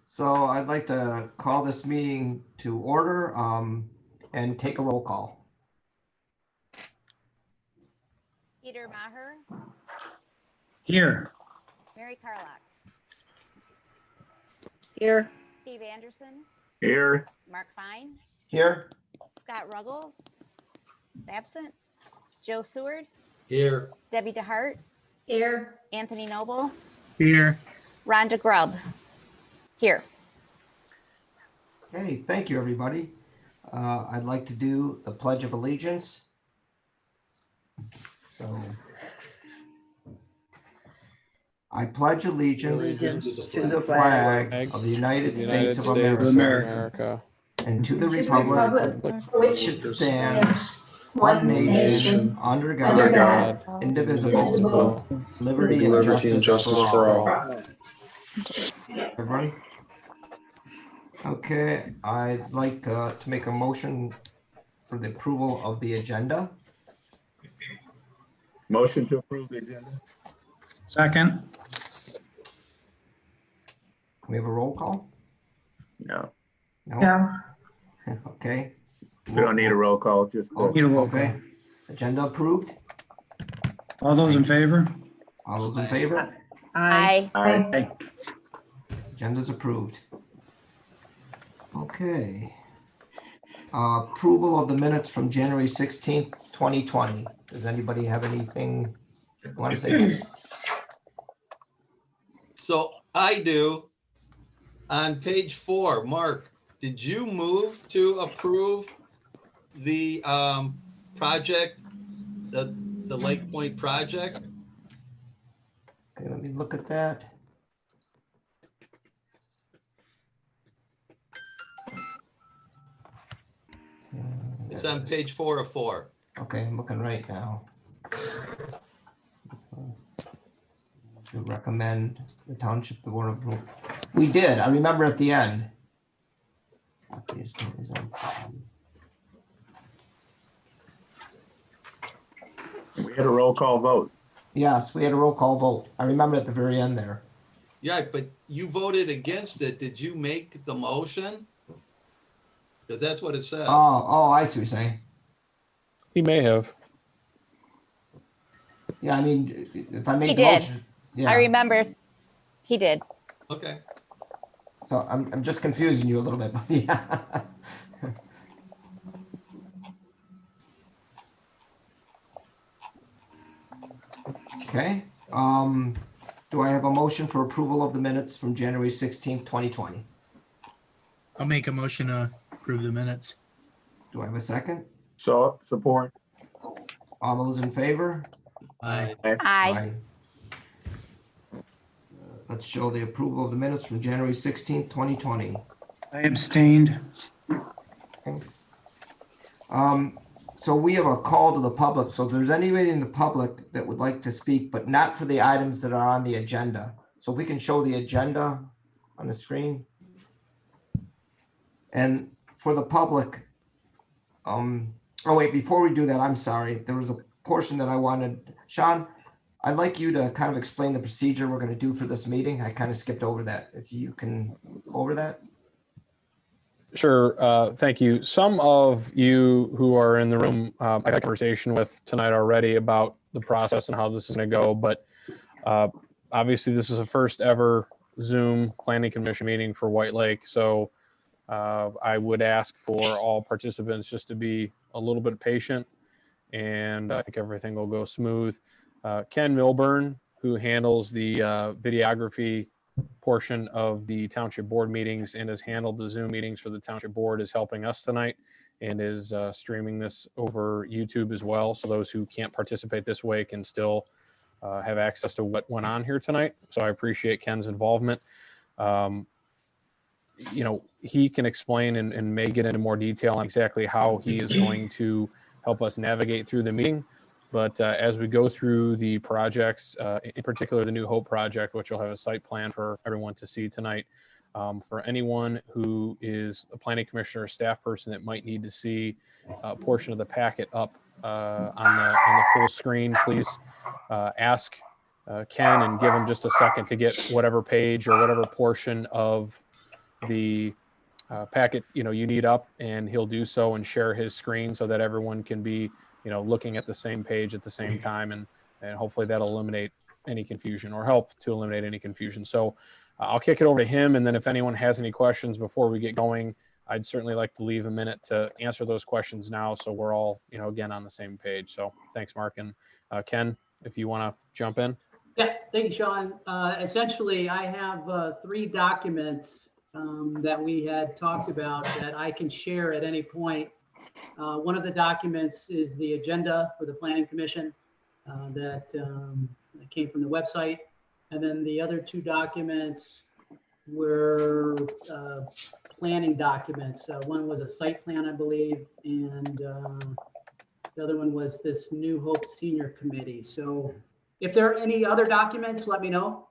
So I'd like to call this meeting to order and take a roll call. Peter Maher, Here. Mary Carlock, Here. Steve Anderson, Here. Mark Fine, Here. Scott Ruggles, absent, Joe Seward, Here. Debbie DeHart, Here. Anthony Noble, Here. Rhonda Grubb, here. Hey, thank you, everybody. I'd like to do the Pledge of Allegiance. So I pledge allegiance to the flag of the United States of America and to the republic for which it stands, one nation, under God, indivisible, liberty and justice for all. Everyone? Okay, I'd like to make a motion for the approval of the agenda. Motion to approve the agenda. Second. We have a roll call? No, No? Okay. we don't need a roll call, just. Need a roll call. Okay. Agenda approved. All those in favor? All those in favor? Aye. Aye. Agenda's approved. Okay. Approval of the minutes from January 16th, 2020. Does anybody have anything you want to say? So I do. On page 4, Mark, did you move to approve the project, the Lake Point project? Okay, let me look at that. It's on page 4 of 4. Okay, I'm looking right now. To recommend the township, the board of. We did, I remember at the end. We had a roll call vote. Yes, we had a roll call vote. I remember at the very end there. Yeah, but you voted against it. Did you make the motion? Because that's what it says. Oh, I see what you're saying. He may have. Yeah, I mean, if I make He the did. motion. Yeah. I remember he did. Okay. So I'm just confusing you a little bit. Yeah. Okay. Do I have a motion for approval of the minutes from January 16th, 2020? I'll make a motion to approve the minutes. Do I have a second? So, support. All those in favor? Aye. Aye. Let's show the approval of the minutes from January 16th, 2020. I abstained. Okay. So we have a call to the public. So if there's anybody in the public that would like to speak, but not for the items that are on the agenda. So if we can show the agenda on the screen. And for the public, oh wait, before we do that, I'm sorry. There was a portion that I wanted, Sean, I'd like you to kind of explain the procedure we're going to do for this meeting. I kind of skipped over that. If you can go over that. Sure. Thank you. Some of you who are in the room, I've had a conversation with tonight already about the process and how this is going to go. But obviously, this is a first ever Zoom Planning Commission meeting for White Lake. So I would ask for all participants just to be a little bit patient, and I think everything will go smooth. Ken Milburn, who handles the videography portion of the township board meetings and has handled the Zoom meetings for the township board, is helping us tonight and is streaming this over YouTube as well. So those who can't participate this way can still have access to what went on here tonight. So I appreciate Ken's involvement. You know, he can explain and may get into more detail on exactly how he is going to help us navigate through the meeting. But as we go through the projects, in particular the New Hope project, which will have a site plan for everyone to see tonight, for anyone who is a planning commissioner or staff person that might need to see a portion of the packet up on the full screen, please ask Ken and give him just a second to get whatever page or whatever portion of the packet, you need up, and he'll do so and share his screen so that everyone can be, looking at the same page at the same time. And hopefully that'll eliminate any confusion or help to eliminate any confusion. So I'll kick it over to him. And then if anyone has any questions before we get going, I'd certainly like to leave a minute to answer those questions now. So we're all, again, on the same page. So thanks, Mark. And Ken, if you want to jump in. Yeah, thank you, Sean. Essentially, I have 3 documents that we had talked about that I can share at any point. One of the documents is the agenda for the Planning Commission that came from the website. And then the other 2 documents were planning documents. One was a site plan, I believe, and the other one was this New Hope Senior Committee. So if there are any other documents, let me know.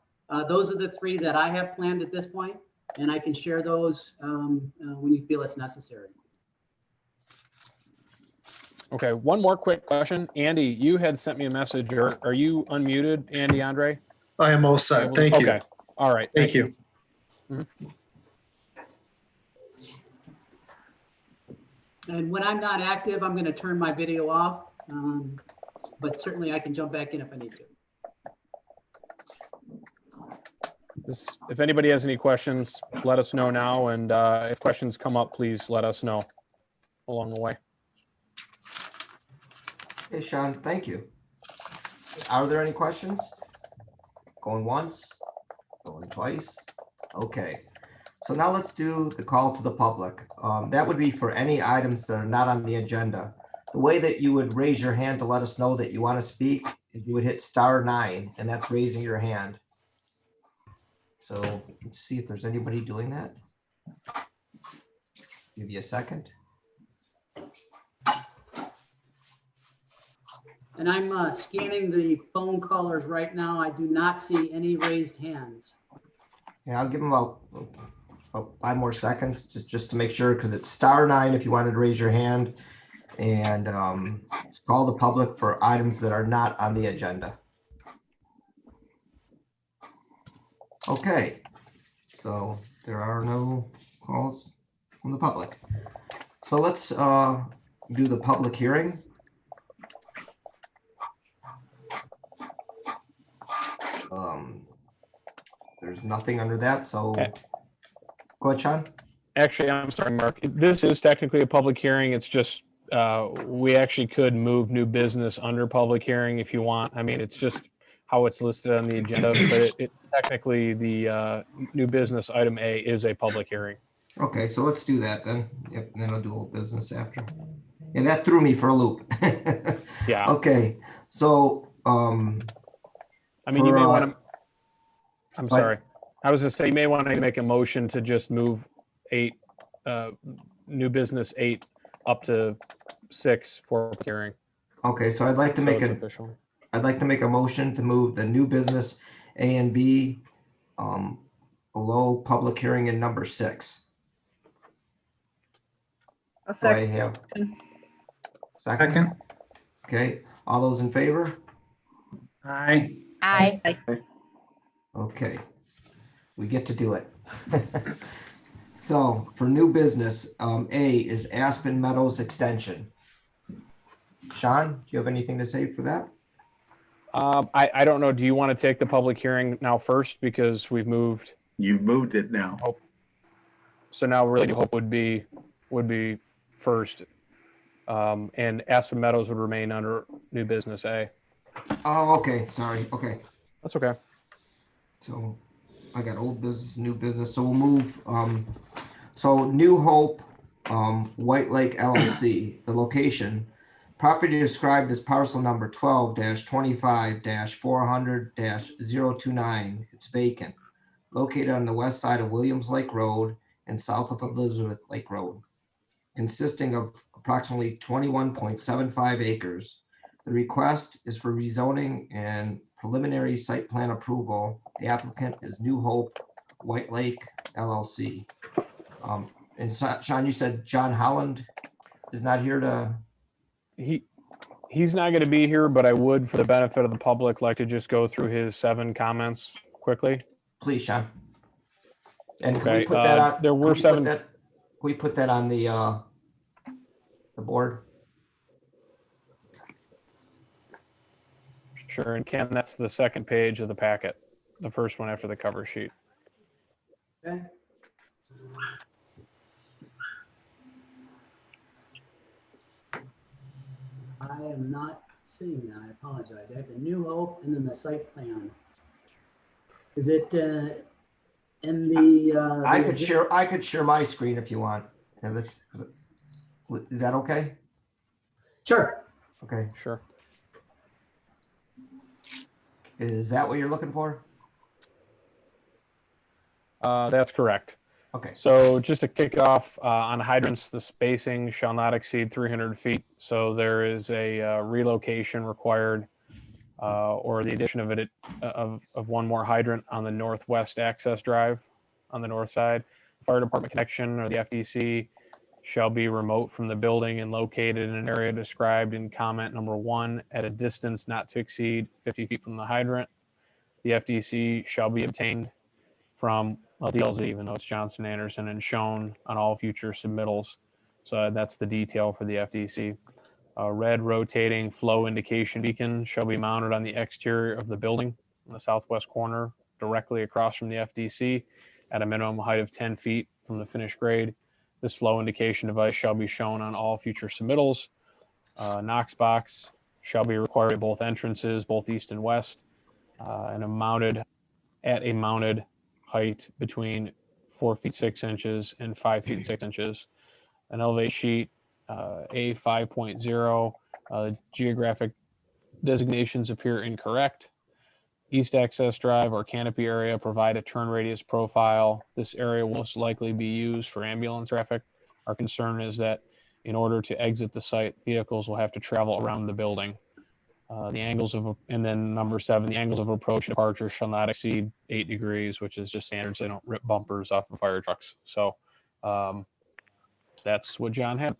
Those are the 3 that I have planned at this point, and I can share those when you feel it's necessary. Okay, one more quick question. Andy, you had sent me a message. Are you unmuted, Andy Andre? I am all set. Thank you. Okay, all right. Thank you. And when I'm not active, I'm going to turn my video off, but certainly I can jump back in if I need to. If anybody has any questions, let us know now. And if questions come up, please let us know along the way. Hey, Sean, thank you. Are there any questions? Going once, going twice? Okay. So now let's do the call to the public. That would be for any items that are not on the agenda. The way that you would raise your hand to let us know that you want to speak is you would hit *9, and that's raising your hand. So let's see if there's anybody doing that. Give you a second. And I'm scanning the phone callers right now. I do not see any raised hands. Yeah, I'll give them about 5 more seconds just to make sure, because it's *9 if you wanted to raise your hand, and it's call the public for items that are not on the agenda. Okay, so there are no calls from the public. So let's do the public hearing. There's nothing under that, so go ahead, Sean. Actually, I'm sorry, Mark. This is technically a public hearing. It's just we actually could move new business under public hearing if you want. I mean, it's just how it's listed on the agenda, but it technically the new business item A is a public hearing. Okay, so let's do that then. Yep, and then I'll do old business after. Yeah, that threw me for a loop. Yeah. Okay, so I mean, you may want to. I'm sorry. I was going to say you may want to make a motion to just move 8, new business 8 up to 6 for hearing. Okay, so I'd like to make official. I'd like to make a motion to move the new business A and B below public hearing in number 6. A Do I second. have Second. Okay, all those in favor? Aye. Aye. Okay, we get to do it. So for new business, A is Aspen Meadows Extension. Sean, do you have anything to say for that? I don't know. Do you want to take the public hearing now first because we've moved? You've moved it now. So now really Hope would be first, and Aspen Meadows would remain under new business A. Oh, okay, sorry, okay. That's okay. So I got old business, new business, so we'll move, so New Hope, White Lake LLC, the location, property described as parcel number 12-25-400-029, it's vacant, located on the west side of Williams Lake Road and south of Elizabeth Lake Road, consisting of approximately 21.75 acres. The request is for rezoning and preliminary site plan approval. The applicant is New Hope White Lake LLC. And Sean, you said John Holland is not here to. He's not going to be here, but I would, for the benefit of the public, like to just go through his 7 comments quickly. Please, Sean. And can we Okay, put that on? there were can 7. we put that on the board? Sure, and Ken, that's the second page of the packet, the first one after the cover sheet. Okay. I am not seeing that. I apologize. I have the New Hope and then the site plan. Is it in the? I could share my screen if you want. Yeah, is that okay? Sure. Okay. Sure. Is that what you're looking for? That's correct. Okay. So just to kick off, on hydrants, the spacing shall not exceed 300 feet. So there is a relocation required, or the addition of it of one more hydrant on the northwest access drive on the north side. Fire department connection or the FDC shall be remote from the building and located in an area described in comment number 1 at a distance not to exceed 50 feet from the hydrant. The FDC shall be obtained from DLZ, even though it's Johnson Anderson, and shown on all future submittals. So that's the detail for the FDC. A red rotating flow indication beacon shall be mounted on the exterior of the building in the southwest corner, directly across from the FDC at a minimum height of 10 feet from the finished grade. This flow indication device shall be shown on all future submittals. Knox box shall be required at both entrances, both east and west, and mounted at a mounted height between 4 feet 6 inches and 5 feet 6 inches. An elevate sheet A5.0, geographic designations appear incorrect. East access drive or canopy area provide a turn radius profile. This area will most likely be used for ambulance traffic. Our concern is that in order to exit the site, vehicles will have to travel around the building. The angles of, and then number 7, the angles of approach and departure shall not exceed 8 degrees, which is just standard, so they don't rip bumpers off of fire trucks. So that's what John had.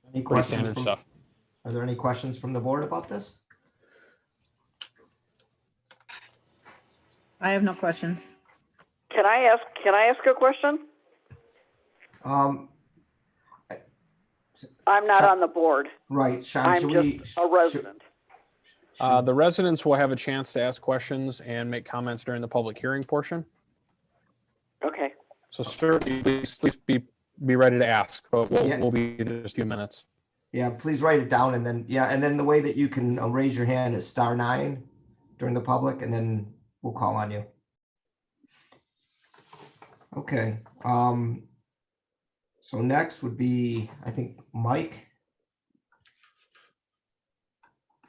Any Pretty questions standard from, stuff. Are there any questions from the board about this? I have no questions. Can I ask a question? I'm not on the board. Right, Sean, I'm should just a resident. The residents will have a chance to ask questions and make comments during the public hearing portion. Okay. So certainly, please be ready to ask, but Yeah. we'll be in just a few minutes. Yeah, please write it down, and then, and then the way that you can raise your hand is *9 during the public, and then we'll call on you. Okay. So next would be, I think, Mike.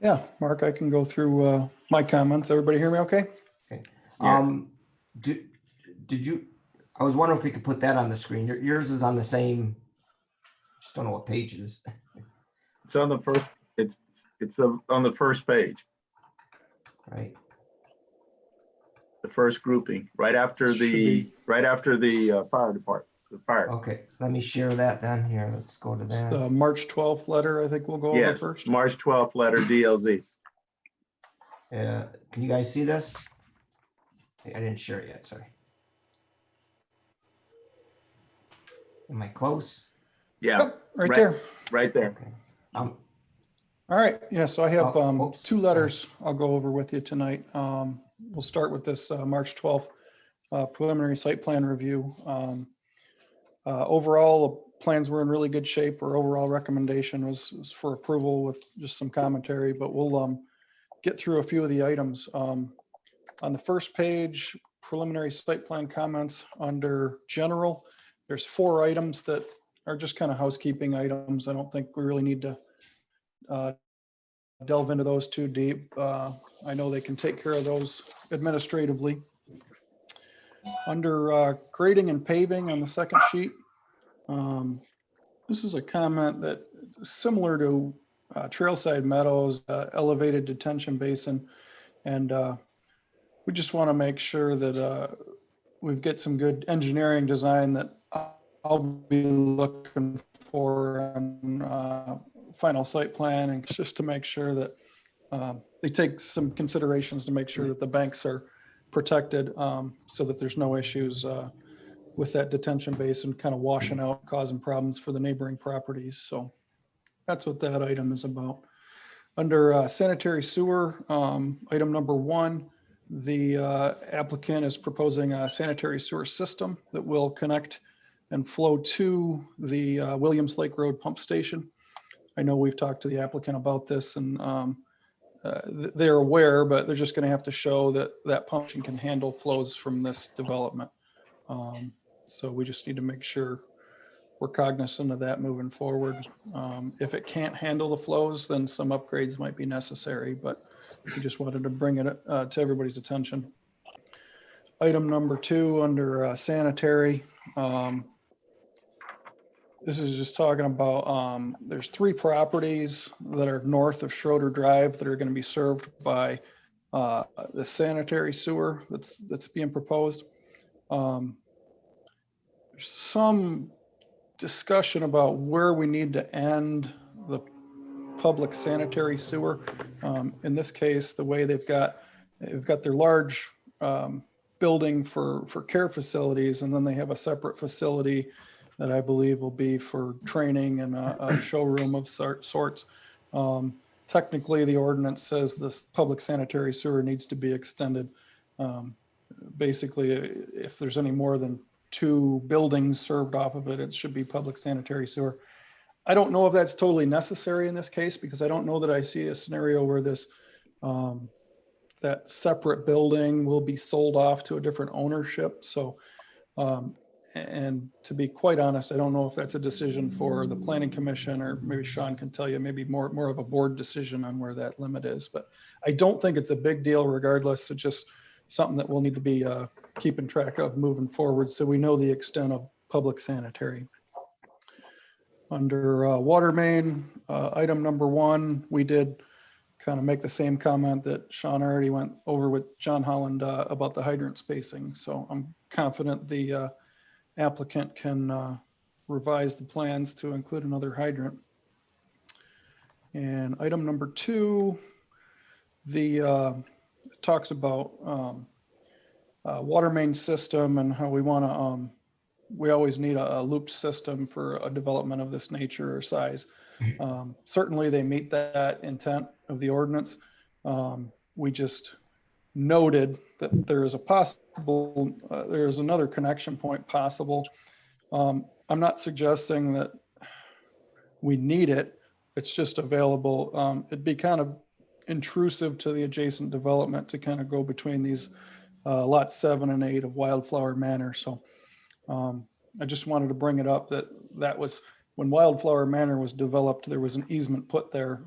Yeah, Mark, I can go through my comments. Everybody hear me okay? Okay. Yeah. Did you, I was wondering if we could put that on the screen. Yours is on the same, just don't know what page it is. It's on the first, it's on the first page, Right. the first grouping, right after the fire department, the fire. Okay, let me share that then. Here, let's go to It's that. the March 12th letter, I think we'll go over Yes, first. March 12th letter DLZ. Can you guys see this? I didn't share it yet, sorry. Am I close? Yeah, Yep, right there. right there. Okay. All right, yeah, so I have oops, 2 letters I'll go over with you tonight. We'll start with this March 12th preliminary site plan review. Overall, the plans were in really good shape. Our overall recommendation was for approval with just some commentary, but we'll get through a few of the items. On the first page, preliminary site plan comments under general, there's 4 items that are just kind of housekeeping items. I don't think we really need to delve into those too deep. I know they can take care of those administratively. Under grading and paving on the second sheet, this is a comment that similar to Trailside Meadows, elevated detention basin. And we just want to make sure that we've got some good engineering design that I'll be looking for on final site plan, and just to make sure that they take some considerations to make sure that the banks are protected, so that there's no issues with that detention basin kind of washing out, causing problems for the neighboring properties. So that's what that item is about. Under sanitary sewer, item number 1, the applicant is proposing a sanitary sewer system that will connect and flow to the Williams Lake Road pump station. I know we've talked to the applicant about this, and they're aware, but they're just going to have to show that that pump station can handle flows from this development. So we just need to make sure we're cognizant of that moving forward. If it can't handle the flows, then some upgrades might be necessary, but we just wanted to bring it to everybody's attention. Item number 2 under sanitary. This is just talking about, there's 3 properties that are north of Schroeder Drive that are going to be served by the sanitary sewer that's being proposed. There's some discussion about where we need to end the public sanitary sewer. In this case, the way they've got their large building for care facilities, and then they have a separate facility that I believe will be for training and a showroom of sorts. Technically, the ordinance says this public sanitary sewer needs to be extended. Basically, if there's any more than 2 buildings served off of it, it should be public sanitary sewer. I don't know if that's totally necessary in this case, because I don't know that I see a scenario where this that separate building will be sold off to a different ownership. So, and to be quite honest, I don't know if that's a decision for the planning commission, or maybe Sean can tell you, maybe more of a board decision on where that limit is. But I don't think it's a big deal regardless. It's just something that we'll need to be keeping track of moving forward, so we know the extent of public sanitary. Under water main, item number 1, we did kind of make the same comment that Sean already went over with John Holland about the hydrant spacing. So I'm confident the applicant can revise the plans to include another hydrant. And item number 2, the talks about water main system and how we want to, we always need a looped system for a development of this nature or size. Certainly they meet that intent of the ordinance. We just noted that there is a possible, there's another connection point possible. I'm not suggesting that we need it. It's just available. It'd be kind of intrusive to the adjacent development to kind of go between these lots 7 and 8 of Wildflower Manor. So I just wanted to bring it up that was when Wildflower Manor was developed, there was an easement put there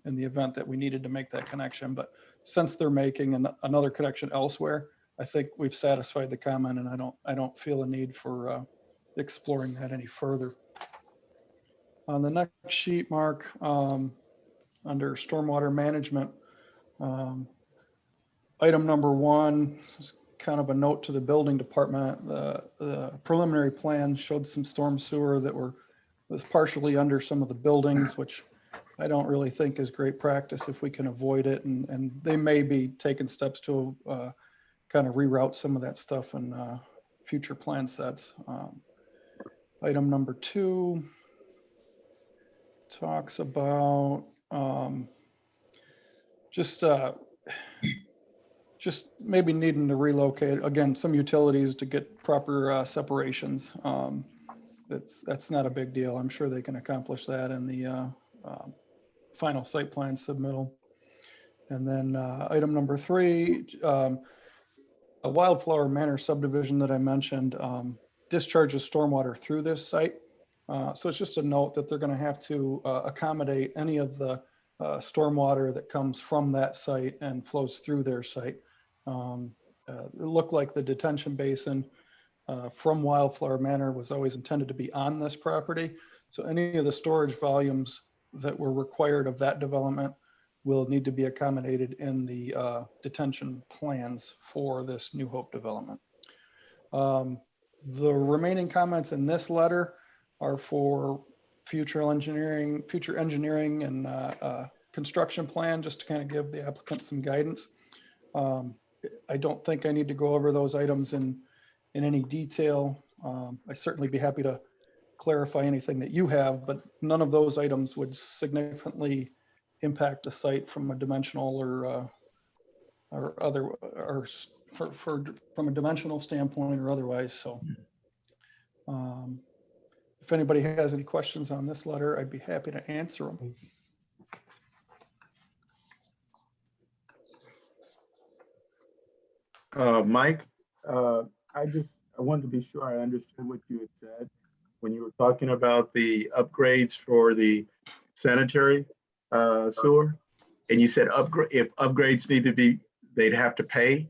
in the event that we needed to make that connection. But since they're making another connection elsewhere, I think we've satisfied the comment, and I don't feel a need for exploring that any further. On the next sheet, Mark, under stormwater management, item number 1 is kind of a note to the building department. The preliminary plan showed some storm sewer that was partially under some of the buildings, which I don't really think is great practice if we can avoid it. And they may be taking steps to kind of reroute some of that stuff in future plan sets. Item number 2 talks about just maybe needing to relocate, again, some utilities to get proper separations. That's not a big deal. I'm sure they can accomplish that in the final site plan submittal. And then item number 3, a Wildflower Manor subdivision that I mentioned discharges stormwater through this site. So it's just a note that they're going to have to accommodate any of the stormwater that comes from that site and flows through their site. It looked like the detention basin from Wildflower Manor was always intended to be on this property. So any of the storage volumes that were required of that development will need to be accommodated in the detention plans for this New Hope development. The remaining comments in this letter are for future engineering and construction plan, just to kind of give the applicant some guidance. I don't think I need to go over those items in any detail I certainly be happy to clarify anything that you have, but none of those items would significantly impact the site from a dimensional or other, or from a dimensional standpoint or otherwise. So if anybody has any questions on this letter, I'd be happy to answer them. Mike, I wanted to be sure I understood what you had said when you were talking about the upgrades for the sanitary sewer. And you said if upgrades need to be, they'd have to pay.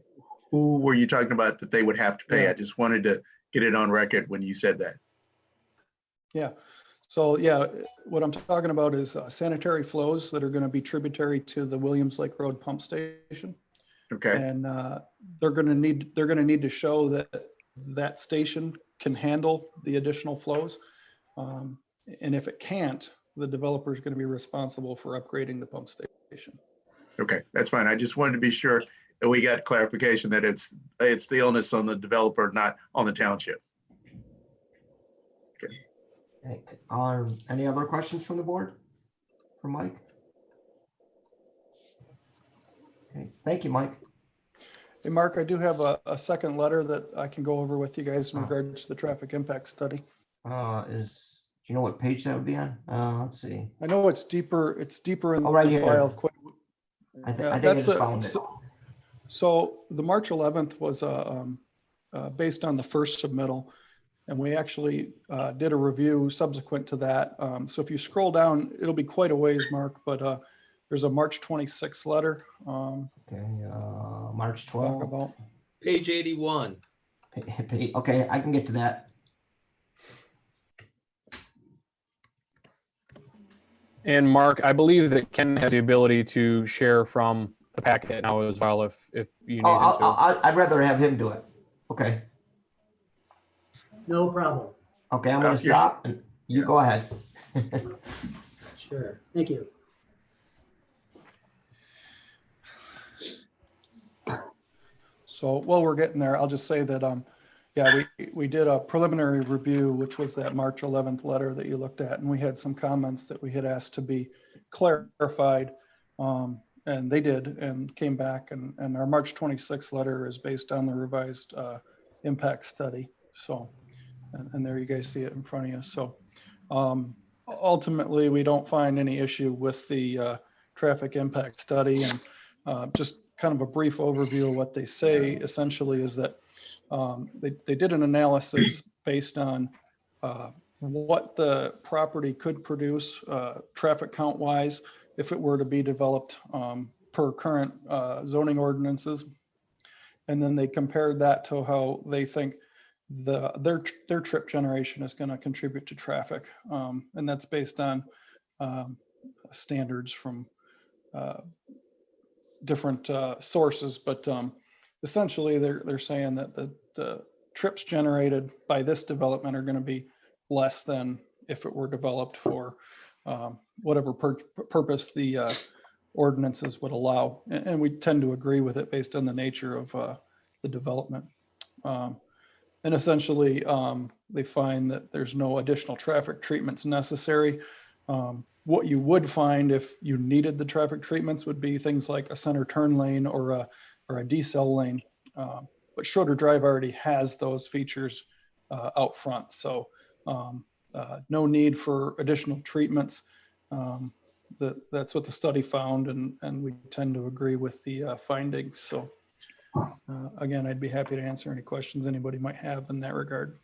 Who were you talking about that they would have to pay? Yeah. I just wanted to get it on record when you said that. Yeah. So yeah, what I'm talking about is sanitary flows that are going to be tributary to the Williams Lake Road pump station. Okay. And they're going to need to show that that station can handle the additional flows. And if it can't, the developer is going to be responsible for upgrading the pump station. Okay, that's fine. I just wanted to be sure that we got clarification that it's the onus on the developer, not on the township. Okay. Any other questions from the board for Mike? Okay, thank you, Mike. Hey, Mark, I do have a second letter that I can go over with you guys in regards to the traffic impact study. Do you know what page that would be on? Let's see. I know it's deeper in Oh, right the here. file. I think I just found it. So the March 11th was based on the first submittal, and we actually did a review subsequent to that. So if you scroll down, it'll be quite a ways, Mark, but there's a March 26th letter. Okay, March 12th. Page 81. Okay, I can get to that. And Mark, I believe that Ken has the ability to share from the packet now as well if you need him to. I'd rather have him do it. Okay. No problem. Okay, I'm going to stop and you go ahead. Sure. Thank you. So while we're getting there, I'll just say that, yeah, we did a preliminary review, which was that March 11th letter that you looked at, and we had some comments that we had asked to be clarified, and they did, and came back, and our March 26th letter is based on the revised impact study. So, and there you guys see it in front of you. So ultimately, we don't find any issue with the traffic impact study, and just kind of a brief overview of what they say essentially is that they did an analysis based on what the property could produce traffic count wise if it were to be developed per current zoning ordinances. And then they compared that to how they think their trip generation is going to contribute to traffic. And that's based on standards from different sources, but essentially they're saying that the trips generated by this development are going to be less than if it were developed for whatever purpose the ordinances would allow. And we tend to agree with it based on the nature of the development. And essentially they find that there's no additional traffic treatments necessary. What you would find if you needed the traffic treatments would be things like a center turn lane or a decel lane. But Schroeder Drive already has those features out front. So no need for additional treatments. That's what the study found, and we tend to agree with the findings. So again, I'd be happy to answer any questions anybody might have in that regard.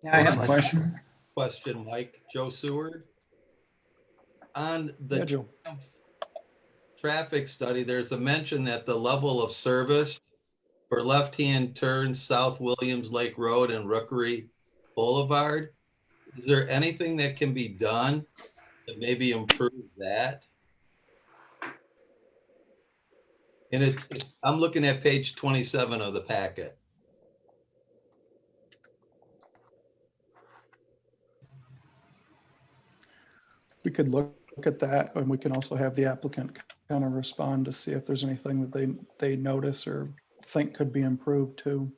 Yeah, I have a question. Question, Mike. Joe Seward. On the traffic study, there's a mention that the level of service for left-hand turns South Williams Lake Road and Rookery Boulevard. Is there anything that can be done to maybe improve that? And I'm looking at page 27 of the packet. We could look at that, and we can also have the applicant kind of respond to see if there's anything that they notice or think could be improved too.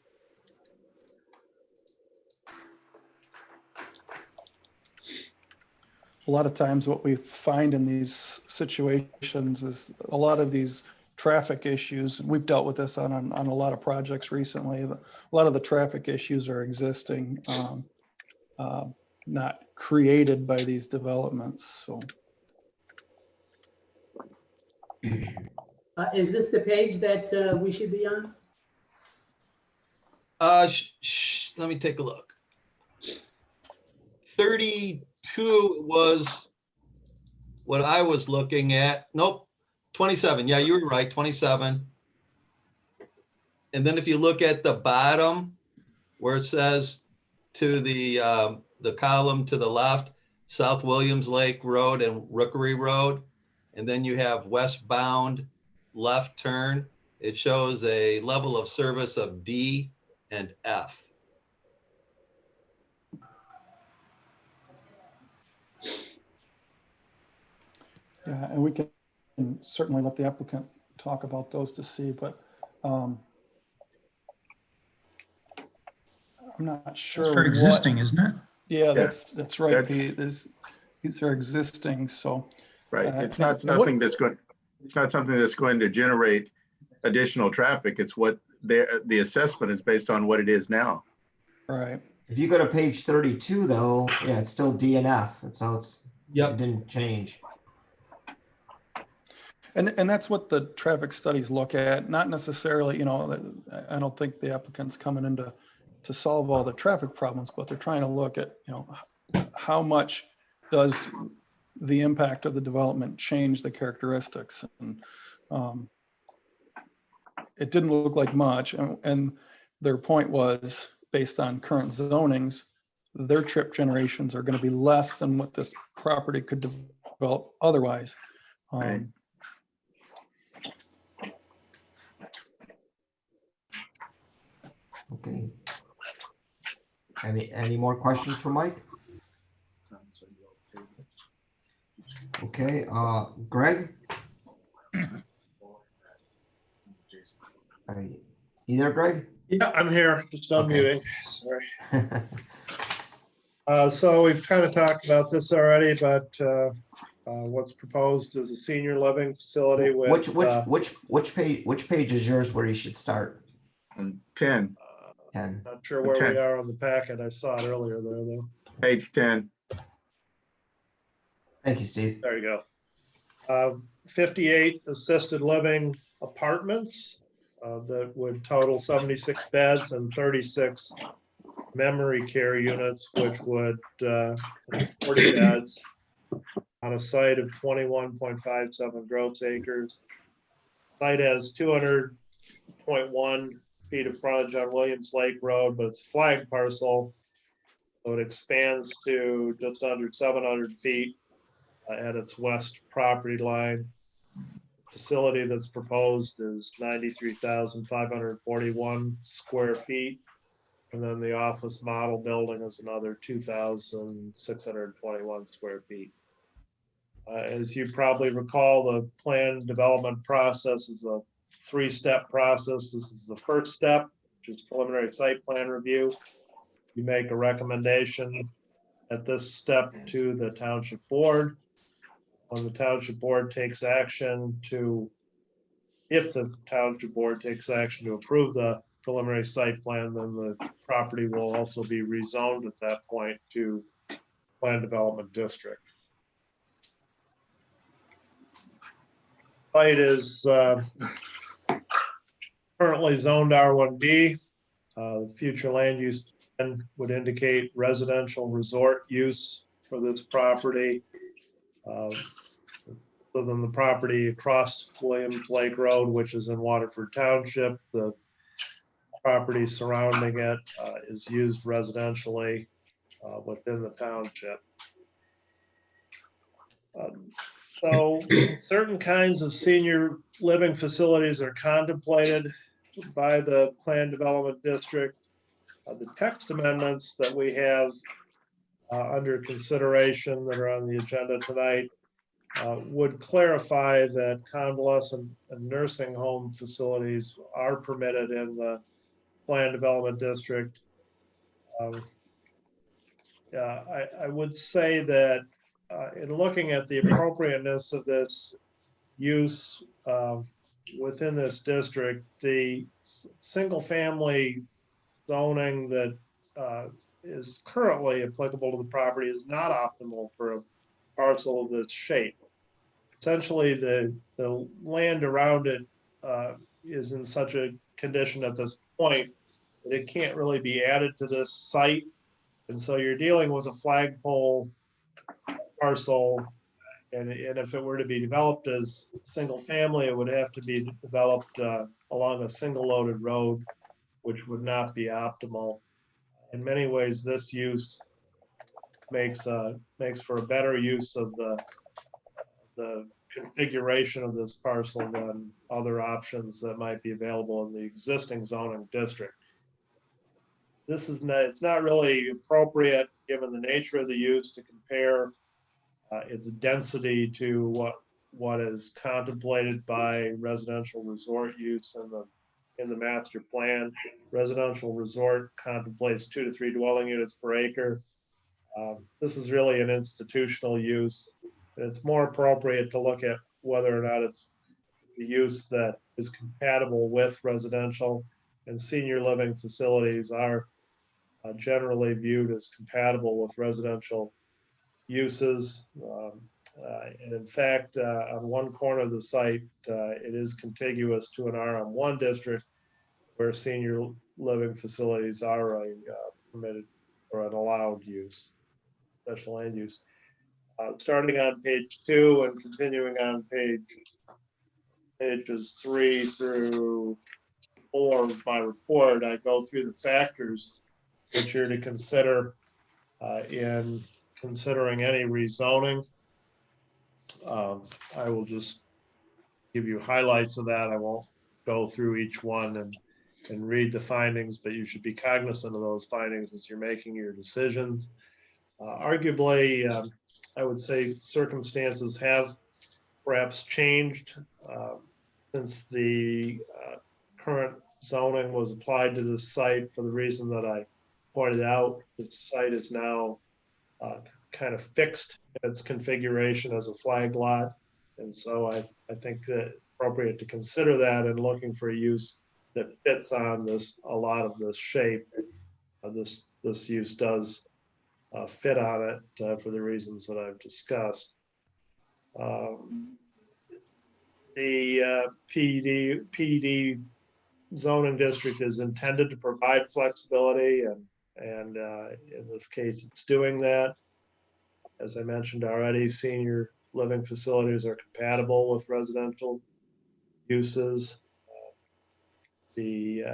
a lot of times what we find in these situations is a lot of these traffic issues, and we've dealt with this on a lot of projects recently. A lot of the traffic issues are existing, not created by these developments. So Is this the page that we should be on? Let me take a look. 32 was what I was looking at. Nope, 27. Yeah, you were right, 27. And then if you look at the bottom where it says to the column to the left, South Williams Lake Road and Rookery Road, and then you have westbound left turn, it shows a level of service of D and F. yeah, and we can certainly let the applicant talk about those to see, but I'm not sure. That's for existing, isn't it? Yeah, that's right. That's- These are existing, so. Right, it's not something that's going to generate additional traffic. It's what the assessment is based on what it is now. Right. If you go to page 32 though, yeah, it's still DNF. That's how it Yep. didn't change. And that's what the traffic studies look at, not necessarily, you know, I don't think the applicant's coming in to solve all the traffic problems, but they're trying to look at, you know, how much does the impact of the development change the characteristics? And it didn't look like much. And their point was, based on current zonings, their trip generations are going to be less than what this property could develop otherwise. Right. Okay. Any more questions for Mike? Okay, Greg? Are you there, Greg? Yeah, I'm here, just unmuting, sorry. Okay. So we've kind of talked about this already, but what's proposed is a senior living facility with. Which page is yours where you should start? 10. 10. Not sure where 10. we are on the packet. I saw it earlier there, though. Page 10. Thank you, Steve. There you go. 58 assisted living apartments that would total 76 beds and 36 memory care units, which would 40 beds on a site of 21.57 gross acres. Site has 200.1 feet of frontage on Williams Lake Road, but it's a flag parcel, so it expands to just under 700 feet at its west property line. Facility that's proposed is 93,541 square feet. And then the office model building is another 2,621 square feet. As you probably recall, the plan development process is a three-step process. This is the first step, which is preliminary site plan review. You make a recommendation at this step to the township board. When the township board takes action if the township board takes action to approve the preliminary site plan, then the property will also be rezoned at that point to plan development district. Site is currently zoned R1B. The future land use plan would indicate residential resort use for this property. Other than the property across Williams Lake Road, which is in Waterford Township, the property surrounding it is used residentially within the township. So certain kinds of senior living facilities are contemplated by the Plan Development District. The text amendments that we have under consideration that are on the agenda tonight would clarify that convalescent and nursing home facilities are permitted in the Plan Development District. I would say that in looking at the appropriateness of this use within this district, the single-family zoning that is currently applicable to the property is not optimal for a parcel of this shape. Essentially, the land around it is in such a condition at this point that it can't really be added to this site. And so you're dealing with a flagpole parcel. And if it were to be developed as single family, it would have to be developed along a single loaded road, which would not be optimal. In many ways, this use makes for a better use of the configuration of this parcel than other options that might be available in the existing zoning district. This is not, it's not really appropriate, given the nature of the use, to compare its density to what is contemplated by residential resort use in the master plan. Residential resort contemplates 2 to 3 dwelling units per acre. This is really an institutional use. It's more appropriate to look at whether or not it's the use that is compatible with residential, and senior living facilities are generally viewed as compatible with residential uses. And in fact, on one corner of the site, it is contiguous to an RM1 district where senior living facilities are a permitted or an allowed use, special land use. Starting on page 2 and continuing on pages 3 through 4 of my report, I go through the factors that you're to consider in considering any rezoning. I will just give you highlights of that. I won't go through each one and read the findings, but you should be cognizant of those findings as you're making your decisions. Arguably, I would say circumstances have perhaps changed since the current zoning was applied to this site, for the reason that I pointed out. The site is now kind of fixed in its configuration as a flag lot. And so I think that it's appropriate to consider that in looking for a use that fits on a lot of this shape. This use does fit on it for the reasons that I've discussed. The PD zoning district is intended to provide flexibility, and in this case, it's doing that. As I mentioned already, senior living facilities are compatible with residential uses. The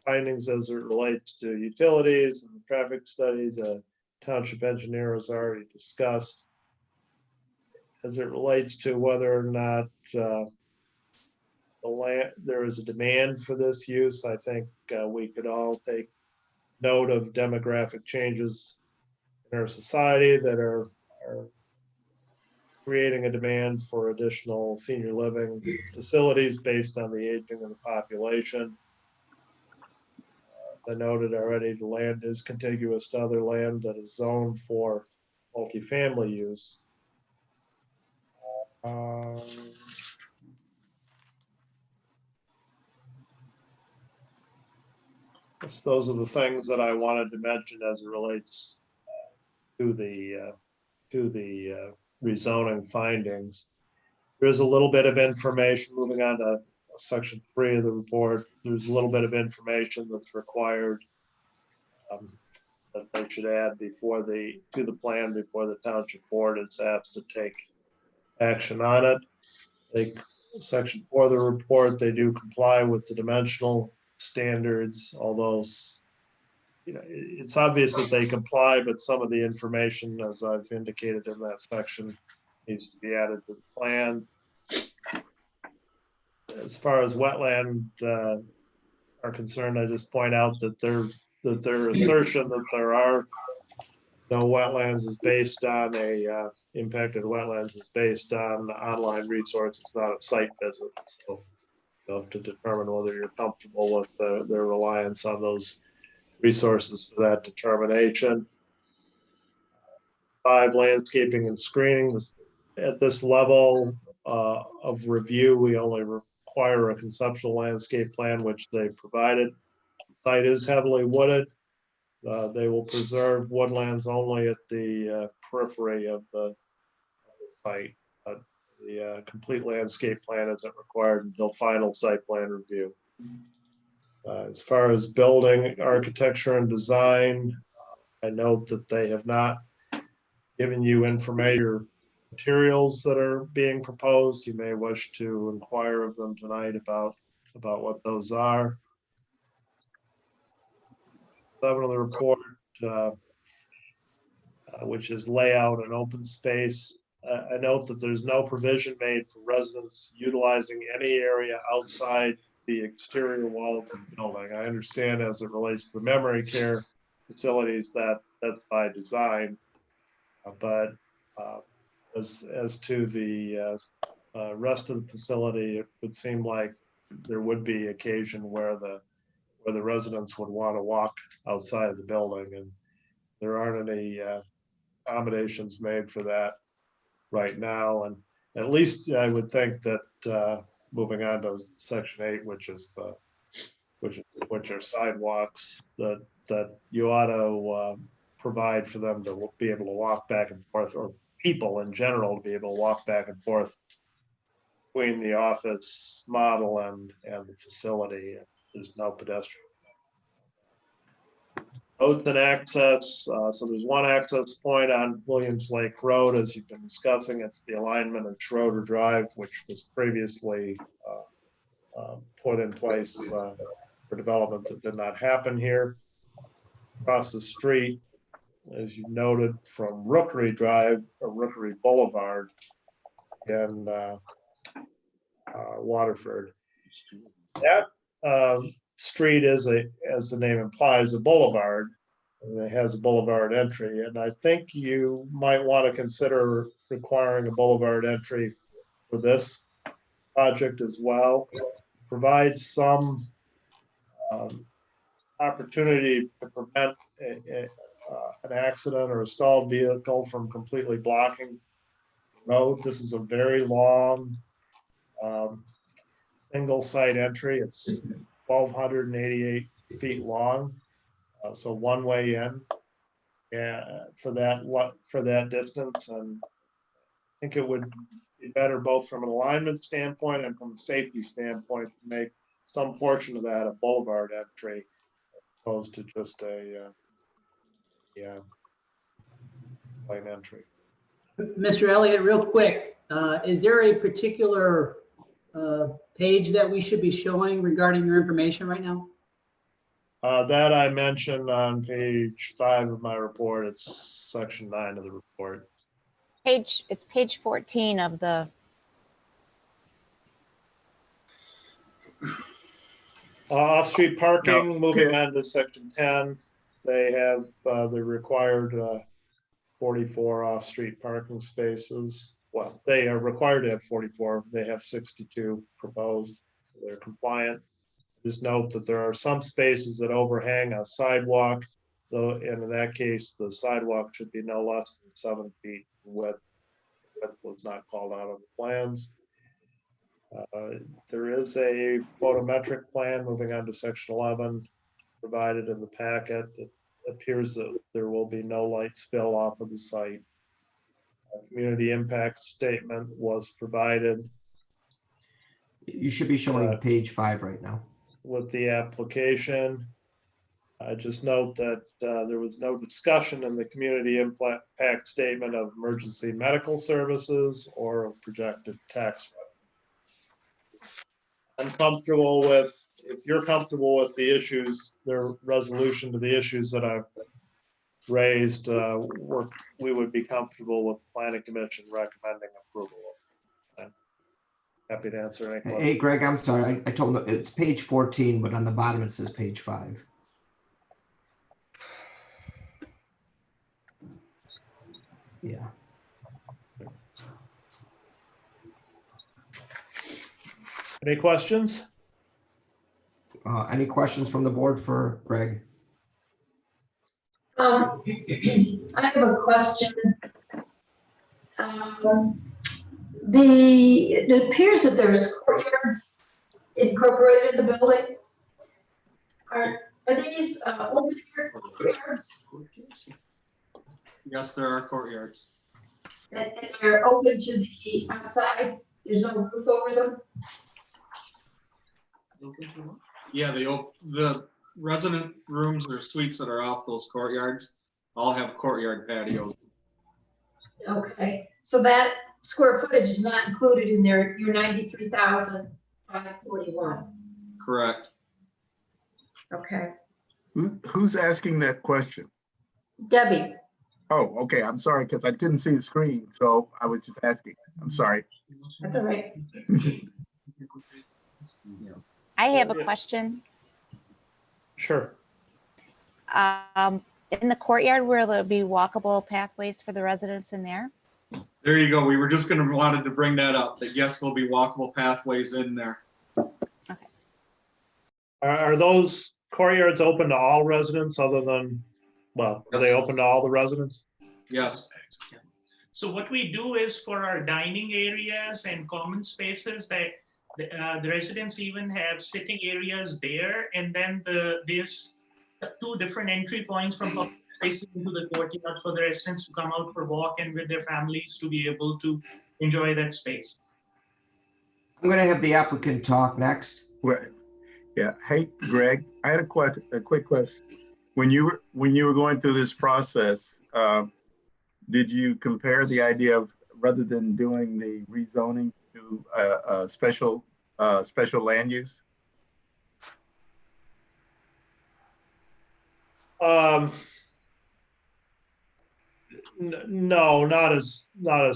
findings as it relates to utilities and the traffic study, the township engineer has already discussed. As it relates to whether or not there is a demand for this use, I think we could all take note of demographic changes in our society that are creating a demand for additional senior living facilities based on the aging of the population. I noted already the land is contiguous to other land that is zoned for multifamily use. Those are the things that I wanted to mention as it relates to the rezoning findings. There's a little bit of information, moving on to section 3 of the report. There's a little bit of information that's required that they should add to the plan before the township board is asked to take action on it. Section 4 of the report, they do comply with the dimensional standards, although it's obvious that they comply, but some of the information, as I've indicated in that section, needs to be added to the plan. As far as wetland are concerned, I just point out that their assertion that there are no wetlands is based on impacted wetlands is based on online resources, not a site visit. So you have to determine whether you're comfortable with their reliance on those resources for that determination. 5, landscaping and screening. At this level of review, we only require a conceptual landscape plan, which they provided. The site is heavily wooded. They will preserve woodlands only at the periphery of the site. The complete landscape plan isn't required until final site plan review. As far as building architecture and design, I note that they have not given you information materials that are being proposed. You may wish to inquire of them tonight about what those are. 7 of the report, which is layout and open space. I note that there's no provision made for residents utilizing any area outside the exterior walls of the building. I understand as it relates to the memory care facilities that's by design, but as to the rest of the facility, it would seem like there would be occasion where the residents would want to walk outside of the building, and there aren't any accommodations made for that right now. And at least I would think that moving on to section 8, which are sidewalks, that you ought to provide for them to be able to walk back and forth, or people in general to be able to walk back and forth between the office model and the facility. There's no pedestrian. Roads and access, so there's one access point on Williams Lake Road, as you've been discussing. It's the alignment of Schroeder Drive, which was previously put in place for development that did not happen here. Across the street, as you noted, from Rookery Drive or Rookery Boulevard in Waterford. That street is, as the name implies, a boulevard, and it has a boulevard entry. And I think you might want to consider requiring a boulevard entry for this project as well. Provide some opportunity to prevent an accident or a stalled vehicle from completely blocking the road. This is a very long single site entry. It's 1,288 feet long, so one way in for that distance. And I think it would be better both from an alignment standpoint and from a safety standpoint to make some portion of that a boulevard entry, as opposed to just a lane entry. Mr. Elliott, real quick, is there a particular page that we should be showing regarding your information right now? That I mentioned on page 5 of my report. It's section 9 of the report. It's page 14 of the. Off-street parking, moving on to section 10. They have the required 44 off-street parking spaces. Well, they are required to have 44. They have 62 proposed, so they're compliant. Just note that there are some spaces that overhang a sidewalk, though, and in that case, the sidewalk should be no less than 7 feet width. Width was not called out on the plans. There is a photometric plan, moving on to section 11, provided in the packet. It appears that there will be no light spill off of the site. A community impact statement was provided. You should be showing page 5 right now. With the application. I just note that there was no discussion in the community impact statement of emergency medical services or of projected tax revenue. I'm comfortable with, if you're comfortable with the issues, their resolution to the issues that I've raised, we would be comfortable with the planning commission recommending approval. I'm happy to answer any questions. Hey, Greg, I'm sorry. I told them it's page 14, but on the bottom it says page 5. Yeah. Any questions? Any questions from the board for Greg? I have a question. It appears that there's courtyards incorporated in the building. Are these open air courtyards? Yes, there are courtyards. And they're open to the outside? There's no roof over them? Yeah, the resident rooms or suites that are off those courtyards all have courtyard patios. Okay, so that square footage is not included in your 93,541. Correct. Okay. Who's asking that question? Debbie. Oh, okay. I'm sorry because I couldn't see the screen, so I was just asking. I'm sorry. That's all right. I have a question. Sure. In the courtyard, will there be walkable pathways for the residents in there? There you go. We were just wanted to bring that up, that yes, there'll be walkable pathways in there. Okay. Are those courtyards open to all residents other than, well, are they open to all the residents? Yes. So what we do is for our dining areas and common spaces that the residents even have sitting areas there, and then there's two different entry points from public spaces into the courtyard for the residents to come out for a walk and with their families to be able to enjoy that space. I'm going to have the applicant talk next. Right. Yeah. Hey, Greg, I had a quick question. When you were going through this process, did you compare the idea of, rather than doing the rezoning, to a special land use? No, not as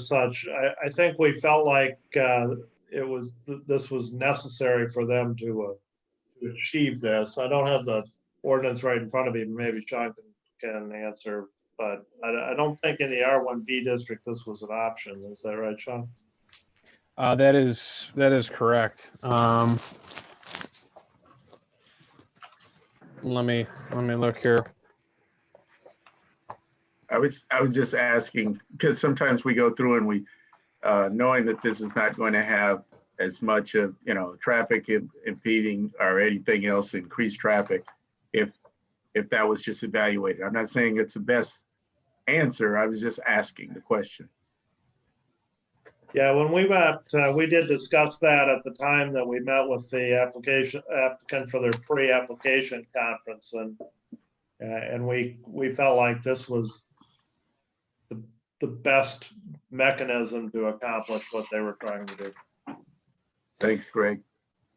such. I think we felt like this was necessary for them to achieve this. I don't have the ordinance right in front of me. Maybe Sean can answer, but I don't think in the R1B district this was an option. Is that right, Sean? That is correct. Let me look here. I was just asking because sometimes we go through and we, knowing that this is not going to have as much of, traffic impeding or anything else, increased traffic, if that was just evaluated. I'm not saying it's the best answer. I was just asking the question. Yeah, when we met, we did discuss that at the time that we met with the applicant for their pre-application conference, and we felt like this was the best mechanism to accomplish what they were trying to do. Thanks, Greg.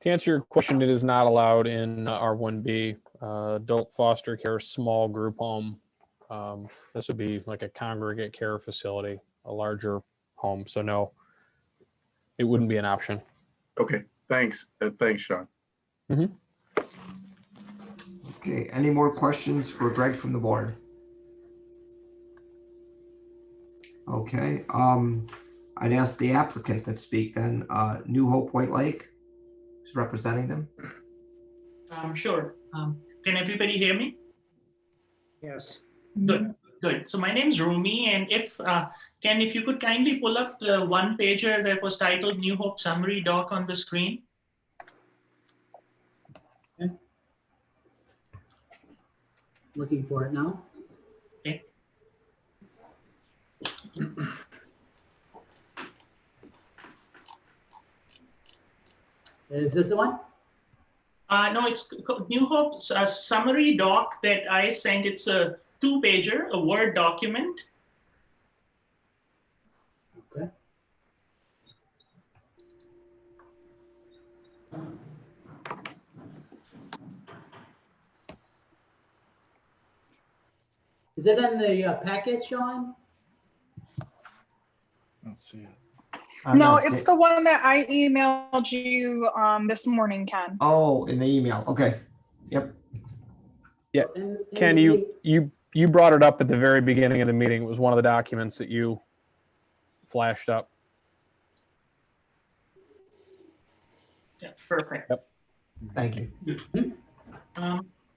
To answer your question, it is not allowed in R1B, adult foster care, small group home. This would be like a congregate care facility, a larger home. So no, it wouldn't be an option. Okay, thanks. Thanks, Sean. Mm-hmm. Okay, any more questions for Greg from the board? Okay, I'd ask the applicant to speak then. New Hope White Lake is representing them. Sure. Can everybody hear me? Yes. Good. So my name is Rumi, and if you could kindly pull up the one pager that was titled New Hope Summary Doc on the screen. Okay. Looking for it now. Okay. Is this the one? No, it's New Hope Summary Doc that I sent. It's a 2-pager, a Word document. Okay. Is it in the packet, Sean? Let's see it. No, it's the one that I emailed you this morning, Ken. Oh, in the email. Okay. Yep. Yeah. Ken, you brought it up at the very beginning of the meeting. It was one of the documents that you flashed up. Yeah, perfect. Yep. Thank you.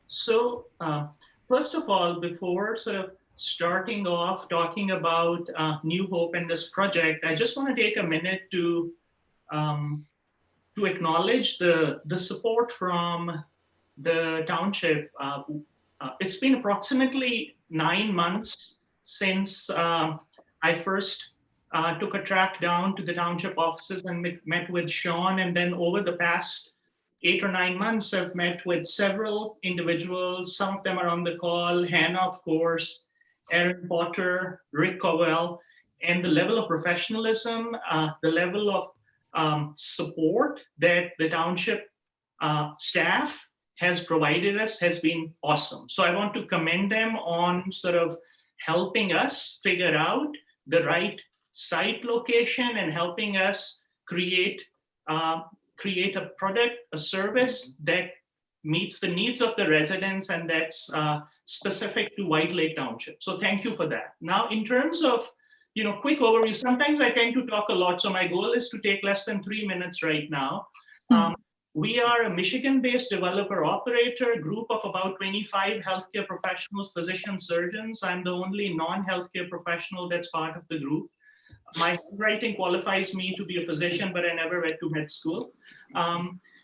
So first of all, before starting off talking about New Hope and this project, I just want to take a minute to acknowledge the support from the township. It's been approximately 9 months since I first took a track down to the township offices and met with Sean. And then over the past 8 or 9 months, I've met with several individuals. Some of them are on the call, Hannah, of course, Aaron Potter, Rick Cowell, and the level of professionalism, the level of support that the township staff has provided us has been awesome. So I want to commend them on sort of helping us figure out the right site location and helping us create a product, a service that meets the needs of the residents and that's specific to White Lake Township. So thank you for that. Now, in terms of quick overview, sometimes I tend to talk a lot, so my goal is to take less than 3 minutes right now. We are a Michigan-based developer operator, group of about 25 healthcare professionals, physicians, surgeons. I'm the only non-healthcare professional that's part of the group. My handwriting qualifies me to be a physician, but I never went to med school.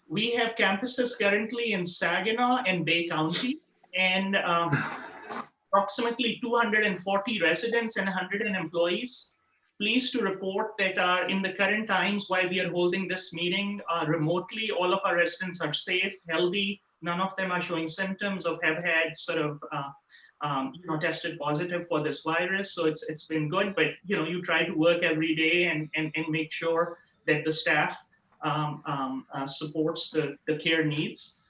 We have campuses currently in Saginaw and Bay County, and approximately 240 residents and 100 employees. Pleased to report that in the current times while we are holding this meeting remotely, all of our residents are safe, healthy. None of them are showing symptoms of have had sort of tested positive for this virus. So it's been good, but you try to work every day and make sure that the staff supports the care needs.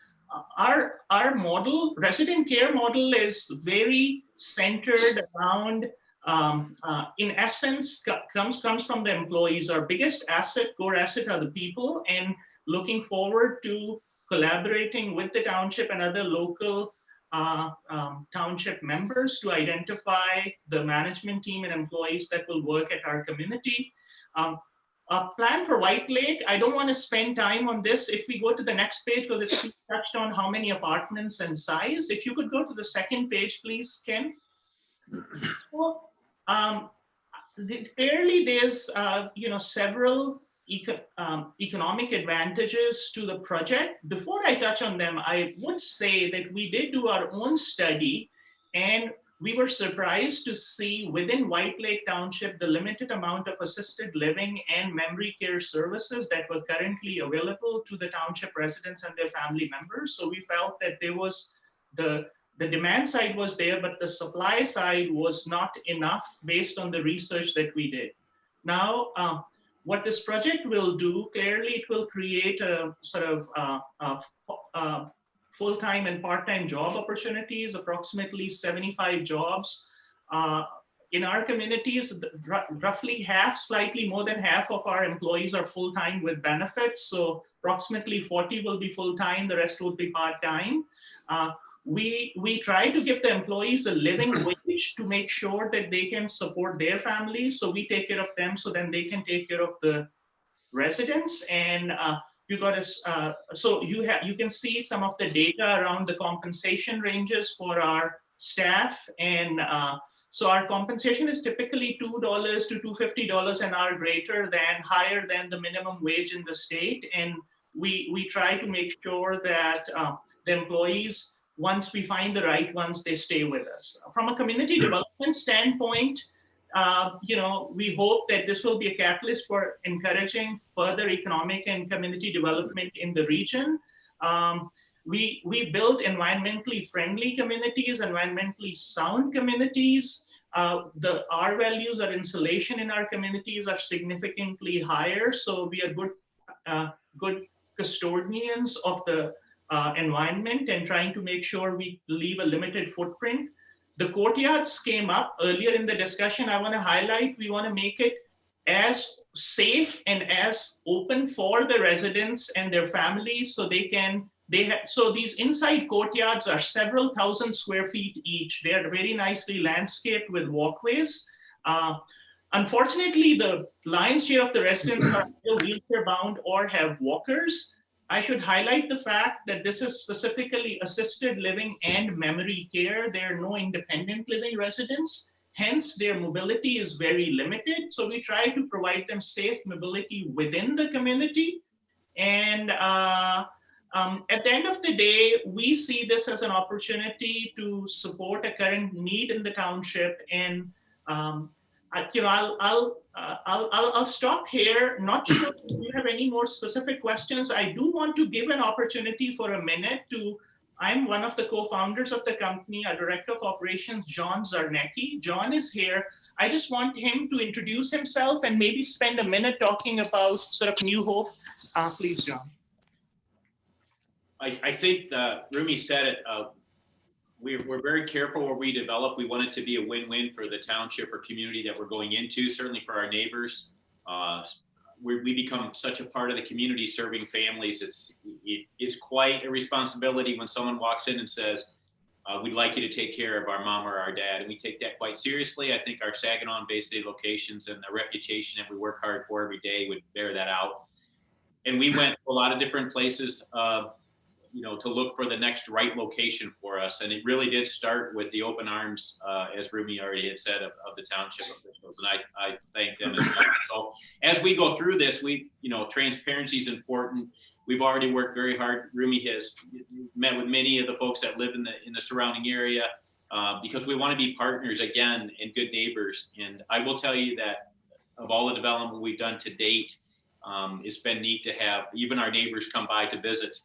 Our model, resident care model, is very centered around, in essence, comes from the employees. Our biggest asset, core asset, are the people, and looking forward to collaborating with the township and other local township members to identify the management team and employees that will work at our community. A plan for White Lake, I don't want to spend time on this. If we go to the next page, because it's touched on how many apartments and size. If you could go to the second page, please, Ken. Well, clearly there's several economic advantages to the project. Before I touch on them, I would say that we did do our own study, and we were surprised to see within White Lake Township the limited amount of assisted living and memory care services that were currently available to the township residents and their family members. So we felt that there was the demand side was there, but the supply side was not enough based on the research that we did. Now, what this project will do, clearly it will create a sort of full-time and part-time job opportunities, approximately 75 jobs. In our communities, roughly half, slightly more than half of our employees are full-time with benefits. So approximately 40 will be full-time, the rest will be part-time. We try to give the employees a living wage to make sure that they can support their families. So we take care of them so then they can take care of the residents. And you can see some of the data around the compensation ranges for our staff. And so our compensation is typically $2 to $250 an hour higher than the minimum wage in the state. And we try to make sure that the employees, once we find the right ones, they stay with us. From a community development standpoint, we hope that this will be a catalyst for encouraging further economic and community development in the region. We build environmentally friendly communities, environmentally sound communities. Our values, our insulation in our communities are significantly higher. So we are good custodians of the environment and trying to make sure we leave a limited footprint. The courtyards came up earlier in the discussion. I want to highlight, we want to make it as safe and as open for the residents and their families so so these inside courtyards are several thousand square feet each. They are very nicely landscaped with walkways. Unfortunately, the lion's share of the residents are still wheelchair bound or have walkers. I should highlight the fact that this is specifically assisted living and memory care. There are no independent living residents. Hence, their mobility is very limited. So we try to provide them safe mobility within the community. And at the end of the day, we see this as an opportunity to support a current need in the township. And I'll stop here. Not sure if you have any more specific questions. I do want to give an opportunity for a minute to. I'm one of the co-founders of the company, our director of operations, John Zarnecki. John is here. I just want him to introduce himself and maybe spend a minute talking about sort of New Hope. Please, John. I think Rumi said it. We're very careful where we develop. We want it to be a win-win for the township or community that we're going into, certainly for our neighbors. We become such a part of the community serving families. It's quite a responsibility when someone walks in and says, we'd like you to take care of our mom or our dad. And we take that quite seriously. I think our Saginaw and Bay State locations and the reputation that we work hard for every day would bear that out. And we went to a lot of different places, to look for the next right location for us. And it really did start with the open arms, as Rumi already had said, of the township officials. And I thank them as well. So as we go through this, transparency is important. We've already worked very hard. Rumi has met with many of the folks that live in the surrounding area because we want to be partners again and good neighbors. And I will tell you that of all the development we've done to date, it's been neat to have even our neighbors come by to visit,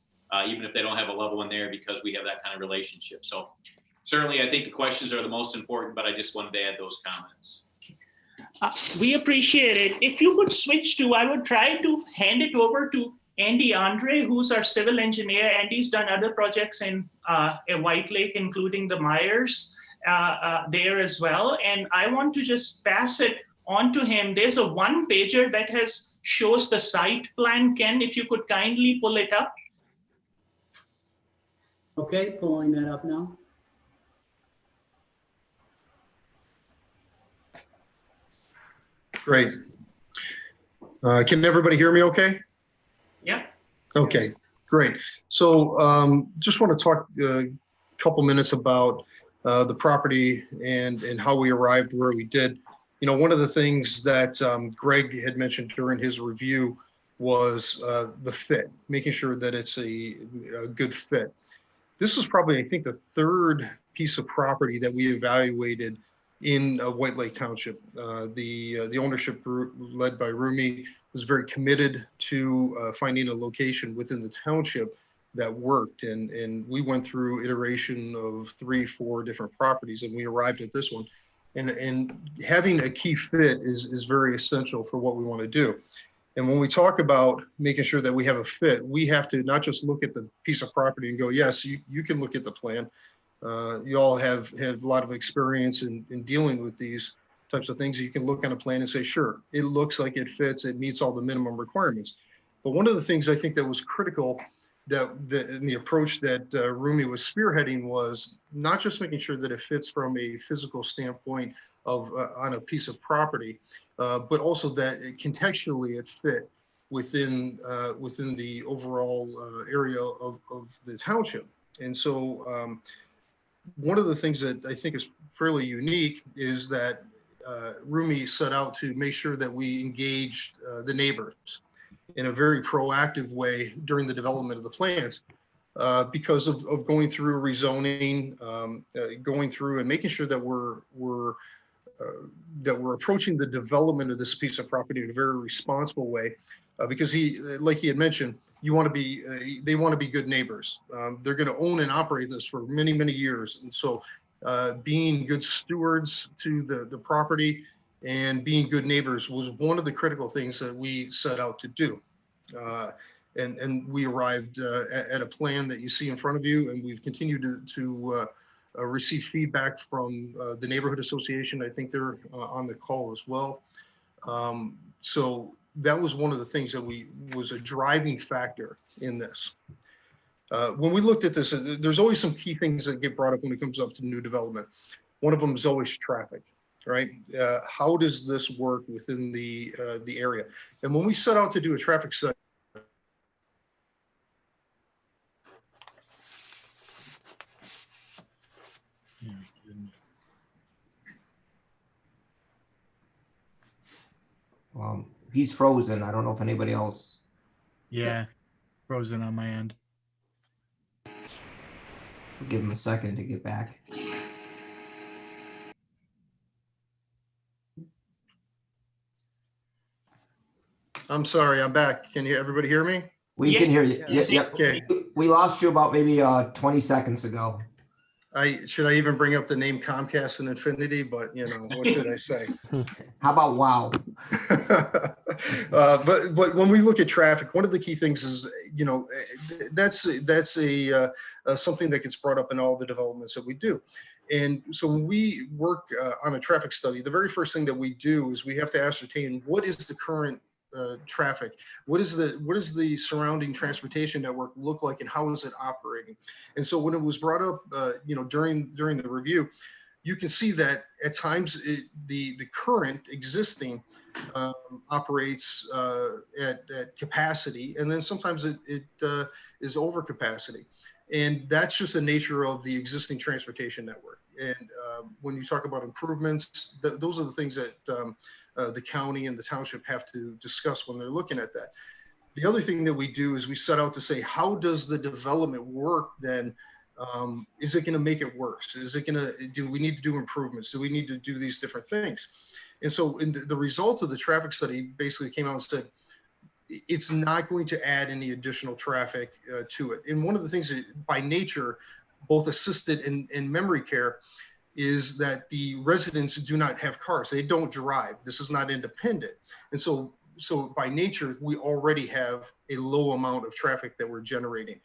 even if they don't have a loved one there, because we have that kind of relationship. So certainly I think the questions are the most important, but I just wanted to add those comments. We appreciate it. If you could switch to, I would try to hand it over to Andy Andre, who's our civil engineer. Andy's done other projects in White Lake, including the Myers there as well. And I want to just pass it on to him. There's a one pager that shows the site plan. Ken, if you could kindly pull it up. Okay, pulling that up now. Great. Can everybody hear me okay? Yeah. Okay, great. So just want to talk a couple minutes about the property and how we arrived where we did. One of the things that Greg had mentioned during his review was the fit, making sure that it's a good fit. This is probably, I think, the third piece of property that we evaluated in White Lake Township. The ownership group led by Rumi was very committed to finding a location within the township that worked. And we went through iteration of 3-4 different properties, and we arrived at this one. And having a key fit is very essential for what we want to do. And when we talk about making sure that we have a fit, we have to not just look at the piece of property and go, yes, you can look at the plan. You all have a lot of experience in dealing with these types of things. You can look on a plan and say, sure, it looks like it fits, it meets all the minimum requirements. But one of the things I think that was critical in the approach that Rumi was spearheading was not just making sure that it fits from a physical standpoint of on a piece of property, but also that contextually it fit within the overall area of the township. And so one of the things that I think is fairly unique is that Rumi set out to make sure that we engaged the neighbors in a very proactive way during the development of the plans because of going through rezoning, going through and making sure that we're approaching the development of this piece of property in a very responsible way, because like he had mentioned, they want to be good neighbors. They're going to own and operate this for many, many years. And so being good stewards to the property and being good neighbors was one of the critical things that we set out to do. And we arrived at a plan that you see in front of you, and we've continued to receive feedback from the neighborhood association. I think they're on the call as well. So that was one of the things that was a driving factor in this. When we looked at this, there's always some key things that get brought up when it comes up to new development. One of them is always traffic, right? How does this work within the area? And when we set out to do a traffic study, He's frozen. I don't know if anybody else. Yeah, frozen on my end. Give him a second to get back. I'm sorry, I'm back. Can everybody hear me? We can hear you. Yes. Yep. Okay. We lost you about maybe 20 seconds ago. Should I even bring up the name Comcast and Infinity? But what should I say? How about wow? But when we look at traffic, one of the key things is that's something that gets brought up in all the developments that we do. And so when we work on a traffic study, the very first thing that we do is we have to ascertain what is the current traffic, what is the surrounding transportation network look like, and how is it operating. And so when it was brought up, during the review, you can see that at times the current existing operates at capacity, and then sometimes it is over capacity. And that's just the nature of the existing transportation network. And when you talk about improvements, those are the things that the county and the township have to discuss when they're looking at that. The other thing that we do is we set out to say, how does the development work then? Is it going to make it worse? Do we need to do improvements? Do we need to do these different things? And so the result of the traffic study basically came out and said, it's not going to add any additional traffic to it. And one of the things that by nature, both assisted and memory care, is that the residents do not have cars. They don't drive. This is not independent. And so by nature, we already have a low amount of traffic that we're generating.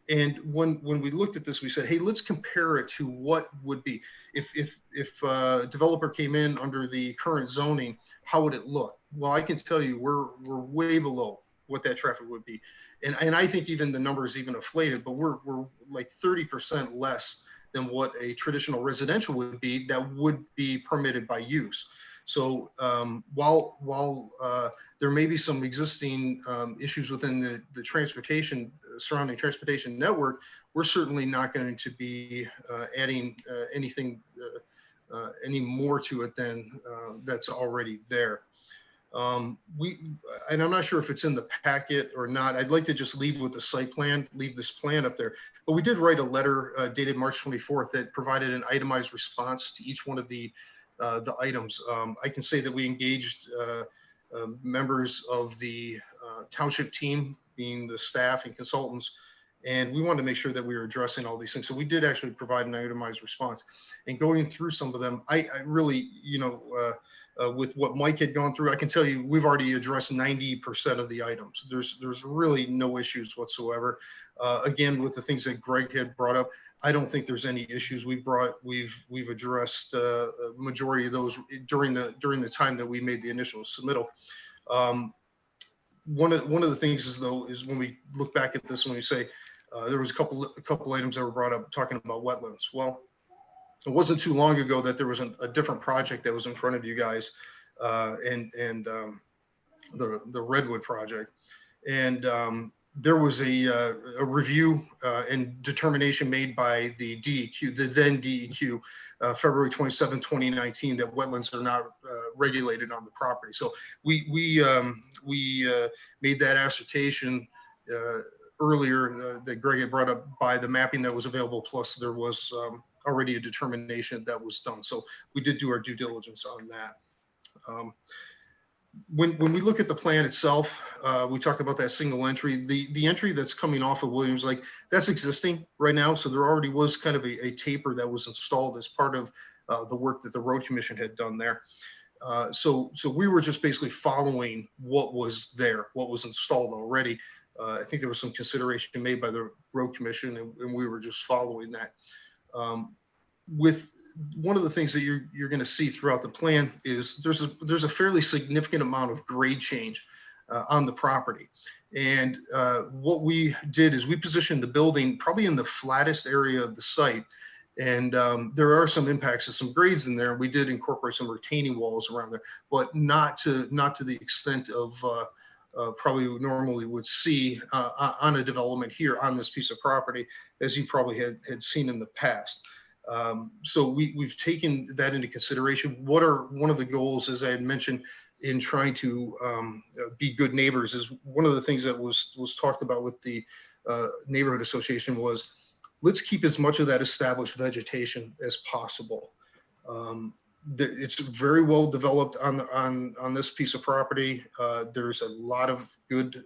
And when we looked at this, we said, hey, let's compare it to what would be if a developer came in under the current zoning, how would it look? Well, I can tell you we're way below what that traffic would be. And I think even the number is even inflated, but we're like 30% less than what a traditional residential would be that would be permitted by use. So while there may be some existing issues within the transportation, surrounding transportation network, we're certainly not going to be adding anything any more to it than that's already there. And I'm not sure if it's in the packet or not. I'd like to just leave with the site plan, leave this plan up there. But we did write a letter dated March 24th that provided an itemized response to each one of the items. I can say that we engaged members of the township team, being the staff and consultants, and we wanted to make sure that we were addressing all these things. So we did actually provide an itemized response. And going through some of them, I really, with what Mike had gone through, I can tell you we've already addressed 90% of the items. There's really no issues whatsoever. Again, with the things that Greg had brought up, I don't think there's any issues. We've addressed a majority of those during the time that we made the initial submittal. One of the things is when we look back at this, when we say there was a couple items that were brought up talking about wetlands. Well, it wasn't too long ago that there was a different project that was in front of you guys, and the Redwood project, and there was a review and determination made by the DEQ, the then DEQ, February 27, 2019, that wetlands are not regulated on the property. So we made that assertion earlier that Greg had brought up by the mapping that was available, plus there was already a determination that was done. So we did do our due diligence on that. When we look at the plan itself, we talked about that single entry. The entry that's coming off of Williams Lake, that's existing right now. So there already was kind of a taper that was installed as part of the work that the road commission had done there. So we were just basically following what was there, what was installed already. I think there was some consideration made by the road commission, and we were just following that. With one of the things that you're going to see throughout the plan is there's a fairly significant amount of grade change on the property. And what we did is we positioned the building probably in the flattest area of the site. And there are some impacts of some grades in there. We did incorporate some retaining walls around there, but not to the extent of probably normally would see on a development here on this piece of property, as you probably had seen in the past. So we've taken that into consideration. One of the goals, as I had mentioned, in trying to be good neighbors, is one of the things that was talked about with the neighborhood association was, let's keep as much of that established vegetation as possible. It's very well developed on this piece of property. There's a lot of good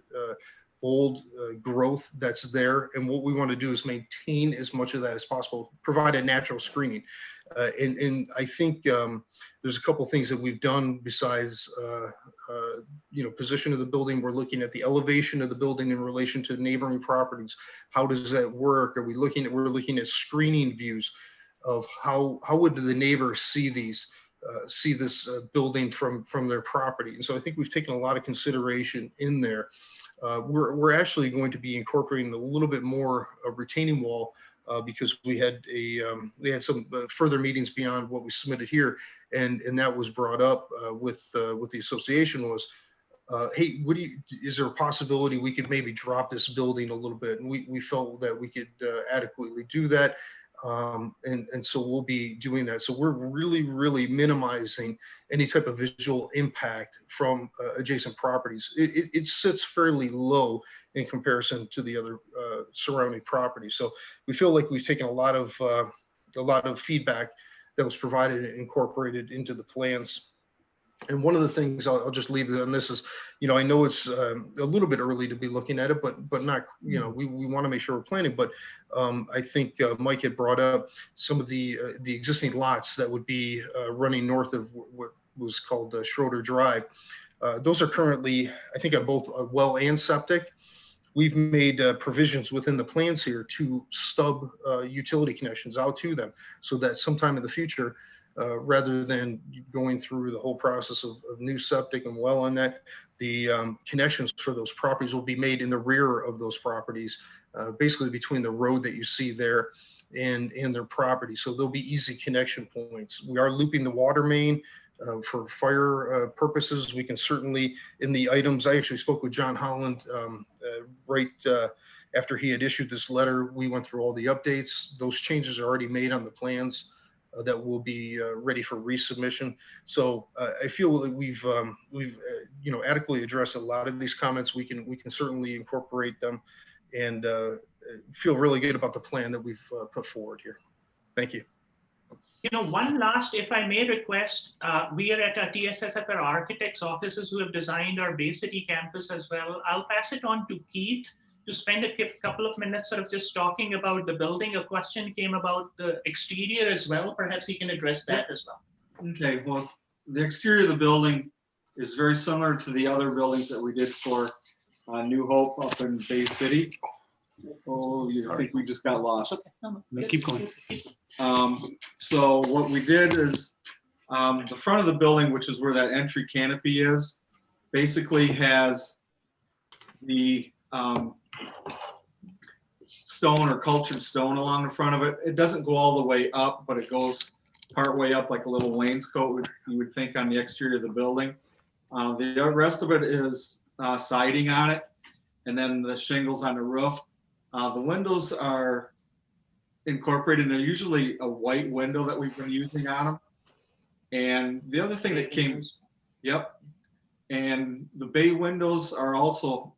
old growth that's there, and what we want to do is maintain as much of that as possible, provide a natural screening. And I think there's a couple things that we've done besides position of the building. We're looking at the elevation of the building in relation to neighboring properties. How does that work? We're looking at screening views of how would the neighbors see this building from their property. And so I think we've taken a lot of consideration in there. We're actually going to be incorporating a little bit more of retaining wall because we had some further meetings beyond what we submitted here, and that was brought up with the association was, hey, is there a possibility we could maybe drop this building a little bit? And we felt that we could adequately do that. And so we'll be doing that. So we're really minimizing any type of visual impact from adjacent properties. It sits fairly low in comparison to the other surrounding properties. So we feel like we've taken a lot of feedback that was provided and incorporated into the plans. And one of the things I'll just leave on this is, I know it's a little bit early to be looking at it, but not, we want to make sure we're planning. But I think Mike had brought up some of the existing lots that would be running north of what was called Schroeder Drive. Those are currently, I think, on both well and septic. We've made provisions within the plans here to stub utility connections out to them, so that sometime in the future, rather than going through the whole process of new septic and well on that, the connections for those properties will be made in the rear of those properties, basically between the road that you see there and their property. So there'll be easy connection points. We are looping the water main for fire purposes. We can certainly, in the items, I actually spoke with John Holland right after he had issued this letter. We went through all the updates. Those changes are already made on the plans that will be ready for resubmission. So I feel that we've adequately addressed a lot of these comments. We can certainly incorporate them, and feel really good about the plan that we've put forward here. Thank you. One last, if I may request, we are at our TSSF, our architects' offices who have designed our Bay City campus as well. I'll pass it on to Keith to spend a couple of minutes sort of just talking about the building. A question came about the exterior as well. Perhaps he can address that as well. Okay, well, the exterior of the building is very similar to the other buildings that we did for New Hope up in Bay City. Oh, I think we just got lost. Okay, no, Keep going. So what we did is the front of the building, which is where that entry canopy is, basically has the stone or cultured stone along the front of it. It doesn't go all the way up, but it goes part way up like a little wainscot you would think on the exterior of the building. The rest of it is siding on it, and then the shingles on the roof. The windows are incorporated. They're usually a white window that we've been using on them. And the other thing that came, yep. And the bay windows are also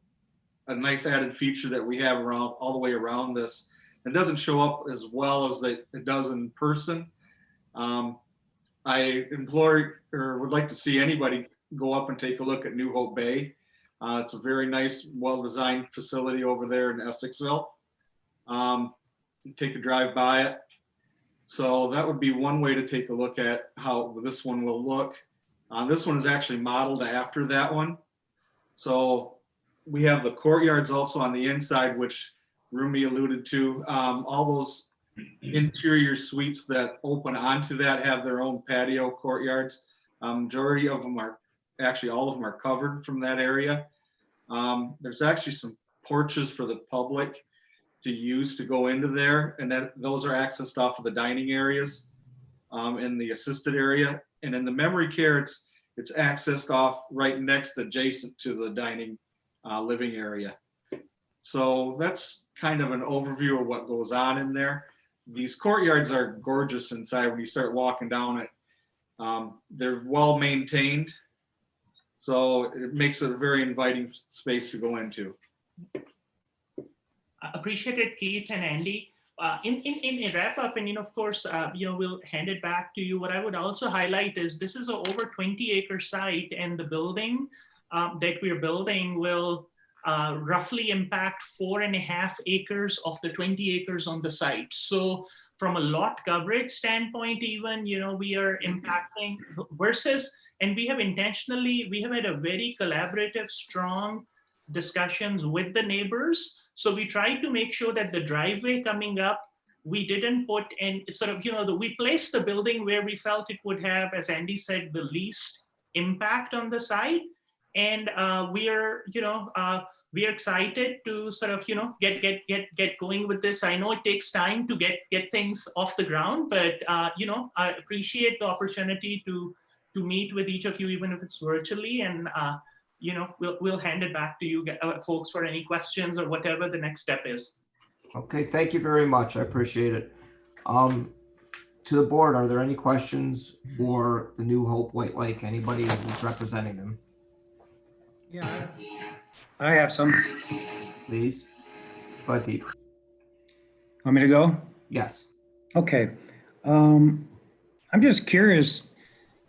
a nice added feature that we have around all the way around this. It doesn't show up as well as it does in person. I implore or would like to see anybody go up and take a look at New Hope Bay. It's a very nice, well-designed facility over there in Essexville. Take a drive by it. So that would be one way to take a look at how this one will look. This one is actually modeled after that one. So we have the courtyards also on the inside, which Rumi alluded to. All those interior suites that open onto that have their own patio courtyards. Majority of them are, actually all of them are covered from that area. There's actually some porches for the public to use to go into there, and then those are accessed off of the dining areas in the assisted area. And in the memory care, it's accessed off right next adjacent to the dining living area. So that's kind of an overview of what goes on in there. these courtyards are gorgeous inside when you start walking down it. They're well maintained, so it makes it a very inviting space to go into. Appreciate it, Keith and Andy. In a wrap up, and of course, we'll hand it back to you. What I would also highlight is this is a over 20-acre site, and the building that we're building will roughly impact 4.5 acres of the 20 acres on the site. So from a lot coverage standpoint, even, we are impacting versus, and we have had a very collaborative, strong discussions with the neighbors. So we tried to make sure that the driveway coming up, we didn't put in sort of, we placed the building where we felt it would have, as Andy said, the least impact on the site. And we're excited to sort of, get going with this. I know it takes time to get things off the ground, but, I appreciate the opportunity to meet with each of you, even if it's virtually. And, we'll hand it back to you folks for any questions or whatever the next step is. Okay, thank you very much. I appreciate it. To the board, are there any questions for the New Hope White Lake? Anybody who's representing them? Yeah, I have some. Please. Go ahead, Pete. Want me to go? Yes. Okay. I'm just curious.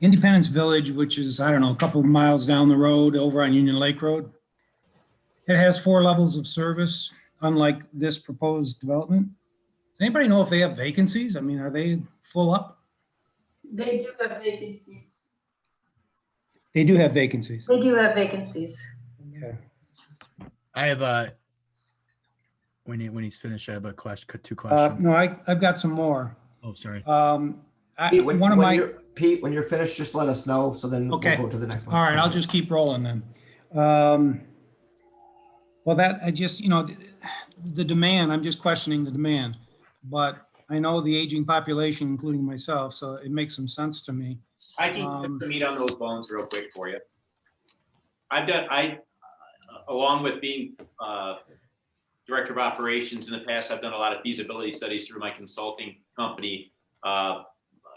Independence Village, which is, I don't know, a couple of miles down the road over on Union Lake Road. It has 4 levels of service, unlike this proposed development. Does anybody know if they have vacancies? I mean, are they full up? They do have vacancies. They do have vacancies. They do have vacancies. Okay. I have when he's finished, I have a question, 2 questions. No, I've got some more. Oh, sorry. Pete, when you're finished, just let us know. So then Okay. we'll go to the next one. All right, I'll just keep rolling then. Well, the demand, I'm just questioning the demand, but I know the aging population, including myself, so it makes some sense to me. I can put the meat on those bones real quick for you. Along with being director of operations in the past, I've done a lot of feasibility studies through my consulting company.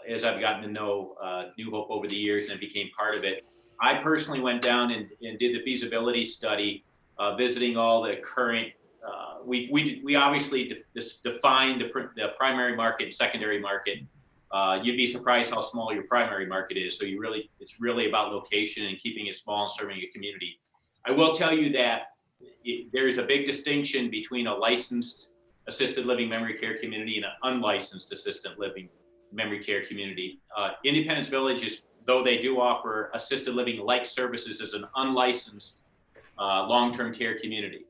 As I've gotten to know New Hope over the years and became part of it, I personally went down and did the feasibility study, visiting all the current. We obviously defined the primary market and secondary market. You'd be surprised how small your primary market is. So it's really about location and keeping it small and serving a community. I will tell you that there's a big distinction between a licensed assisted living memory care community and an unlicensed assisted living memory care community. Independence Village, though they do offer assisted living like services, as an unlicensed long-term care community.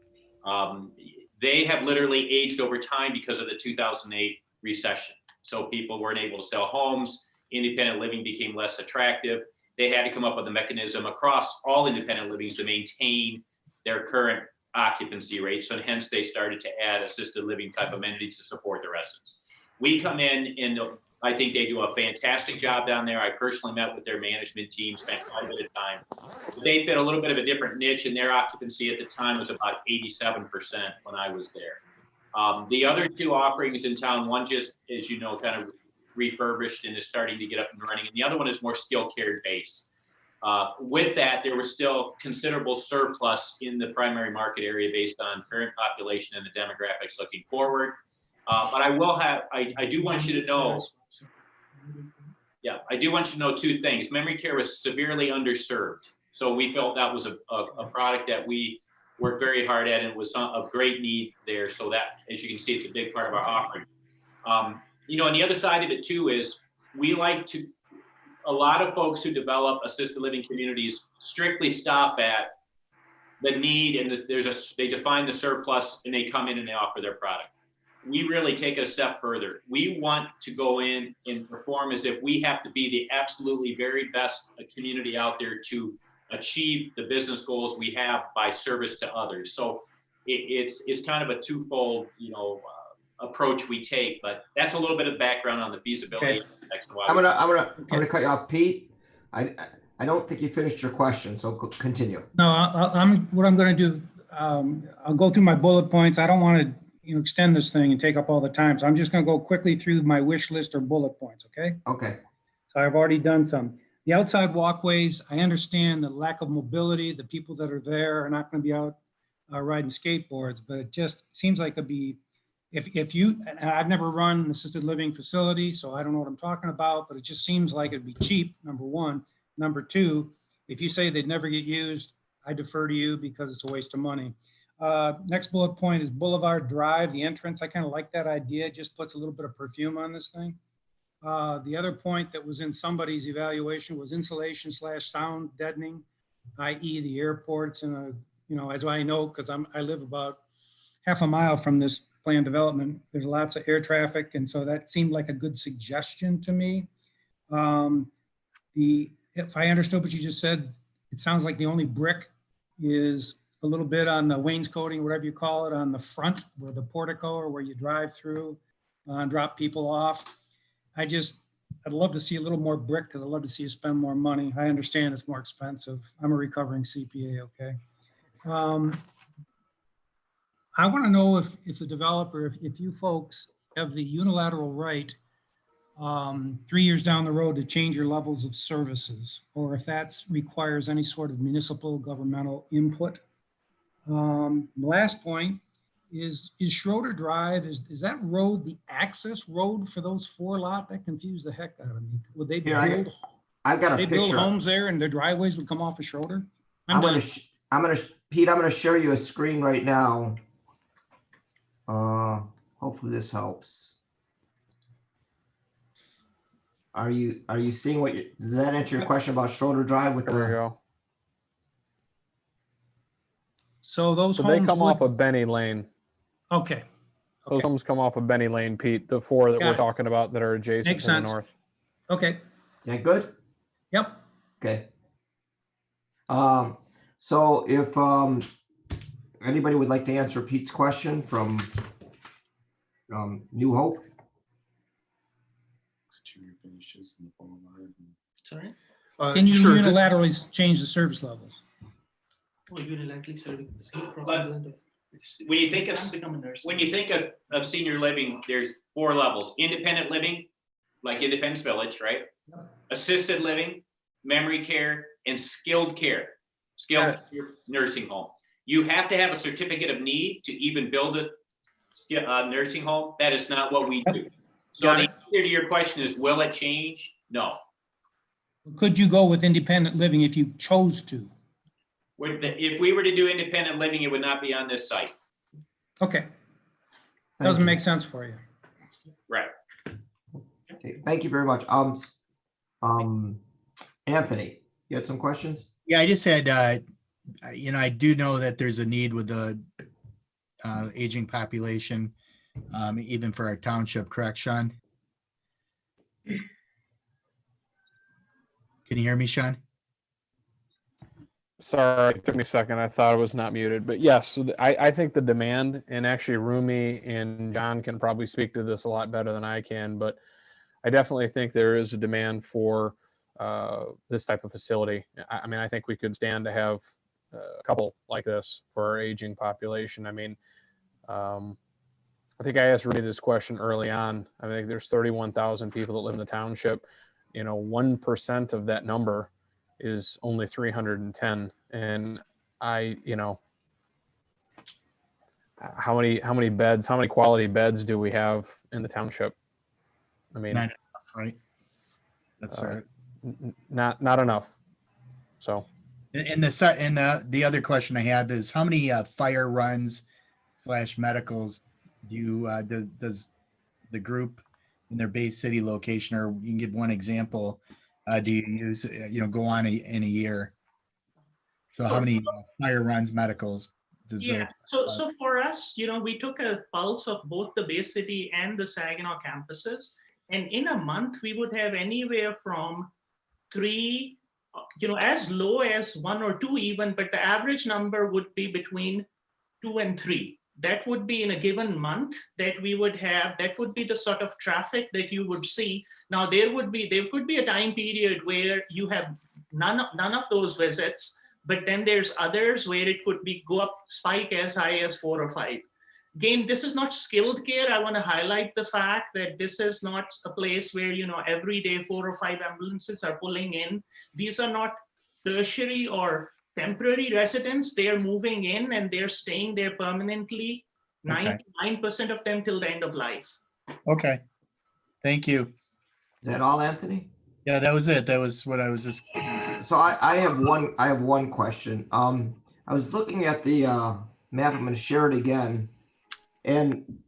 They have literally aged over time because of the 2008 recession. So people weren't able to sell homes. Independent living became less attractive. They had to come up with a mechanism across all independent livings to maintain their current occupancy rate. So hence they started to add assisted living type amenities to support the residents. We come in and I think they do a fantastic job down there. I personally met with their management team, spent quite a bit of time. They fit a little bit of a different niche, and their occupancy at the time was about 87% when I was there. The other 2 offerings in town, one just, as you know, kind of refurbished and is starting to get up and running, and the other one is more skilled care based. With that, there was still considerable surplus in the primary market area based on current population and the demographics looking forward. But I do want you to know, I do want you to know 2 things. Memory care was severely underserved. So we felt that was a product that we worked very hard at, and it was of great need there. So that, as you can see, it's a big part of our offering. And the other side of it too is a lot of folks who develop assisted living communities strictly stop at the need, and they define the surplus and they come in and they offer their product. We really take it a step further. We want to go in and perform as if we have to be the absolutely very best community out there to achieve the business goals we have by service to others. So it's kind of a twofold, approach we take, but that's a little bit of background on the feasibility. Okay. I'm gonna cut you off, Pete. I don't think you finished your question, so continue. No, what I'm going to do, I'll go through my bullet points. I don't want to extend this thing and take up all the time. So I'm just going to go quickly through my wish list or bullet points, okay? Okay. So I've already done some. The outside walkways, I understand the lack of mobility. The people that are there are not going to be out riding skateboards, but it just seems like it'd be, if you, and I've never run an assisted living facility, so I don't know what I'm talking about, but it just seems like it'd be cheap, number one. Number two, if you say they'd never get used, I defer to you because it's a waste of money. Next bullet point is Boulevard Drive, the entrance. I kind of like that idea. It just puts a little bit of perfume on this thing. The other point that was in somebody's evaluation was insulation / sound deadening, i.e. the airports and, as I know, because I live about half a mile from this planned development, there's lots of air traffic. And so that seemed like a good suggestion to me. If I understood what you just said, it sounds like the only brick is a little bit on the wainscoting, whatever you call it, on the front where the portico or where you drive through and drop people off. I'd love to see a little more brick because I'd love to see you spend more money. I understand it's more expensive. I'm a recovering CPA, okay? I want to know if the developer, if you folks have the unilateral right 3 years down the road to change your levels of services, or if that requires any sort of municipal governmental input. Last point is Schroeder Drive, is that road the access road for those 4 lots? That confused the heck out of me. Would they build? I've got a picture. Build homes there and their driveways would come off of Schroeder? Pete, I'm gonna show you a screen right now. Hopefully this helps. Are you seeing does that answer your question about Schroeder Drive with There we go. So those they come off of Benny Lane. Okay. Those homes come off of Benny Lane, Pete, the 4 that we're talking about that are adjacent to the north. Okay. That good? Yep. Okay. So if anybody would like to answer Pete's question from New Hope. Sorry? Can you sure. unilaterally change the service levels? Oh, unilaterally service. But when you think of senior living, there's 4 levels: independent living, like Independence Village, right? Assisted living, memory care, and skilled care, nursing home. You have to have a certificate of need to even build a nursing home. That is not what we do. So the answer to your question is, will it change? No. Could you go with independent living if you chose to? If we were to do independent living, it would not be on this site. Okay. Doesn't make sense for you. Right. Okay, thank you very much. Anthony, you had some questions? Yeah, I just had, I do know that there's a need with the aging population, even for our township, correct, Sean? Can you hear me, Sean? Sorry, it took me a second. I thought I was not muted, but yes, so I think the demand, and actually Rumi and John can probably speak to this a lot better than I can, but I definitely think there is a demand for this type of facility. I mean, I think we could stand to have a couple like this for our aging population. I mean, I think I asked Rumi this question early on. I think there's 31,000 people that live in the township. 1% of that number is only 310. And how many beds, how many quality beds do we have in the township? I mean, not enough, right? That's not enough. So, and the other question I have is, how many fire runs / medicals does the group in their Bay City location, or you can give one example, do you use, go on in a year? So how many fire runs, medicals does So for us, we took a pulse of both the Bay City and the Saginaw campuses, and in a month we would have anywhere from 3, as low as 1 or 2 even, but the average number would be between 2 and 3. That would be in a given month that we would have. That would be the sort of traffic that you would see. Now there could be a time period where you have none of those visits, but then there's others where it could go up, spike as high as 4 or 5. again, this is not skilled care. I want to highlight the fact that this is not a place where, every day 4 or 5 ambulances are pulling in. These are not tertiary or temporary residents. They are moving in and they're staying there permanently, Okay. 99% of them till the end of life. Okay. Thank you. Is that all, Anthony? Yeah, that was it. That was what I was just. So I have one question. I was looking at the map. I'm going to share it again. And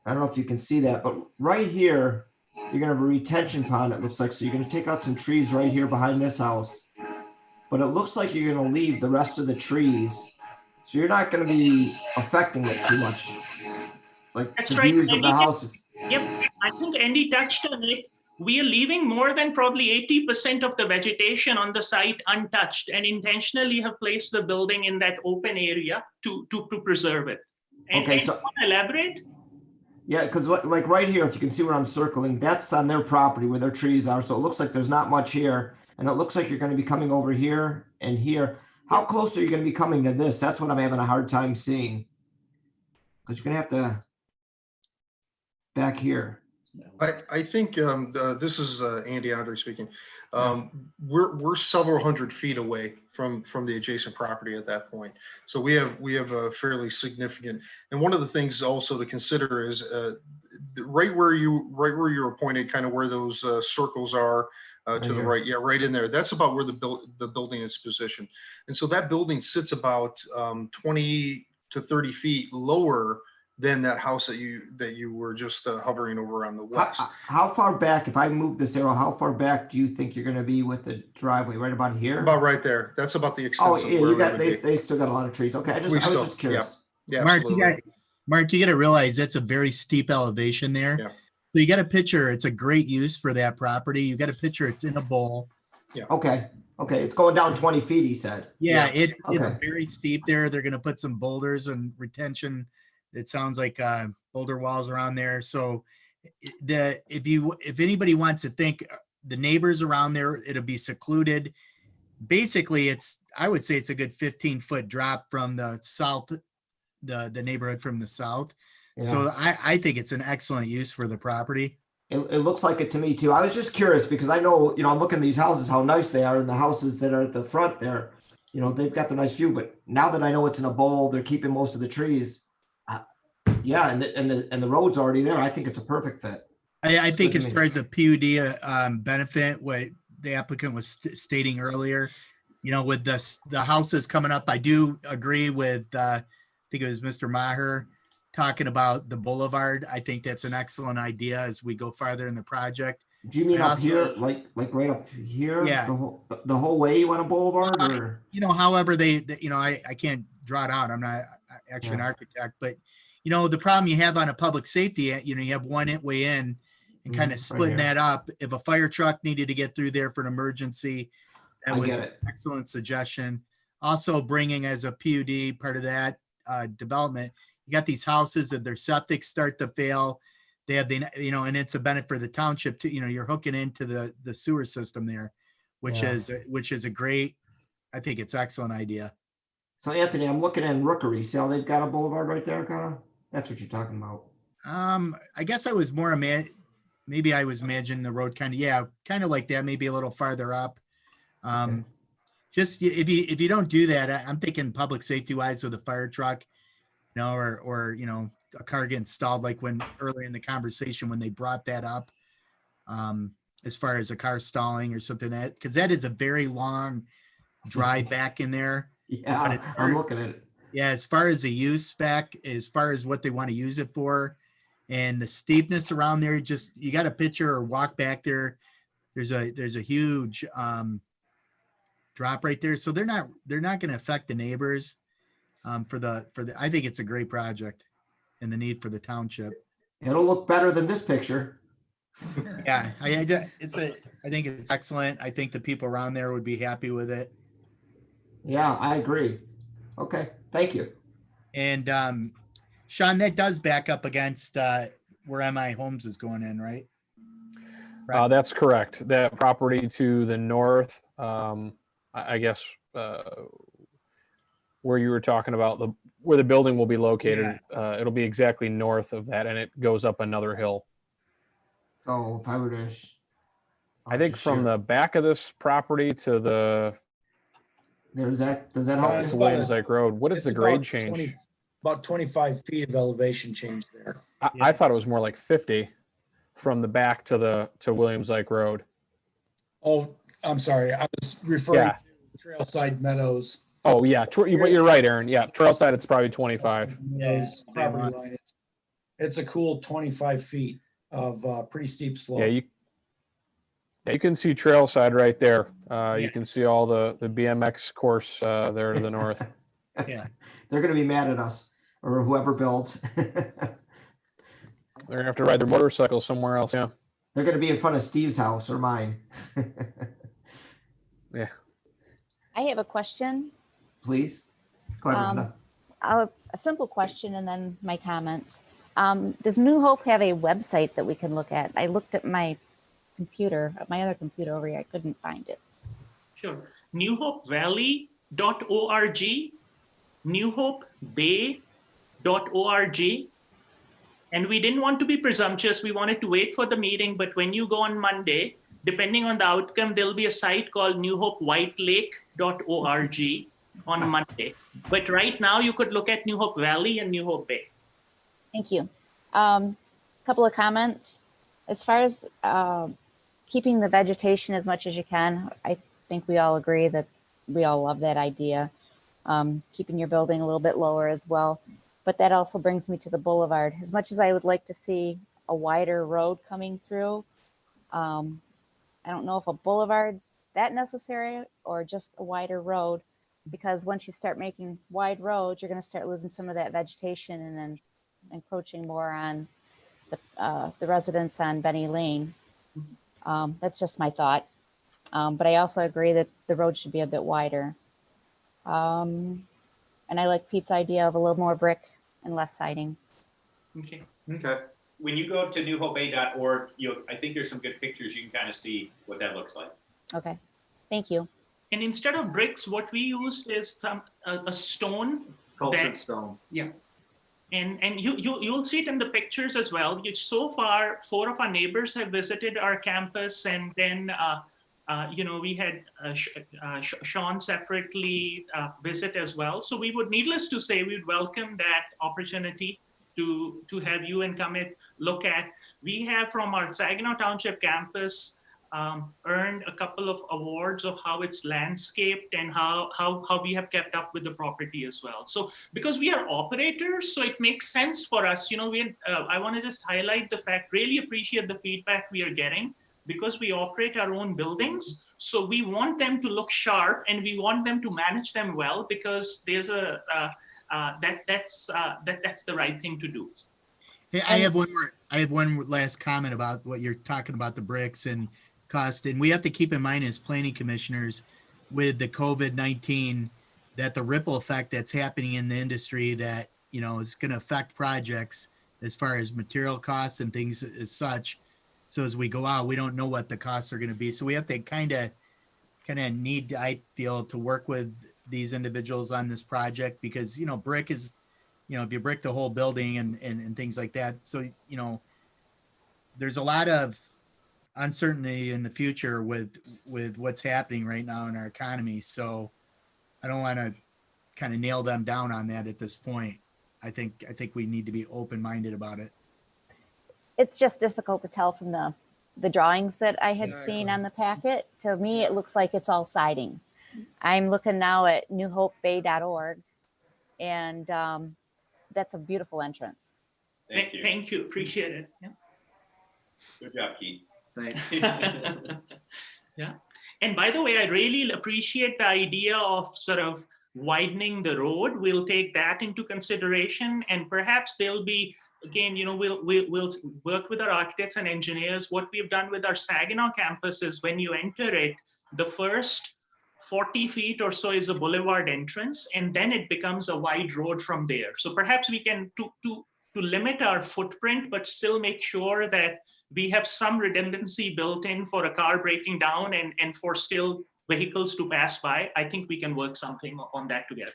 I don't know if you can see that, but right here, you're going to have a retention pond, it looks like. So you're going to take out some trees right here behind this house. But it looks like you're going to leave the rest of the trees. So you're not going to be affecting it too much. Like That's the right. views of the houses. Yep, I think Andy touched on it. We are leaving more than probably 80% of the vegetation on the site untouched, and intentionally have placed the building in that open area to preserve it. And, Okay, and so- you want to elaborate? Yeah, because like right here, if you can see where I'm circling, that's on their property where their trees are. So it looks like there's not much here. And it looks like you're going to be coming over here and here. How close are you going to be coming to this? That's what I'm having a hard time seeing. Because you're going to have to back here. I think this is Andy Andre speaking. We're several hundred feet away from the adjacent property at that point. So we have a fairly significant. And one of the things also to consider is right where you're pointed, kind of where those circles are to the right. Yeah, right in there. That's about where the building is positioned. And so that building sits about 20 to 30 feet lower than that house that you were just hovering over on the west. How far back, if I move this arrow, how far back do you think you're going to be with the driveway? Right about here? About right there. That's about the extent. Oh, yeah, they still got a lot of trees. Okay, I was just curious. Yeah, Mark, you got to realize that's a very steep elevation there. Yeah. So you got a picture. It's a great use for that property. You got a picture. It's in a bowl. Yeah. Okay. It's going down 20 feet, he said. Yeah, it's Okay. very steep there. They're going to put some boulders and retention. It sounds like boulder walls around there. So if anybody wants to think the neighbors around there, it'll be secluded. Basically, I would say it's a good 15-foot drop from the south, the neighborhood from the south. Yeah. So I think it's an excellent use for the property. It looks like it to me too. I was just curious because I know, I'm looking at these houses, how nice they are, and the houses that are at the front there, they've got the nice view. But now that I know it's in a bowl, they're keeping most of the trees. Yeah, and the road's already there. I think it's a perfect fit. I think as far as a PUD benefit, what the applicant was stating earlier, with the houses coming up, I do agree with, I think it was Mr. Maher talking about the boulevard. I think that's an excellent idea as we go farther in the project. Do you mean up here, like right up here? Yeah. The whole way you want a boulevard, or however I can't draw it out. I'm not actually an architect, but the problem you have on a public safety, you have one way in and kind of splitting that up. If a fire truck needed to get through there for an emergency, that was an excellent suggestion. Also bringing as a PUD part of that development, you got these houses that their septic start to fail. They have and it's a benefit for the township too. You're hooking into the sewer system there, which is a great, I think it's excellent idea. So Anthony, I'm looking at Rookery. See how they've got a boulevard right there, kind of? That's what you're talking about. I guess I was more maybe I was imagining the road kind of like that, maybe a little farther up. Just if you don't do that, I'm thinking public safety wise with a fire truck, or a car getting stalled, like when earlier in the conversation when they brought that up, as far as a car stalling or something, because that is a very long drive back in there. Yeah, I'm looking at it. Yeah, as far as the use spec, as far as what they want to use it for, and the steepness around there, just you got a picture or walk back there. There's a huge drop right there, so they're not going to affect the neighbors. For the I think it's a great project, and the need for the township. It'll look better than this picture. Yeah, I think it's excellent. I think the people around there would be happy with it. Yeah, I agree. Okay, thank you. And Sean, that does back up against where MI Homes is going in, right? That's correct. That property to the north, I guess, where you were talking about where the building will be located. It'll be exactly north of that, and it goes up another hill. So if I were to, I think from the back of this property to the does that help? to Williams Lake Road, what is the grade change? About 25 feet of elevation change there. I thought it was more like 50 from the back to Williams Lake Road. Oh, I'm sorry. I was referring to Trailside Meadows. Oh yeah, but you're right, Aaron. Yeah, Trailside it's probably 25. Meadows property line. It's a cool 25 feet of pretty steep slope. Yeah, you can see Trailside right there. You can see all the BMX course there to the north. Yeah, they're going to be mad at us or whoever built. They're gonna have to ride their motorcycle somewhere else. Yeah, they're going to be in front of Steve's house or mine. Yeah. I have a question. Please. Go ahead. A simple question and then my comments. Does New Hope have a website that we can look at? I looked at my other computer over here. I couldn't find it. Sure. newhopevalley.org, newhopebay.org. And we didn't want to be presumptuous. We wanted to wait for the meeting, but when you go on Monday, depending on the outcome, there'll be a site called newhopewhitelake.org on Monday. But right now you could look at New Hope Valley and New Hope Bay. Thank you. Couple of comments. As far as keeping the vegetation as much as you can, I think we all agree that we all love that idea. Keeping your building a little bit lower as well. But that also brings me to the boulevard. As much as I would like to see a wider road coming through, I don't know if a boulevard's that necessary or just a wider road, because once you start making wide roads, you're going to start losing some of that vegetation and then encroaching more on the residents on Benny Lane. That's just my thought. But I also agree that the road should be a bit wider. And I like Pete's idea of a little more brick and less siding. Okay. When you go to newhopebay.org, I think there's some good pictures. You can kind of see what that looks like. Okay, thank you. And instead of bricks, what we use is a stone. Cultured stone. Yeah. And you'll see it in the pictures as well. So far, 4 of our neighbors have visited our campus, and then we had Sean separately visit as well. So we would, needless to say, we would welcome that opportunity to have you and come look at. We have from our Saginaw Township campus earned a couple of awards of how it's landscaped and how we have kept up with the property as well. So because we are operators, so it makes sense for us. I want to just highlight the fact, really appreciate the feedback we are getting, because we operate our own buildings. So we want them to look sharp and we want them to manage them well, because there's that's the right thing to do. Hey, I have one last comment about what you're talking about, the bricks and cost. And we have to keep in mind as planning commissioners with the COVID-19, that the ripple effect that's happening in the industry that, is going to affect projects as far as material costs and things as such. So as we go out, we don't know what the costs are going to be. So we have to kind of need, I feel, to work with these individuals on this project, because, brick is, if you brick the whole building and things like that. So, there's a lot of uncertainty in the future with what's happening right now in our economy. So I don't want to kind of nail them down on that at this point. I think we need to be open-minded about it. It's just difficult to tell from the drawings that I had seen on the packet. To me, it looks like it's all siding. I'm looking now at newhopebay.org, and that's a beautiful entrance. Thank you. Appreciate it. Yeah. Good job, Keith. Thanks. Yeah. And by the way, I really appreciate the idea of sort of widening the road. We'll take that into consideration, and perhaps there'll be, again, we'll work with our architects and engineers. What we've done with our Saginaw campus is, when you enter it, the first 40 feet or so is a boulevard entrance, and then it becomes a wide road from there. So perhaps we can, to limit our footprint, but still make sure that we have some redundancy built in for a car breaking down and for still vehicles to pass by. I think we can work something on that together.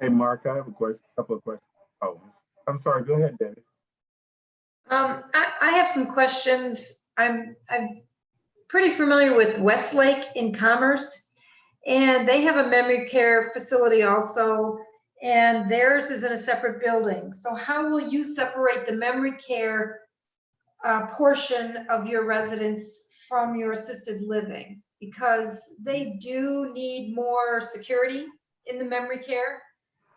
Hey, Mark, I have a question, couple of questions. Oh, I'm sorry. Go ahead, David. I have some questions. I'm pretty familiar with Westlake in Commerce, and they have a memory care facility also, and theirs is in a separate building. So how will you separate the memory care portion of your residence from your assisted living? Because they do need more security in the memory care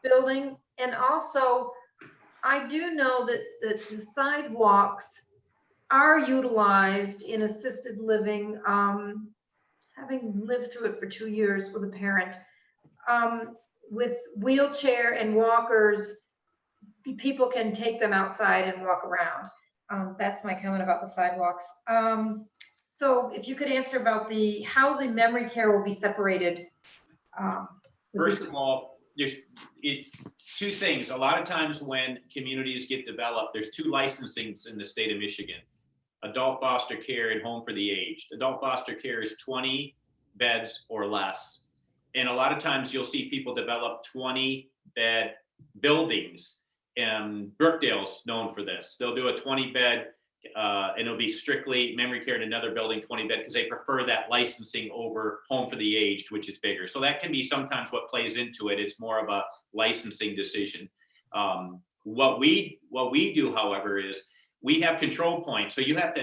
building. And also, I do know that the sidewalks are utilized in assisted living, having lived through it for 2 years with a parent. With wheelchair and walkers, people can take them outside and walk around. That's my comment about the sidewalks. So if you could answer about how the memory care will be separated. First of all, there's two things. A lot of times when communities get developed, there's two licensings in the state of Michigan: adult foster care and home for the aged. Adult foster care is 20 beds or less. And a lot of times you'll see people develop 20-bed buildings. And Brookdale's known for this. They'll do a 20-bed and it'll be strictly memory care in another building, 20-bed, because they prefer that licensing over home for the aged, which is bigger. So that can be sometimes what plays into it. It's more of a licensing decision. What we do, however, is we have control points. So you have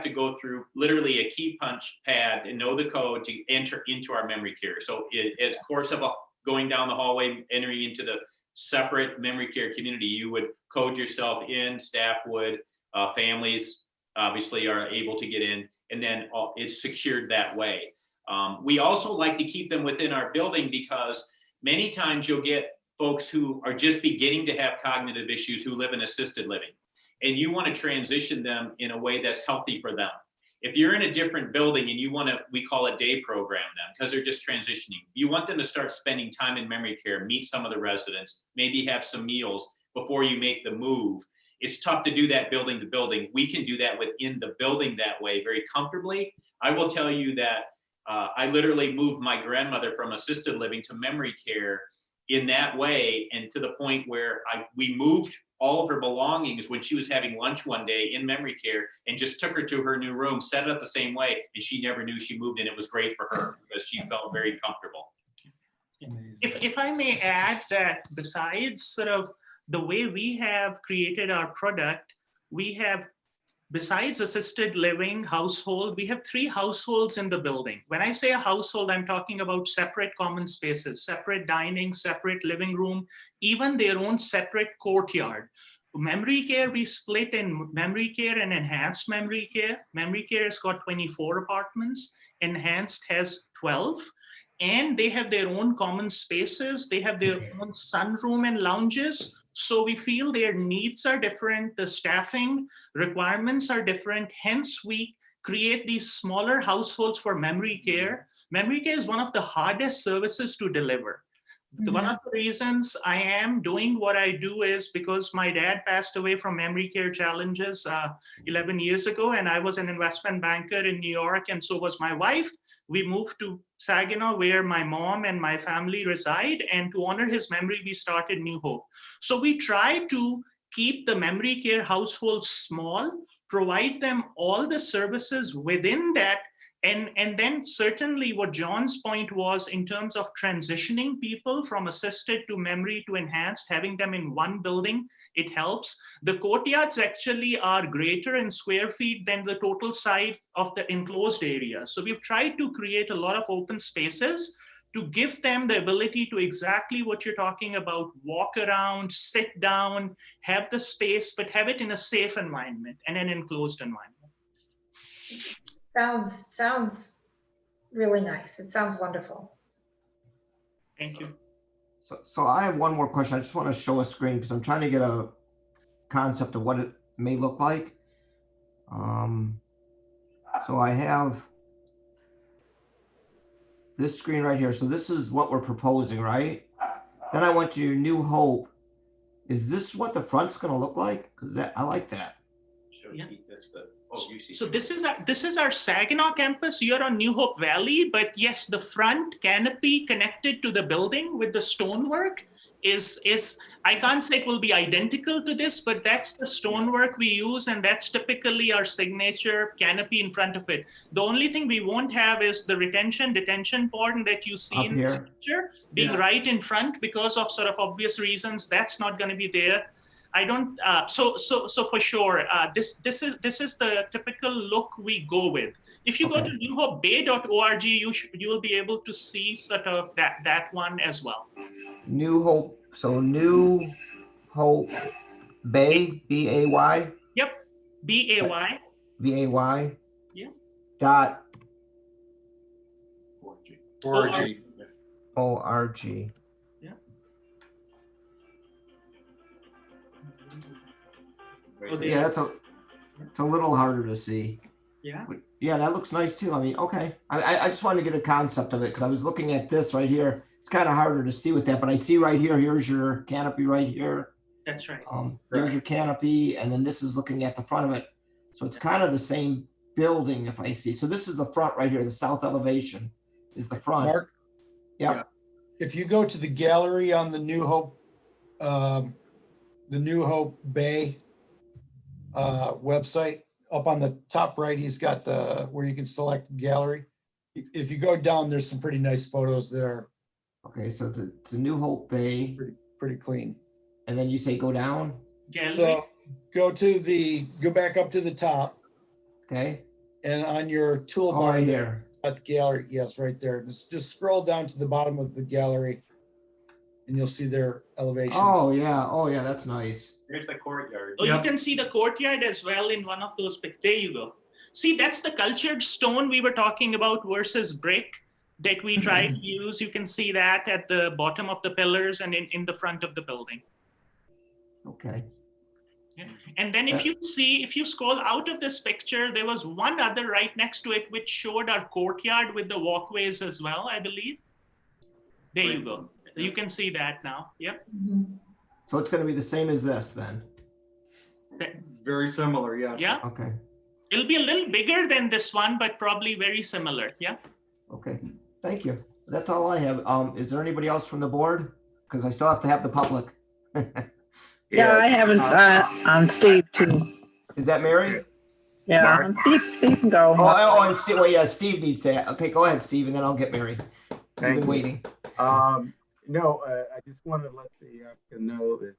to go through literally a key punch pad and know the code to enter into our memory care. So as course of going down the hallway, entering into the separate memory care community, you would code yourself in, staff would, families obviously are able to get in, and then it's secured that way. We also like to keep them within our building because many times you'll get folks who are just beginning to have cognitive issues who live in assisted living, and you want to transition them in a way that's healthy for them. If you're in a different building and you want to, we call it day program them because they're just transitioning. You want them to start spending time in memory care, meet some of the residents, maybe have some meals before you make the move. It's tough to do that building to building. We can do that within the building that way very comfortably. I will tell you that I literally moved my grandmother from assisted living to memory care in that way, and to the point where we moved all of her belongings when she was having lunch one day in memory care and just took her to her new room, set it up the same way, and she never knew she moved, and it was great for her because she felt very comfortable. If I may add that besides sort of the way we have created our product, we have, besides assisted living household, we have 3 households in the building. When I say a household, I'm talking about separate common spaces, separate dining, separate living room, even their own separate courtyard. Memory care, we split in memory care and enhanced memory care. Memory care has got 24 apartments, enhanced has 12. And they have their own common spaces. They have their own sunroom and lounges. So we feel their needs are different. The staffing requirements are different. Hence, we create these smaller households for memory care. Memory care is one of the hardest services to deliver. One of the reasons I am doing what I do is because my dad passed away from memory care challenges 11 years ago, and I was an investment banker in New York, and so was my wife. We moved to Saginaw, where my mom and my family reside, and to honor his memory, we started New Hope. So we try to keep the memory care household small, provide them all the services within that. And then certainly what John's point was in terms of transitioning people from assisted to memory to enhanced, having them in one building, it helps. The courtyards actually are greater in square feet than the total size of the enclosed area. So we've tried to create a lot of open spaces to give them the ability to exactly what you're talking about, walk around, sit down, have the space, but have it in a safe environment and an enclosed environment. Sounds really nice. It sounds wonderful. Thank you. So I have one more question. I just want to show a screen because I'm trying to get a concept of what it may look like. So I have this screen right here. So this is what we're proposing, right? Then I went to your New Hope. Is this what the front's going to look like? Because I like that. Yeah. So this is our Saginaw campus. You're on New Hope Valley, but yes, the front canopy connected to the building with the stonework is I can't say it will be identical to this, but that's the stonework we use, and that's typically our signature canopy in front of it. The only thing we won't have is the detention pond that you see Up in the here? picture being right in front because of sort of obvious reasons. That's not going to be there. I don't. So for sure, this is the typical look we go with. If you go to newhopebay.org, you will be able to see sort of that one as well. New Hope, so New Hope Bay, B-A-Y? Yep, B-A-Y. B-A-Y? Yeah. Dot Org. O-R-G. Yeah. Yeah, it's a little harder to see. Yeah. But yeah, that looks nice too. I mean, okay. I just wanted to get a concept of it because I was looking at this right here. It's kind of harder to see with that, but I see right here, here's your canopy right here. That's right. Here's your canopy, and then this is looking at the front of it. So it's kind of the same building if I see. So this is the front right here, the south elevation is the front. Mark? Yeah. If you go to the gallery on the New Hope Bay website, up on the top right, he's got where you can select gallery. If you go down, there's some pretty nice photos there. Okay, so it's a New Hope Bay. Pretty clean. And then you say go down? So go back up to the top. Okay. And on your toolbar right here. At the gallery, yes, right there. Just scroll down to the bottom of the gallery and you'll see their elevations. Oh yeah, that's nice. There's the courtyard. Oh, you can see the courtyard as well in one of those pictures. There you go. See, that's the cultured stone we were talking about versus brick that we try to use. You can see that at the bottom of the pillars and in the front of the building. Okay. Yeah. And then if you scroll out of this picture, there was one other right next to it which showed our courtyard with the walkways as well, I believe. There you go. You can see that now. Yep. So it's going to be the same as this then? Very similar, yes. Yeah. Okay. It'll be a little bigger than this one, but probably very similar. Yeah. Okay. Thank you. That's all I have. Is there anybody else from the board? Because I still have to have the public. Yeah, I haven't. I'm Steve too. Is that Mary? Yeah, Mark? I'm Steve. Steve can go. And Steve. Well, yeah, Steve needs to. Okay, go ahead, Steve, and then I'll get Mary. Thank you. Waiting. No, I just want to let the applicant know is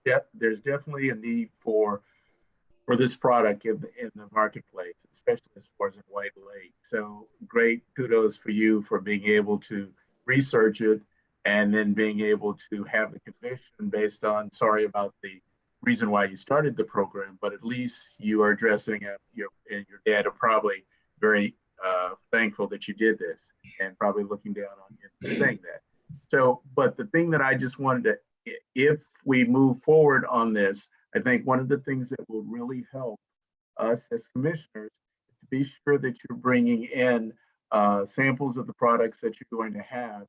that there's definitely a need for this product in the marketplace, especially as far as in White Lake. So great kudos for you for being able to research it and then being able to have the conviction based on, sorry about the reason why you started the program, but at least you are addressing it, and your dad are probably very thankful that you did this and probably looking down on you for saying that. So, but the thing that I just wanted to, if we move forward on this, I think one of the things that will really help us as commissioners is to be sure that you're bringing in samples of the products that you're going to have,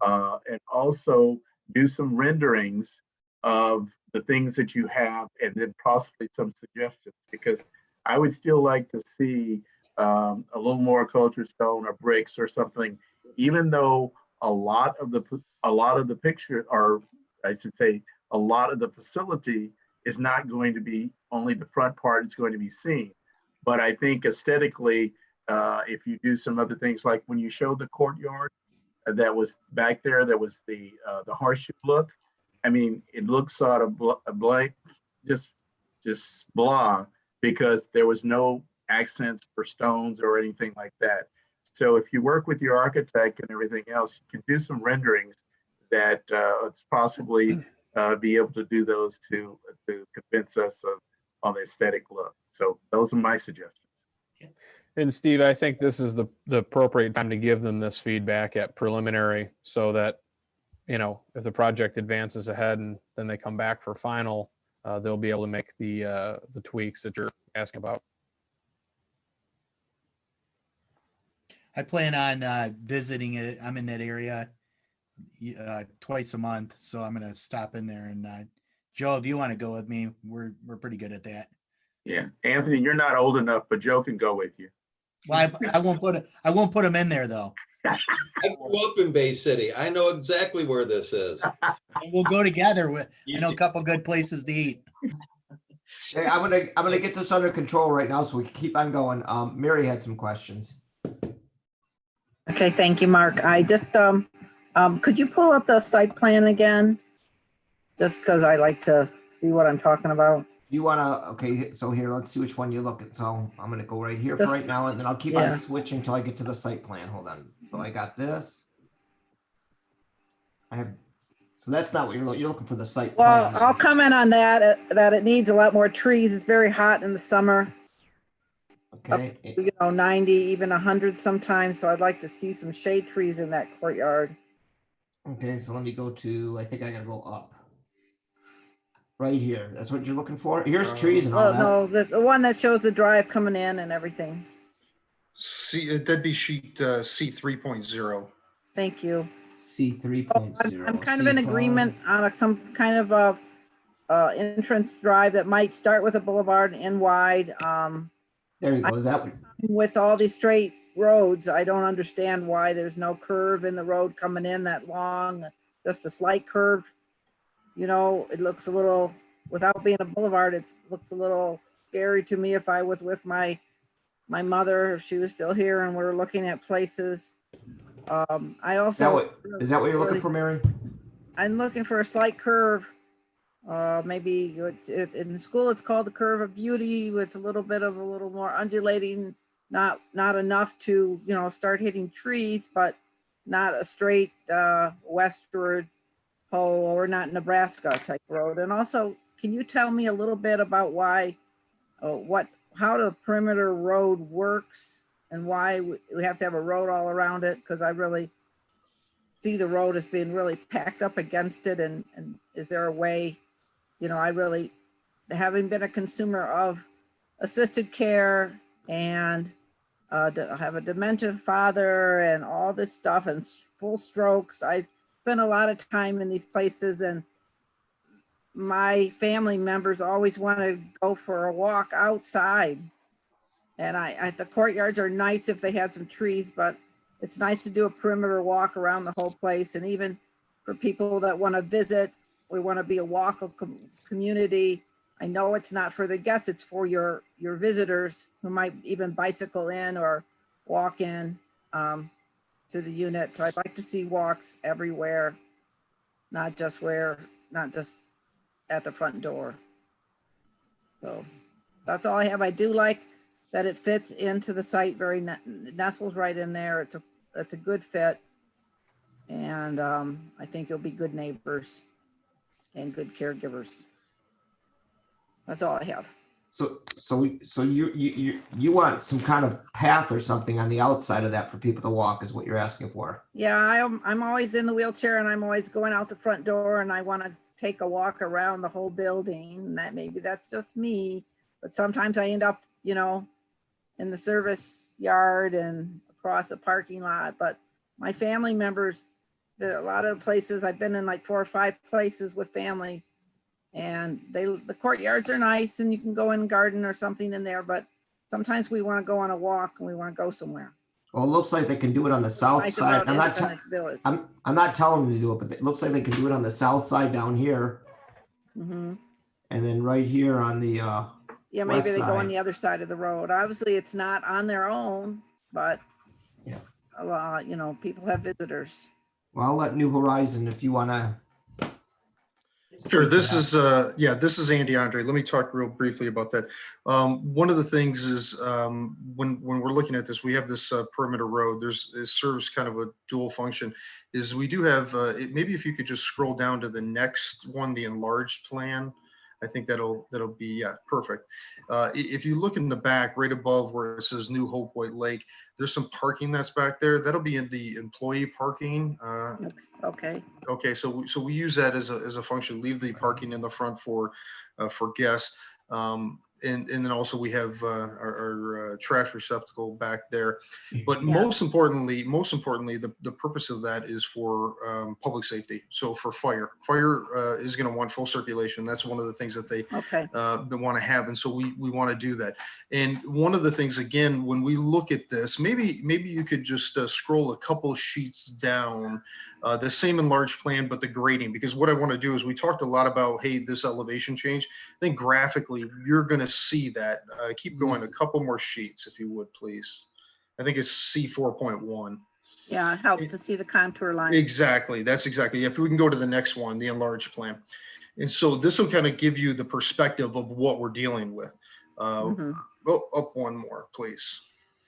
and also do some renderings of the things that you have, and then possibly some suggestions, because I would still like to see a little more cultured stone or bricks or something, even though a lot of the picture, or I should say, a lot of the facility is not going to be, only the front part is going to be seen. But I think aesthetically, if you do some other things, like when you showed the courtyard that was back there, that was the horseshoe look. I mean, it looks sort of blank, just blah, because there was no accents for stones or anything like that. So if you work with your architect and everything else, you can do some renderings that it's possibly be able to do those to convince us on the aesthetic look. So those are my suggestions. And Steve, I think this is the appropriate time to give them this feedback at preliminary, so that, you know, if the project advances ahead and then they come back for final, they'll be able to make the tweaks that you're asking about. I plan on visiting it. I'm in that area twice a month, so I'm gonna stop in there. And Joe, if you want to go with me, we're pretty good at that. Yeah, Anthony, you're not old enough, but Joe can go with you. Well, I won't put him in there though. I grew up in Bay City. I know exactly where this is. And we'll go together with, I know a couple good places to eat. Hey, I'm gonna get this under control right now so we can keep on going. Mary had some questions. Okay, thank you, Mark. I just, could you pull up the site plan again? Just because I like to see what I'm talking about. You wanna, okay, so here, let's see which one you're looking. So I'm gonna go right here for Just- right now, and then I'll keep yeah. on switching till I get to the site plan. Hold on. So I got this. I have, so that's not what you're looking for the site Well, plan. I'll comment on that, that it needs a lot more trees. It's very hot in the summer. Okay. You know, 90, even 100 sometimes. So I'd like to see some shade trees in that courtyard. Okay, so let me go to, I think I gotta go up. Right here. That's what you're looking for? Here's trees and all Well, that. no, the one that shows the drive coming in and everything. See, that'd be sheet C 3.0. Thank you. C 3.0. I'm kind of in agreement on some kind of a entrance drive that might start with a boulevard and end wide. There you go. Is that what? With all these straight roads, I don't understand why there's no curve in the road coming in that long, just a slight curve. You know, it looks a little, without being a boulevard, it looks a little scary to me if I was with my mother, if she was still here and we're looking at places. I also. Is that what you're looking for, Mary? I'm looking for a slight curve. Maybe in school it's called the curve of beauty. It's a little bit of a little more undulating, not enough to, you know, start hitting trees, but not a straight westward pole or not Nebraska type road. And also, can you tell me a little bit about why, how the perimeter road works and why we have to have a road all around it? Because I really see the road as being really packed up against it. And is there a way, you know, I really, having been a consumer of assisted care and I have a dementia father and all this stuff and full strokes. I've spent a lot of time in these places and my family members always want to go for a walk outside. And the courtyards are nice if they had some trees, but it's nice to do a perimeter walk around the whole place. And even for people that want to visit, we want to be a walkable community. I know it's not for the guests, it's for your visitors who might even bicycle in or walk in to the unit. So I'd like to see walks everywhere, not just at the front door. So that's all I have. I do like that it fits into the site very, nestles right in there. It's a good fit. And I think you'll be good neighbors and good caregivers. That's all I have. So you want some kind of path or something on the outside of that for people to walk is what you're asking for? Yeah, I'm always in the wheelchair and I'm always going out the front door and I want to take a walk around the whole building. That's just me, but sometimes I end up, you know, in the service yard and across the parking lot. But my family members, a lot of places I've been in, like 4 or 5 places with family, and the courtyards are nice and you can go in and garden or something in there, but sometimes we want to go on a walk and we want to go somewhere. Well, it looks like they can do it on the south Nice side. about I'm Independence Village. not telling them to do it, but it looks like they can do it on the south side down here. Mm-hmm. And then right here on the Yeah, west maybe they go on side. the other side of the road. Obviously, it's not on their own, but Yeah. a lot, you know, people have visitors. Well, I'll let New Horizon if you want to. Sure. This is Andy Andre. Let me talk real briefly about that. One of the things is when we're looking at this, we have this perimeter road. It serves kind of a dual function. Is we do have maybe if you could just scroll down to the next one, the enlarged plan. I think that'll be perfect. If you look in the back, right above where it says New Hope White Lake, there's some parking that's back there. That'll be in the employee parking. Okay. Okay, so we use that as a function. Leave the parking in the front for guests. and then also we have our trash receptacle back there. But Yeah. most importantly, the purpose of that is for public safety. So for fire is going to want full circulation. That's one of the things that they want to have, and so we want to do that. And one of the things, again, when we look at this, maybe you could just scroll a couple sheets down, the same enlarged plan, but the grading, because what I want to do is we talked a lot about, hey, this elevation change. I think graphically you're going to see that. Keep going a couple more sheets, if you would, please. I think it's C4.1. Yeah, it helps to see the contour line. Exactly. That's exactly. If we can go to the next one, the enlarged plan. And so this will kind of give you the perspective of what we're dealing with. Oh, up one more, please.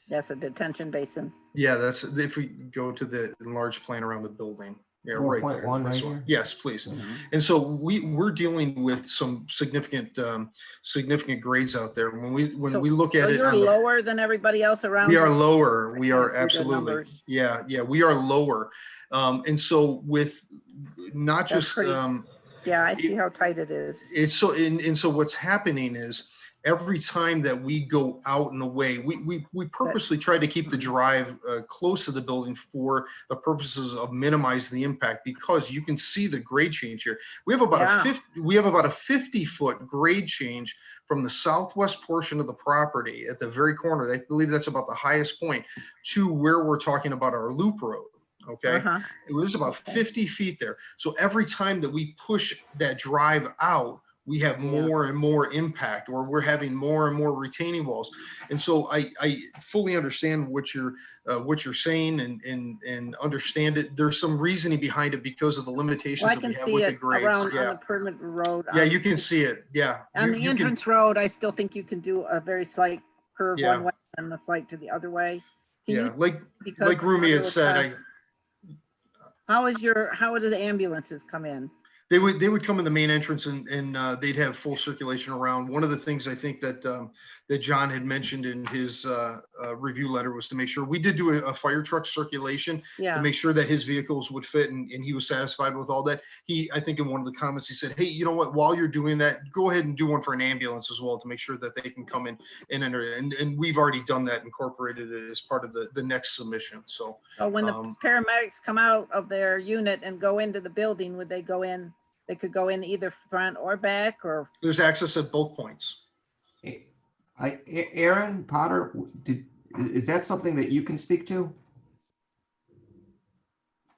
That's a detention basin. Yeah, that's if we go to the enlarged plan around the building. Yeah, right there. 4.1 This right one. here? Yes, please. And so we're dealing with some significant grades out there. When we look at so it, you're lower than everybody else around. we are you? lower. We are see the absolutely. numbers. Yeah, we are lower. And so with not That's just pretty- Yeah, I see how tight it is. it's so and so what's happening is every time that we go out and away, we purposely try to keep the drive close to the building for the purposes of minimizing the impact, because you can see the grade change here. We have about a 50-foot grade change from the southwest portion of the property at the very corner. I believe that's about the highest point to where we're talking about our loop road. Okay. It was about 50 feet there. So every time that we push that drive out, we have more and more impact, or we're having more and more retaining walls. And so I fully understand what you're saying and understand it. There's some reasoning behind it because of the limitations Well, I that can we have see with the it grades. around on the perimeter road. Yeah, you can see it. Yeah. On the entrance road, I still think you can do a very slight curve one way and the slight to the other way. Can you, like Rumi had said, how do the ambulances come in? They would come in the main entrance and they'd have full circulation around. One of the things I think that that John had mentioned in his review letter was to make sure we did do a fire truck circulation to make sure that his vehicles would fit, and he was satisfied with all that. I think in one of the comments he said, hey, you know what, while you're doing that, go ahead and do one for an ambulance as well to make sure that they can come in and enter. And we've already done that, incorporated it as part of the next submission. So when the paramedics come out of their unit and go into the building, would they go in? They could go in either front or back, or there's access at both points. Aaron Potter, is that something that you can speak to?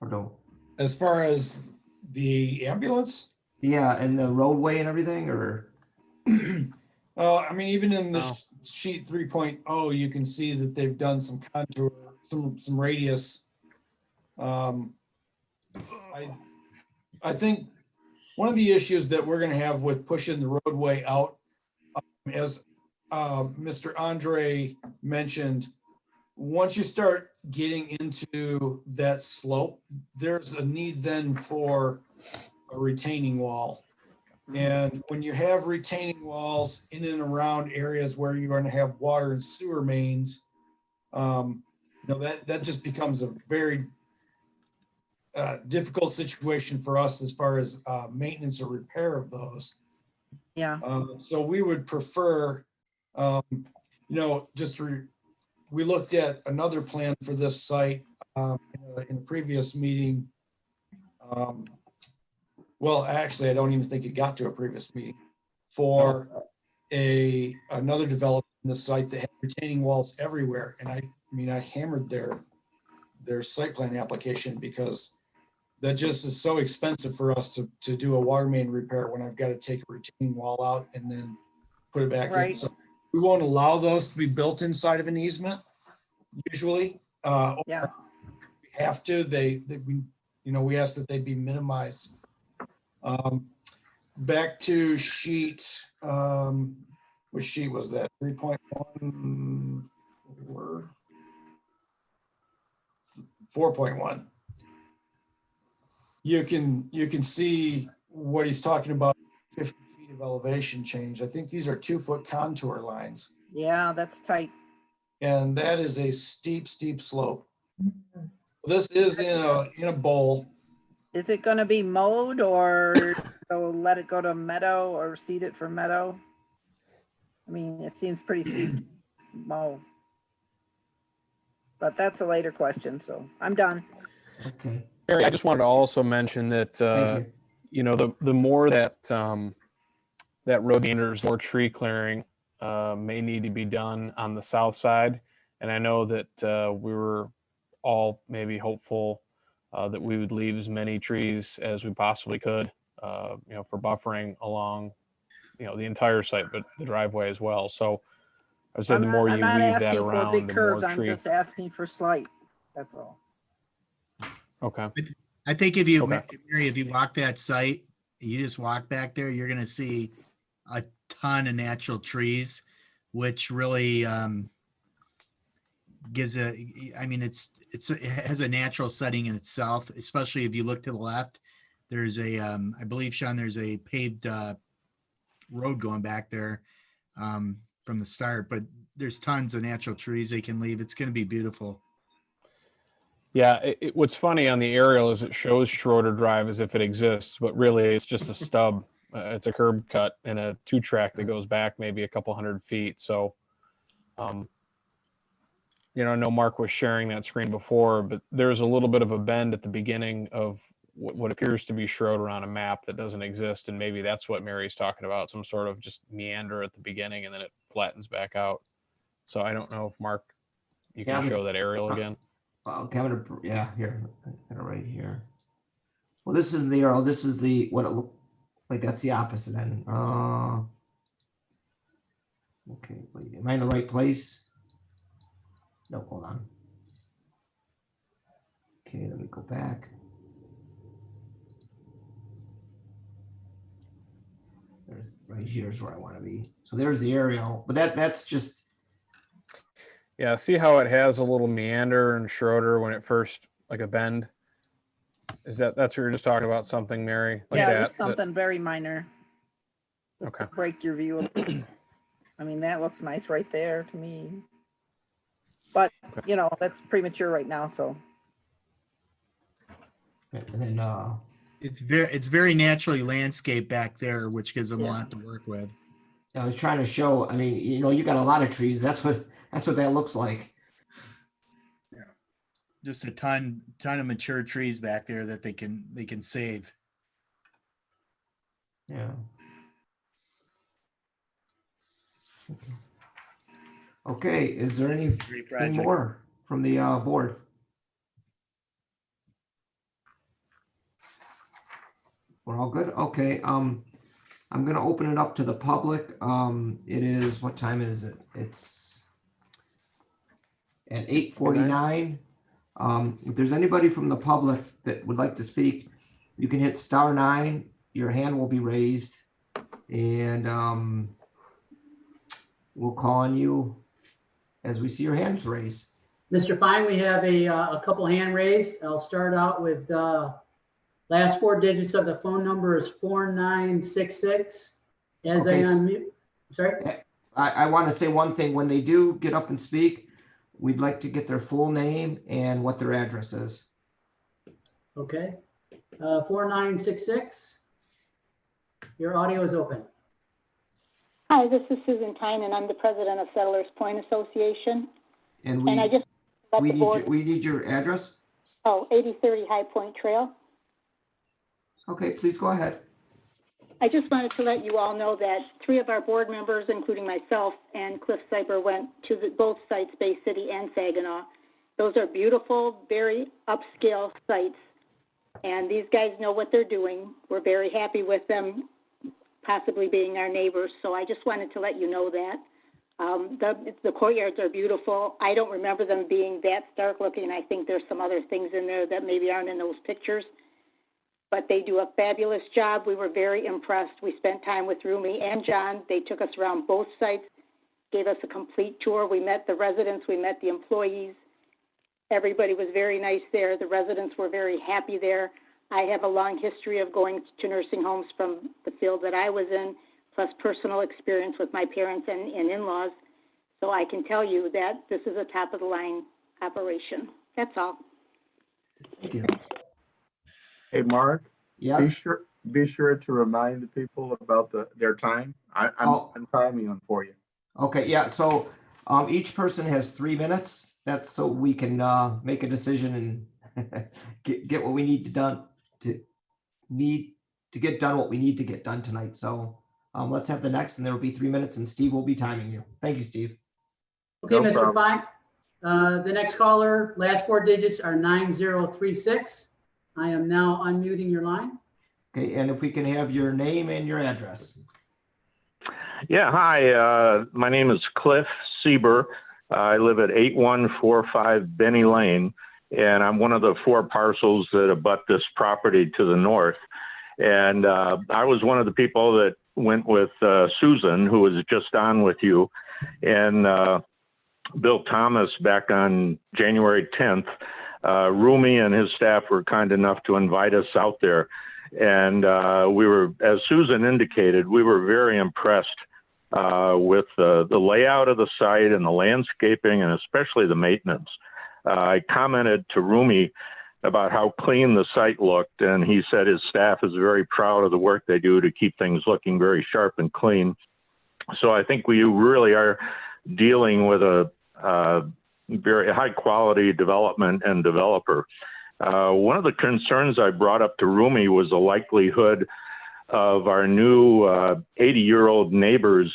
Or no? As far as the ambulance? Yeah, and the roadway and everything, or? I mean, even in this sheet 3.0, you can see that they've done some contour, some radius. I think one of the issues that we're going to have with pushing the roadway out, as Mr. Andre mentioned, once you start getting into that slope, there's a need then for a retaining wall. And when you have retaining walls in and around areas where you're going to have water and sewer mains, that just becomes a very difficult situation for us as far as maintenance or repair of those. Yeah. So we would prefer, we looked at another plan for this site in a previous meeting. Well, actually, I don't even think it got to a previous meeting for another development in the site that had retaining walls everywhere. And I hammered their site plan application because that just is so expensive for us to do a water main repair when I've got to take a retaining wall out and then put it back in. So we won't allow those to be built inside of an easement usually. We have to, we ask that they be minimized. Back to sheet, which sheet was that? 3.1 or 4.1. You can see what he's talking about, 50 feet of elevation change. I think these are 2-foot contour lines. Yeah, that's tight. And that is a steep slope. This is in a bowl. Is it going to be mowed, or let it go to meadow or seed it for meadow? I mean, it seems pretty steep to mow. But that's a later question, so I'm done. Okay. Mary, I just wanted to also mention that, Thank you. the more that, that road meanders, more tree clearing may need to be done on the south side. And I know that we were all maybe hopeful that we would leave as many trees as we possibly could, for buffering along, the entire site, but the driveway as well. So I said the more I'm you not weave that asking for around, big the more curves. I'm tree. just asking for slight. That's all. Okay. I think if you, Okay. Mary, if you walk that site, you just walk back there, you're gonna see a ton of natural trees, which really gives I mean, it has a natural setting in itself, especially if you look to the left. There's a, I believe, Sean, there's a paved road going back there from the start, but there's tons of natural trees they can leave. It's going to be beautiful. Yeah, what's funny on the aerial is it shows Schroeder Drive as if it exists, but really it's just a stub. It's a curb cut and a 2-track that goes back maybe a couple hundred feet. So, I know Mark was sharing that screen before, but there's a little bit of a bend at the beginning of what appears to be Schroeder on a map that doesn't exist. And maybe that's what Mary's talking about, some sort of just meander at the beginning and then it flattens back out. So I don't know if Mark, you can show that aerial again. Okay, here, I got it right here. Well, this is the arrow. This is what it looked like. That's the opposite end. Okay, wait, am I in the right place? No, hold on. Okay, let me go back. Right here's where I want to be. So there's the aerial, but that's just. Yeah, see how it has a little meander and Schroeder when it first, like a bend? That's what you're just talking about, something, Mary? Like Yeah, that, just something very minor. Okay. Break your view. I mean, that looks nice right there to me. But, that's premature right now, so. And then it's very naturally landscaped back there, which gives them a lot to work with. I was trying to show, I mean, you got a lot of trees. That's what that looks like. Yeah. Just a ton of mature trees back there that they can save. Yeah. Okay, is there anything more from the board? We're all good? Okay, I'm going to open it up to the public. It is, what time is it? It's at 8:49. If there's anybody from the public that would like to speak, you can hit *9. Your hand will be raised, and we'll call on you as we see your hands raised. Mr. Fine, we have a couple hand raised. I'll start out with last 4 digits of the phone number is 4966. As I unmute, sorry. I want to say one thing. When they do get up and speak, we'd like to get their full name and what their address is. Okay. 4966. Your audio is open. Hi, this is Susan Tyne, and I'm the president of Settlers Point Association. And I just we need your address. Oh, 8030 High Point Trail. Okay, please go ahead. I just wanted to let you all know that 3 of our board members, including myself and Cliff Cyber, went to both sites, Bay City and Saginaw. Those are beautiful, very upscale sites, and these guys know what they're doing. We're very happy with them possibly being our neighbors, so I just wanted to let you know that. The courtyards are beautiful. I don't remember them being that stark looking. I think there's some other things in there that maybe aren't in those pictures, but they do a fabulous job. We were very impressed. We spent time with Rumi and John. They took us around both sites, gave us a complete tour. We met the residents, we met the employees. Everybody was very nice there. The residents were very happy there. I have a long history of going to nursing homes from the field that I was in, plus personal experience with my parents and in-laws. So I can tell you that this is a top-of-the-line operation. That's all. Thank you. Hey, Mark. Yes. Be sure to remind the people about their time. I'm timing on for you. Okay, yeah, so each person has 3 minutes. That's so we can make a decision and get what we need to get done what we need to get done tonight. So let's have the next, and there will be 3 minutes, and Steve will be timing you. Thank you, Steve. Okay, No Mr. problem. Fine. The next caller, last 4 digits are 9036. I am now unmuting your line. Okay, and if we can have your name and your address. Yeah, hi. My name is Cliff Sieber. I live at 8145 Benny Lane, and I'm one of the 4 parcels that abut this property to the north. And I was one of the people that went with Susan, who was just on with you, and Bill Thomas back on January 10th. Rumi and his staff were kind enough to invite us out there. And we were, as Susan indicated, we were very impressed with the layout of the site and the landscaping, and especially the maintenance. I commented to Rumi about how clean the site looked, and he said his staff is very proud of the work they do to keep things looking very sharp and clean. So I think we really are dealing with a very high quality development and developer. One of the concerns I brought up to Rumi was the likelihood of our new 80-year-old neighbors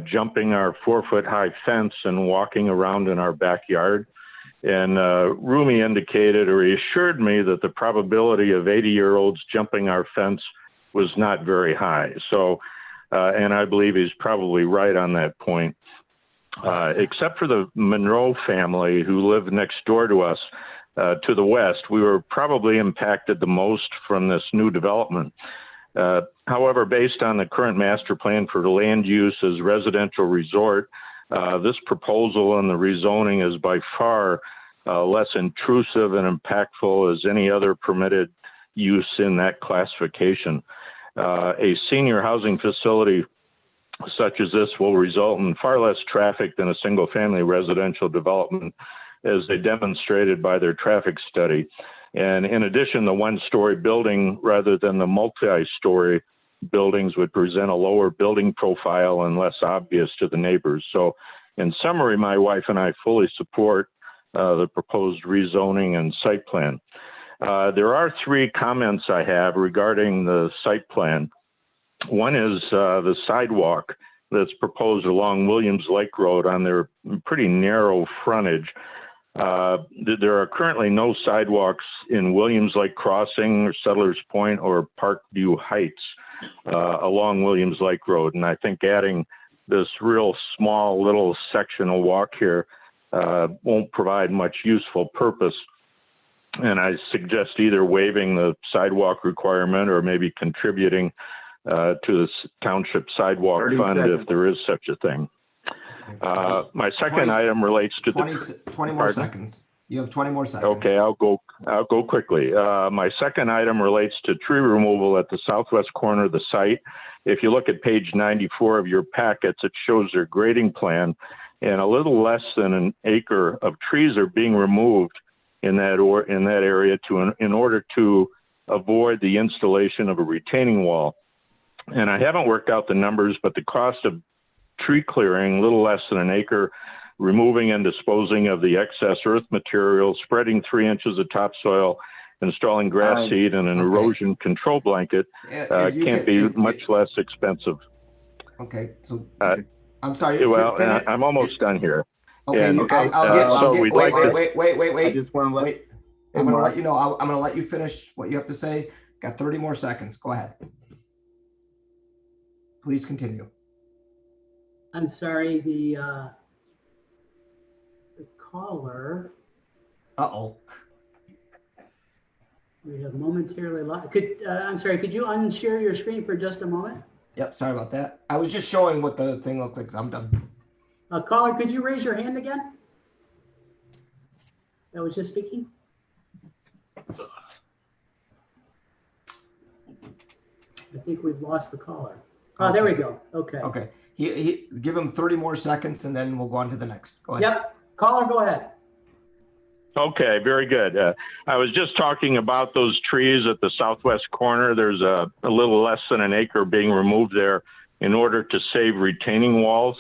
jumping our 4-foot-high fence and walking around in our backyard. And Rumi indicated, or he assured me, that the probability of 80-year-olds jumping our fence was not very high. So, and I believe he's probably right on that point. Except for the Monroe family who lived next door to us to the west, we were probably impacted the most from this new development. However, based on the current master plan for the land use as residential resort, this proposal and the rezoning is by far less intrusive and impactful as any other permitted use in that classification. A senior housing facility such as this will result in far less traffic than a single-family residential development, as they demonstrated by their traffic study. And in addition, the one-story building rather than the multi-story buildings would present a lower building profile and less obvious to the neighbors. So in summary, my wife and I fully support the proposed rezoning and site plan. There are 3 comments I have regarding the site plan. One is the sidewalk that's proposed along Williams Lake Road on their pretty narrow frontage. There are currently no sidewalks in Williams Lake Crossing or Settlers Point or Parkview Heights along Williams Lake Road. And I think adding this real small little sectional walk here won't provide much useful purpose. And I suggest either waiving the sidewalk requirement or maybe contributing to the township sidewalk fund if there is such a thing. My second item relates to 20 more seconds. You have 20 more seconds. Okay, I'll go quickly. My second item relates to tree removal at the southwest corner of the site. If you look at page 94 of your packets, it shows their grading plan, and a little less than an acre of trees are being removed in that area in order to avoid the installation of a retaining wall. And I haven't worked out the numbers, but the cost of tree clearing, a little less than an acre, removing and disposing of the excess earth material, spreading 3 inches of topsoil, installing grass seed and an erosion control blanket can't be much less expensive. Okay, so I'm sorry. Well, I'm almost done here. Okay, and, wait. I just want to wait. I'm going to let you know. I'm going to let you finish what you have to say. Got 30 more seconds. Go ahead. Please continue. I'm sorry, the caller. We have momentarily lost. I'm sorry, could you unshare your screen for just a moment? Yep, sorry about that. I was just showing what the thing looks like. I'm done. Caller, could you raise your hand again? That was just speaking. I think we've lost the caller. Oh, there we go. Okay. Okay. He give him 30 more seconds and then we'll go on to the next. Go ahead. Yep. Caller, go ahead. Okay, very good. I was just talking about those trees at the southwest corner. There's a little less than an acre being removed there in order to save retaining walls.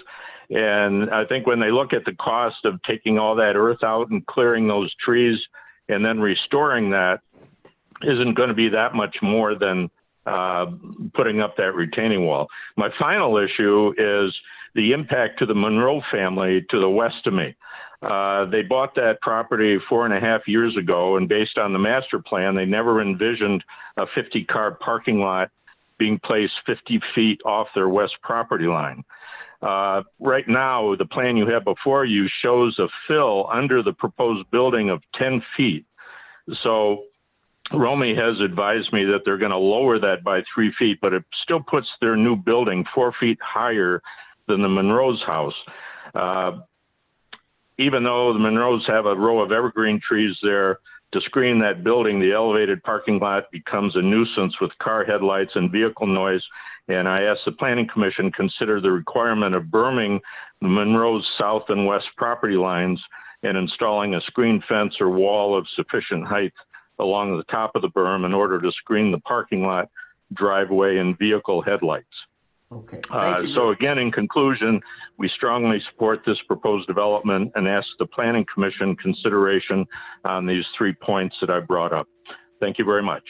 And I think when they look at the cost of taking all that earth out and clearing those trees and then restoring that isn't going to be that much more than putting up that retaining wall. My final issue is the impact to the Monroe family to the west of me. They bought that property 4.5 years ago, and based on the master plan, they never envisioned a 50-car parking lot being placed 50 feet off their west property line. Right now, the plan you have before you shows a fill under the proposed building of 10 feet. So Romy has advised me that they're going to lower that by 3 feet, but it still puts their new building 4 feet higher than the Monroe's house. Even though the Monroes have a row of evergreen trees there to screen that building, the elevated parking lot becomes a nuisance with car headlights and vehicle noise. And I asked the Planning Commission consider the requirement of berming the Monroe's south and west property lines and installing a screen fence or wall of sufficient height along the top of the berm in order to screen the parking lot, driveway, and vehicle headlights. Okay. So again, in conclusion, we strongly support this proposed development and ask the Planning Commission consideration on these 3 points that I brought up. Thank you very much.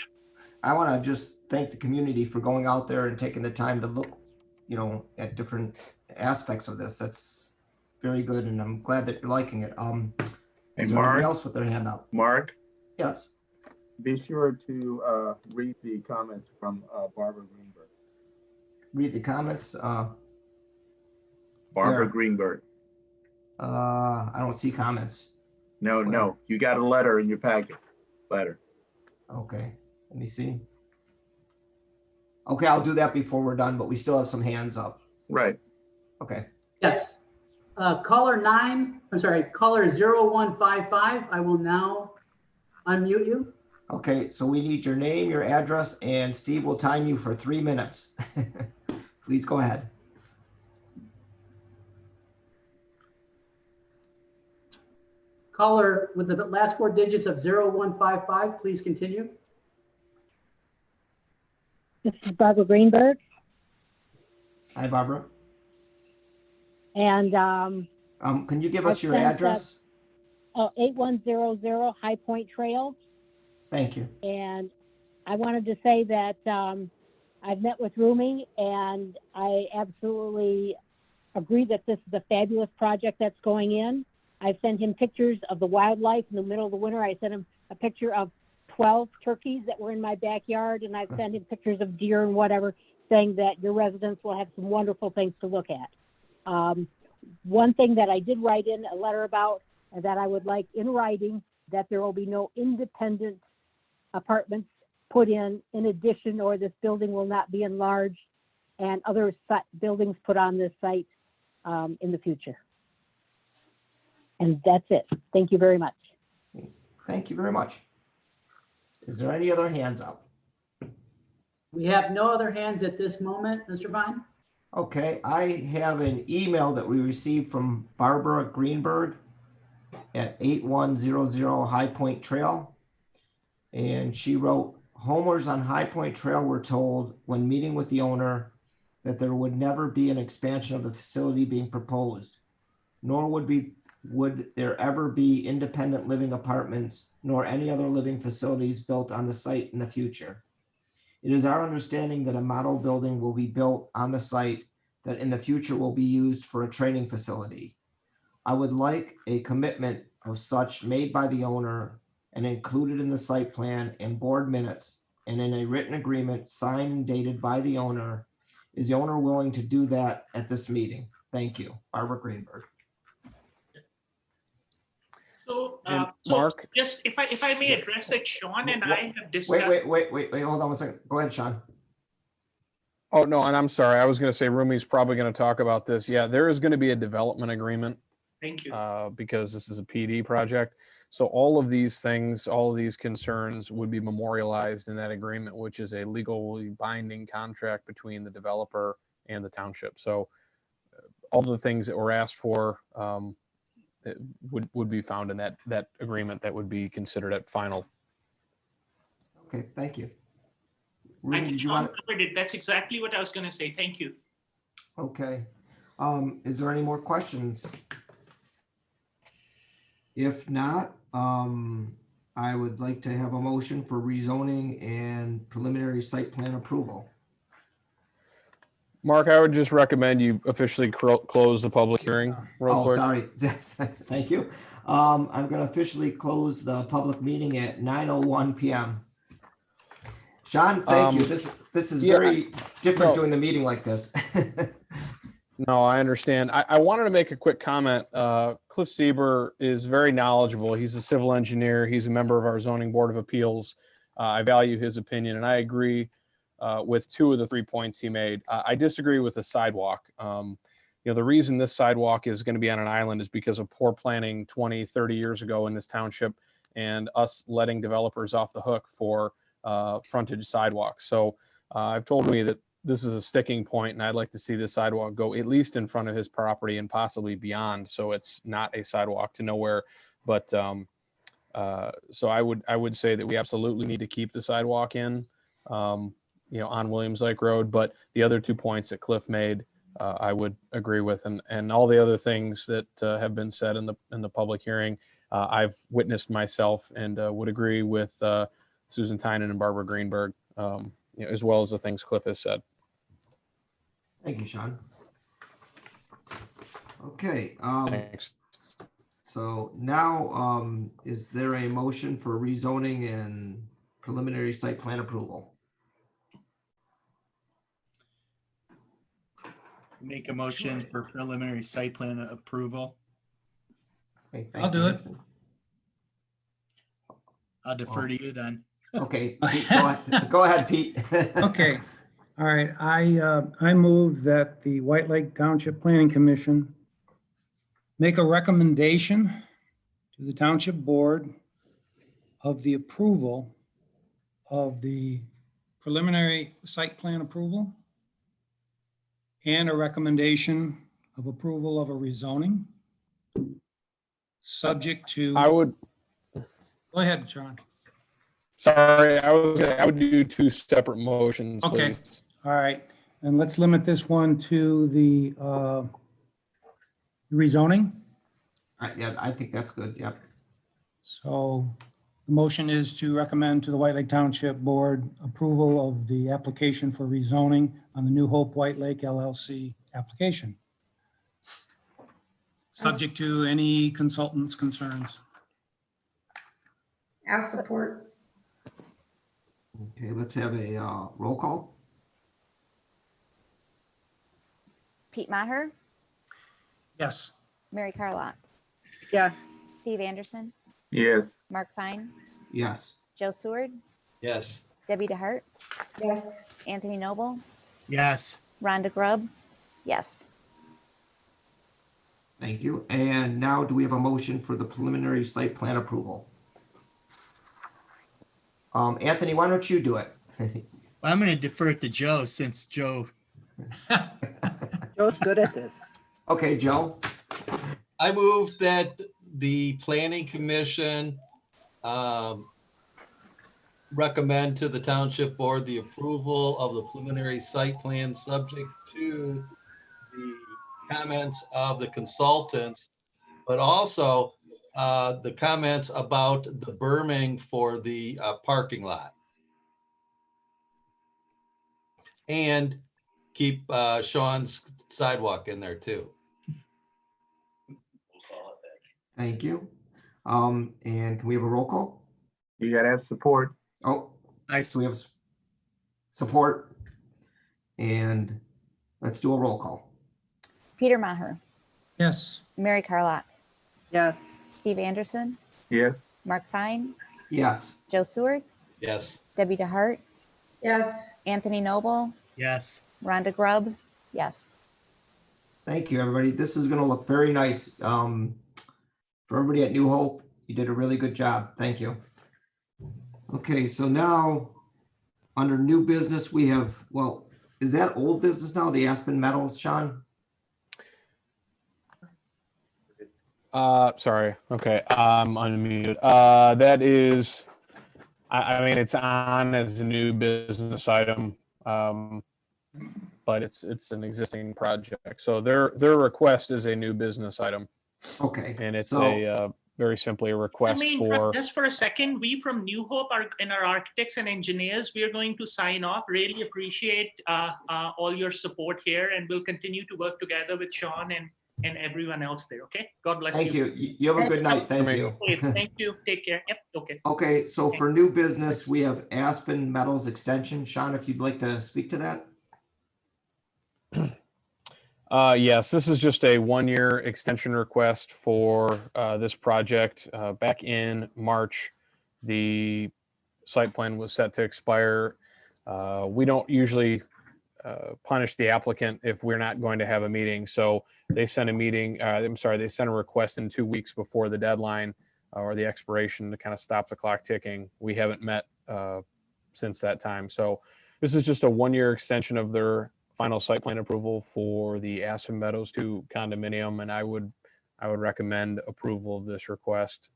I want to just thank the community for going out there and taking the time to look, at different aspects of this. That's very good, and I'm glad that you're liking it. Hey, is there Mark. anybody else with their hand up? Mark, Yes. be sure to read the comments from Barbara Greenberg. Read the comments. Barbara Where? Greenberg. I don't see comments. No, you got a letter in your packet. Letter. Okay, let me see. Okay, I'll do that before we're done, but we still have some hands up. Right. Okay. Yes. Caller 0155, I will now unmute you. Okay, so we need your name, your address, and Steve will time you for 3 minutes. Please go ahead. Caller with the last 4 digits of 0155, please continue. This is Barbara Greenberg. Hi, Barbara. And can you give us your address? 8100 High Point Trail. Thank you. And I wanted to say that I've met with Rumi, and I absolutely agree that this is a fabulous project that's going in. I've sent him pictures of the wildlife in the middle of the winter. I sent him a picture of 12 turkeys that were in my backyard, and I've sent him pictures of deer and whatever, saying that your residents will have some wonderful things to look at. One thing that I did write in a letter about, that I would like in writing, that there will be no independent apartments put in addition, or this building will not be enlarged, and other buildings put on this site in the future. And that's it. Thank you very much. Thank you very much. Is there any other hands up? We have no other hands at this moment, Mr. Vine. Okay, I have an email that we received from Barbara Greenberg at 8100 High Point Trail. And she wrote, homeowners on High Point Trail were told when meeting with the owner that there would never be an expansion of the facility being proposed, nor would there ever be independent living apartments, nor any other living facilities built on the site in the future. It is our understanding that a model building will be built on the site that in the future will be used for a training facility. I would like a commitment of such made by the owner and included in the site plan and board minutes and in a written agreement signed and dated by the owner. Is the owner willing to do that at this meeting? Thank you, Barbara Greenberg. So, Mark, just if I may address it, Sean and I have discussed. Wait, hold on one second. Go ahead, Sean. Oh, no, and I'm sorry. I was going to say Rumi's probably going to talk about this. Yeah, there is going to be a development agreement. Thank you. Because this is a PD project. So all of these things, all of these concerns would be memorialized in that agreement, which is a legally binding contract between the developer and the township. So all the things that were asked for would be found in that agreement that would be considered at final. Okay, thank you. I think Sean covered it. That's exactly what I was going to say. Thank you. Okay. Is there any more questions? If not, I would like to have a motion for rezoning and preliminary site plan approval. Mark, I would just recommend you officially close the public hearing real Oh, quick. sorry. Thank you. I'm going to officially close the public meeting at 9:01 p.m. Sean, thank you. This is very different doing the meeting like this. No, I understand. I wanted to make a quick comment. Cliff Sieber is very knowledgeable. He's a civil engineer. He's a member of our zoning board of appeals. I value his opinion, and I agree with 2 of the 3 points he made. I disagree with the sidewalk. The reason this sidewalk is going to be on an island is because of poor planning 20, 30 years ago in this township and us letting developers off the hook for frontage sidewalks. So I've told me that this is a sticking point, and I'd like to see this sidewalk go at least in front of his property and possibly beyond. So it's not a sidewalk to nowhere. But so I would say that we absolutely need to keep the sidewalk in, on Williams Lake Road. But the other 2 points that Cliff made, I would agree with, and all the other things that have been said in the public hearing, I've witnessed myself, and would agree with Susan Tynan and Barbara Greenberg, as well as the things Cliff has said. Thank you, Sean. Okay. Thanks. So now, is there a motion for rezoning and preliminary site plan approval? Make a motion for preliminary site plan approval. Okay, I'll do it. I'll defer to you then. Okay, Pete, go ahead, Pete. Okay. All right. I move that the White Lake Township Planning Commission make a recommendation to the Township Board of the approval of the preliminary site plan approval and a recommendation of approval of a rezoning, subject to. Go ahead, Sean. Sorry, I would do 2 separate motions, Okay. please. All right. And let's limit this one to the rezoning. Yeah, I think that's good. Yep. So the motion is to recommend to the White Lake Township Board approval of the application for rezoning on the New Hope White Lake LLC application, subject to any consultants' concerns. I'll support. Okay, let's have a roll call. Pete Maher, Yes. Mary Carlock, Yes. Steve Anderson, Yes. Mark Fine, Yes. Joe Seward, Yes. Debbie DeHart, Yes. Anthony Noble, Yes. Rhonda Grubb, yes. Thank you. And now do we have a motion for the preliminary site plan approval? Anthony, why don't you do it? Well, I'm going to defer it to Joe since Joe. Joe's good at this. Okay, Joe. I move that the planning commission recommend to the township board the approval of the preliminary site plan subject to the comments of the consultants, but also the comments about the berming for the parking lot. And keep Sean's sidewalk in there too. Thank you. And can we have a roll call? You gotta have support. Oh, nice. We have support. And let's do a roll call. Peter Maher, Yes. Mary Carlock, Yes. Steve Anderson, Yes. Mark Fine, Yes. Joe Seward, Yes. Debbie DeHart, Yes. Anthony Noble, Yes. Rhonda Grubb, yes. Thank you, everybody. This is going to look very nice. For everybody at New Hope, you did a really good job. Thank you. Okay, so now under new business, we have, well, is that old business now, the Aspen Metals, Sean? Sorry. Okay. I'm unmuted. That is, I mean, it's on as a new business item. But but it's an existing project. So their request is a new business item. Okay. And it's so, very simply a request for. Just for a second, we from New Hope and our architects and engineers, we are going to sign off. Really appreciate all your support here, and we'll continue to work together with Sean and everyone else there. Okay. God bless thank you. you. You have a good night. Thank you. Thank you. Take care. Yep. Okay. Okay. So for new business, we have Aspen Metals Extension. Sean, if you'd like to speak to that. Yes, this is just a 1-year extension request for this project. Back in March, the site plan was set to expire. We don't usually punish the applicant if we're not going to have a meeting. So they sent a meeting, they sent a request in 2 weeks before the deadline or the expiration to kind of stop the clock ticking. We haven't met since that time. So this is just a 1-year extension of their final site plan approval for the Aspen Meadows 2 condominium, and I would recommend approval of this request.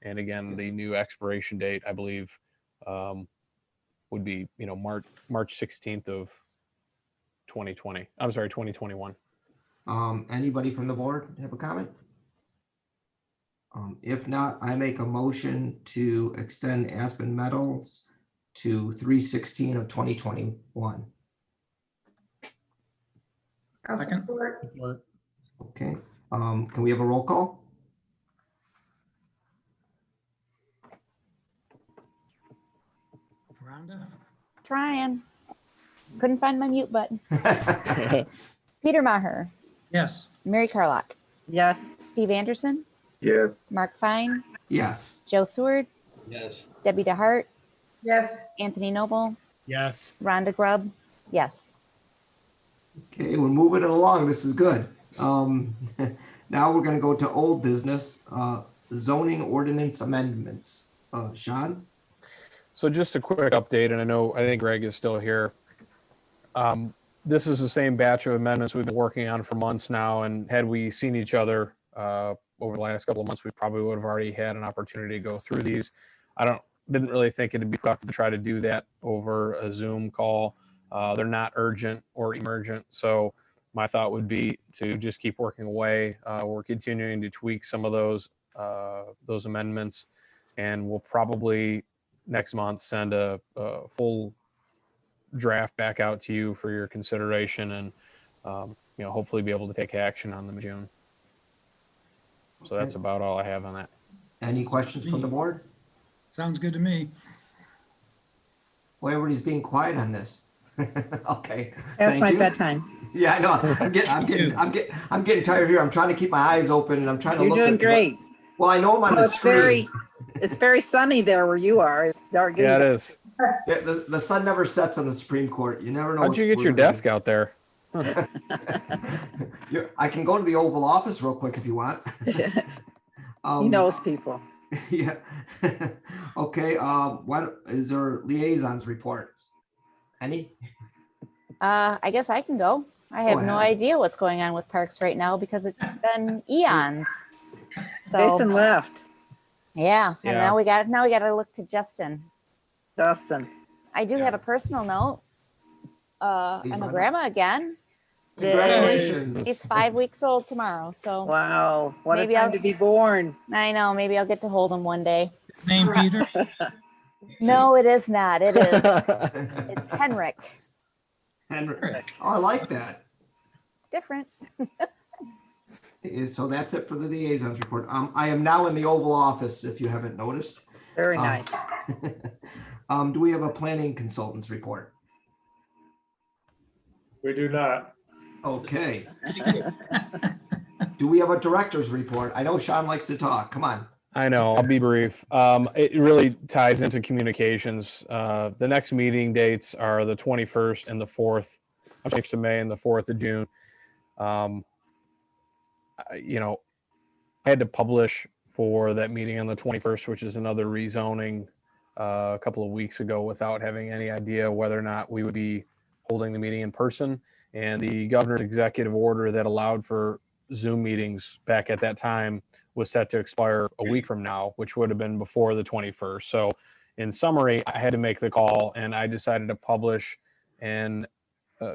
And again, the new expiration date, I believe, would be March 16th of 2020. I'm sorry, 2021. Anybody from the board have a comment? If not, I make a motion to extend Aspen Metals to 3/16 of 2021. I'll support. Okay. Can we have a roll call? Rhonda? Trying. Couldn't find my mute button. Peter Maher, Yes. Mary Carlock, Yes. Steve Anderson, Yes. Mark Fine, Yes. Joe Seward, Yes. Debbie DeHart, Yes. Anthony Noble, Yes. Rhonda Grubb, yes. Okay, we're moving it along. This is good. Now we're going to go to old business, zoning ordinance amendments. Sean? So just a quick update, and I think Greg is still here. This is the same batch of amendments we've been working on for months now, and had we seen each other over the last couple of months, we probably would have already had an opportunity to go through these. Didn't really think it'd be productive to try to do that over a Zoom call. They're not urgent or emergent, so my thought would be to just keep working away. We're continuing to tweak some of those amendments, and we'll probably next month send a full draft back out to you for your consideration, and hopefully be able to take action on them in June. So that's about all I have on that. Any questions from the board? Sounds good to me. Well, everybody's being quiet on this. Okay. That's Thank my you. bedtime. Yeah, I know. I'm getting tired here. I'm trying to keep my eyes open, and I'm trying to You're look. doing great. Well, I know I'm on the screen. It's very sunny there where you are. It's dark. Yeah, it is. Yeah, the sun never sets on the Supreme Court. You never know. How'd you get your desk out there? I can go to the Oval Office real quick if you want. He knows people. Yeah. Okay. What is there? Liaisons reports? Any? I guess I can go. I have no ahead. idea what's going on with parks right now because it's been eons. So, Jason left. yeah, and Yeah. now we got to look to Justin. I do have a personal note. Please I'm a run it. grandma again. Congratulations. He's 5 weeks old tomorrow. So Wow, what maybe a time I'll to be born. I know. Maybe I'll get to hold him one day. Name Peter? No, it is not. It is. It's Henrik. Henrik. Oh, I like that. Different. So that's it for the liaisons report. I am now in the Oval Office, if you haven't noticed. Very nice. Do we have a planning consultants report? We do not. Okay. Do we have a director's report? I know Sean likes to talk. Come on. I know, I'll be brief. It really ties into communications. The next meeting dates are the 21st and the 4th of May and the 4th of June. I had to publish for that meeting on the 21st, which is another rezoning a couple of weeks ago without having any idea whether or not we would be holding the meeting in person. And the governor's executive order that allowed for Zoom meetings back at that time was set to expire a week from now, which would have been before the 21st. So in summary, I had to make the call, and I decided to publish an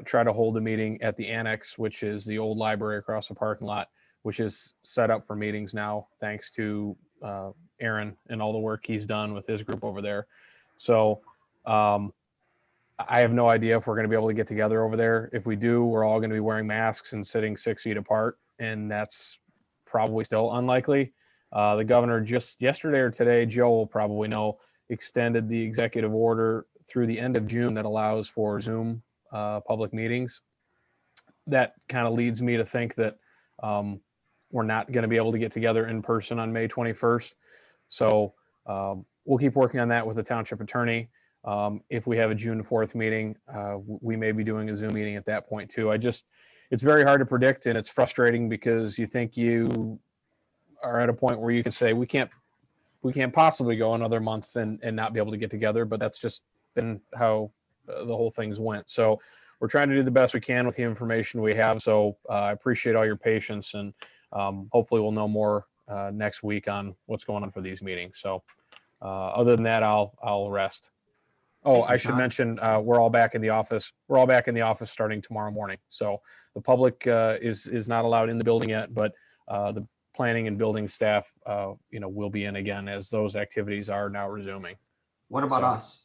try to hold a meeting at the annex, which is the old library across the parking lot, which is set up for meetings now, thanks to Aaron and all the work he's done with his group over there. So I have no idea if we're going to be able to get together over there. If we do, we're all going to be wearing masks and sitting 6 feet apart, and that's probably still unlikely. The governor just yesterday or today, Joe will probably know, extended the executive order through the end of June that allows for Zoom public meetings. That kind of leads me to think that we're not going to be able to get together in person on May 21st. So we'll keep working on that with the township attorney. If we have a June 4th meeting, we may be doing a Zoom meeting at that point too. It's very hard to predict, and it's frustrating because you think you are at a point where you can say, we can't possibly go another month and not be able to get together, but that's just been how the whole thing's went. So we're trying to do the best we can with the information we have. So I appreciate all your patience, and hopefully we'll know more next week on what's going on for these meetings. So other than that, I'll rest. Oh, I should mention, we're all back in the office. We're all back in the office starting tomorrow morning. So the public is not allowed in the building yet, but the planning and building staff, will be in again as those activities are now resuming. What about us?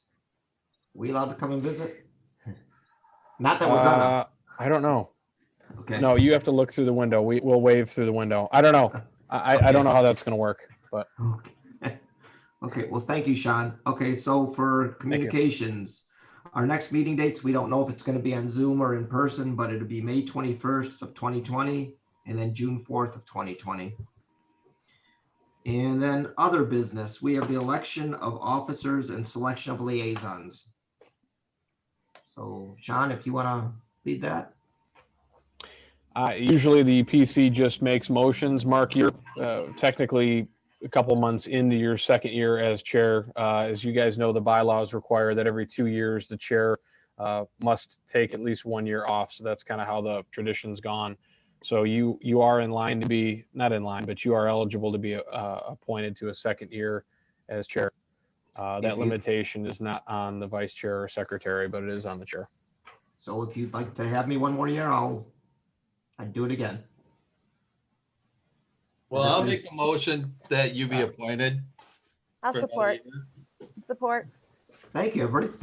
We allowed to come and visit? Not that we're gonna. I don't know. Okay. No, you have to look through the window. We'll wave through the window. I don't know. I don't know how that's going to work, but. Okay, well, thank you, Sean. Okay, so for communications, our next meeting dates, we don't know if it's going to be on Zoom or in person, but it'll be May 21st of 2020 and then June 4th of 2020. And then other business, we have the election of officers and selection of liaisons. So Sean, if you want to lead that. Usually the PC just makes motions. Mark, you're technically a couple months into your second year as chair. As you guys know, the bylaws require that every 2 years the chair must take at least 1 year off. So that's kind of how the tradition's gone. So you are in line to be, not in line, but you are eligible to be appointed to a second year as chair. That limitation is not on the vice chair or secretary, but it is on the chair. So if you'd like to have me one more year, I'd do it again. Well, I'll make a motion that you be appointed. I'll support. Support. Thank you, everybody.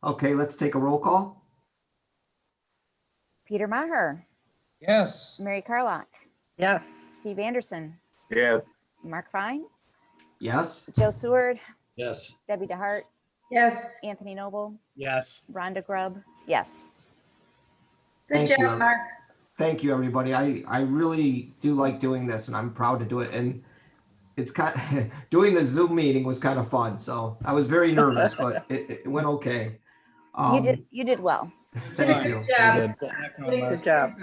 Okay, let's take a roll call. Peter Maher. Yes. Mary Carlock. Yes. Steve Anderson. Yes. Mark Fine. Yes. Joe Seward. Yes. Debbie DeHart. Yes. Anthony Noble. Yes. Rhonda Grubb. Yes. Good job, Mark. Thank you, everybody. I really do like doing this, and I'm proud to do it. And it's kind of, doing the Zoom meeting was kind of fun. So I was very nervous, but it went okay. You did well. Thank you. Good job.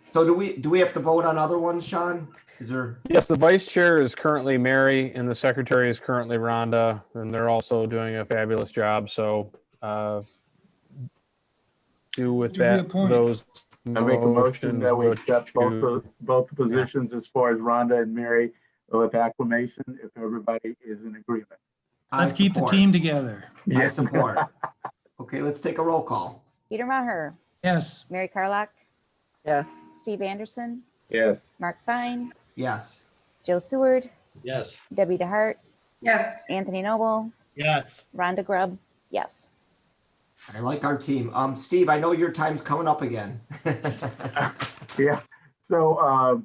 So do we have to vote on other ones, Sean? Is there? Yes, the vice chair is currently Mary, and the secretary is currently Rhonda, and they're also doing a fabulous job. So do with that those. I make a motion that we accept both the positions as far as Rhonda and Mary with acclamation if everybody is in agreement. Let's keep the team together. I support. Okay, let's take a roll call. Peter Maher. Yes. Mary Carlock. Yes. Steve Anderson. Yes. Mark Fine. Yes. Joe Seward. Yes. Debbie DeHart. Yes. Anthony Noble. Yes. Rhonda Grubb. Yes. I like our team. Steve, I know your time's coming up again. Yeah. So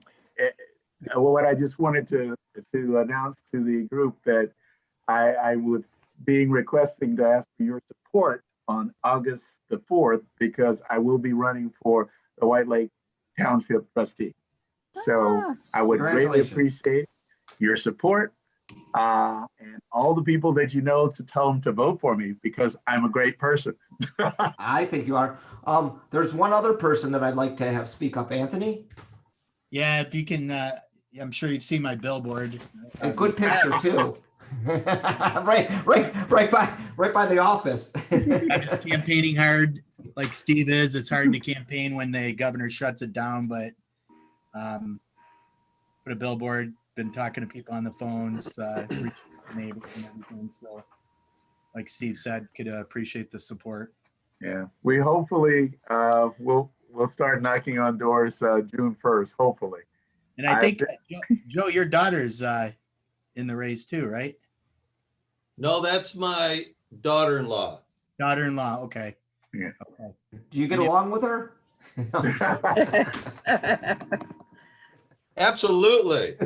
what I just wanted to announce to the group that I would being requesting to ask for your support on August the 4th, because I will be running for the White Lake Township trustee. So I would greatly appreciate your support and all the people that you know to tell them to vote for me, because I'm a great person. I think you are. There's one other person that I'd like to have speak up, Anthony. Yeah, if you can, I'm sure you've seen my billboard. A good picture too. right by the office. I'm just campaigning hard like Steve is. It's hard to campaign when the governor shuts it down, but put a billboard, been talking to people on the phones, reaching out to neighbors and everything. So like Steve said, could appreciate the support. Yeah, we hopefully, we'll start knocking on doors, June 1st, hopefully. And I think, Joe, your daughter's in the race too, right? No, that's my daughter-in-law. Daughter-in-law, okay. Yeah. Okay. Do you get along with her? Absolutely.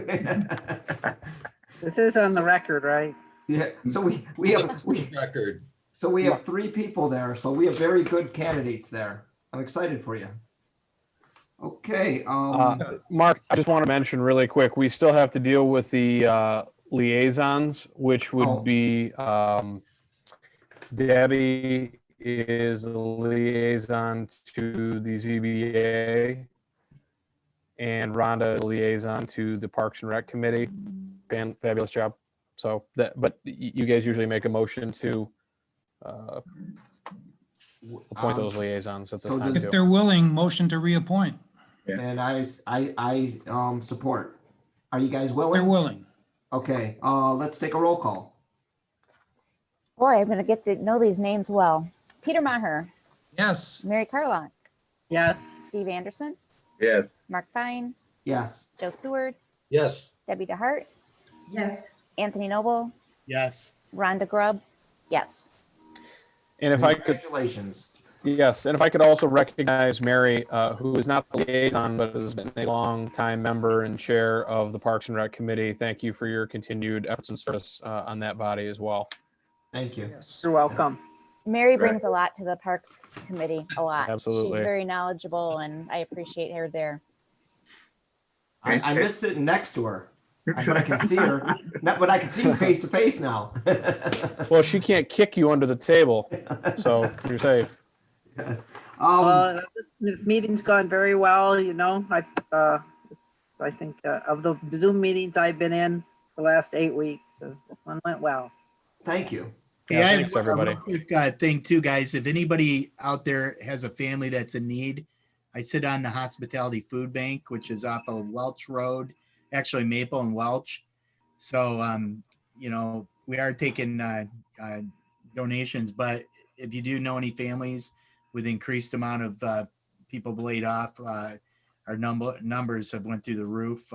This is on the record, right? Yeah, so we have record. So we have 3 people there. So we have very good candidates there. I'm excited for you. Okay. Mark, I just want to mention really quick, we still have to deal with the liaisons, which would be Debbie is the liaison to the ZBA, and Rhonda is the liaison to the Parks and Rec Committee. Fabulous job. So that, but you guys usually make a motion to appoint those liaisons at this time If too. they're willing, motion to reappoint. And I support. Are you guys willing? They're willing. Okay, let's take a roll call. Boy, I'm going to get to know these names well. Peter Maher. Yes. Mary Carlock. Yes. Steve Anderson. Yes. Mark Fine. Yes. Joe Seward. Yes. Debbie DeHart. Yes. Anthony Noble. Yes. Rhonda Grubb. Yes. And if I could, Congratulations. yes, and if I could also recognize Mary, who is not the liaison, but has been a long time member and chair of the Parks and Rec Committee. Thank you for your continued efforts and service on that body as well. Thank you. You're welcome. Mary brings a lot to the Parks Committee, a lot. Absolutely. She's very knowledgeable, and I appreciate her there. I miss sitting next to her, but I can see her. But I can see her face to face now. Well, she can't kick you under the table, so you're safe. Yes. This meeting's gone very well, you know. I think of the Zoom meetings I've been in the last 8 weeks, so this one went well. Thank you. Yeah, I thanks, have everybody. a real quick thing too, guys. If anybody out there has a family that's in need, I sit on the Hospitality Food Bank, which is off of Welch Road, actually Maple and Welch. So, you know, we are taking donations, but if you do know any families with increased amount of people laid off, our numbers have went through the roof.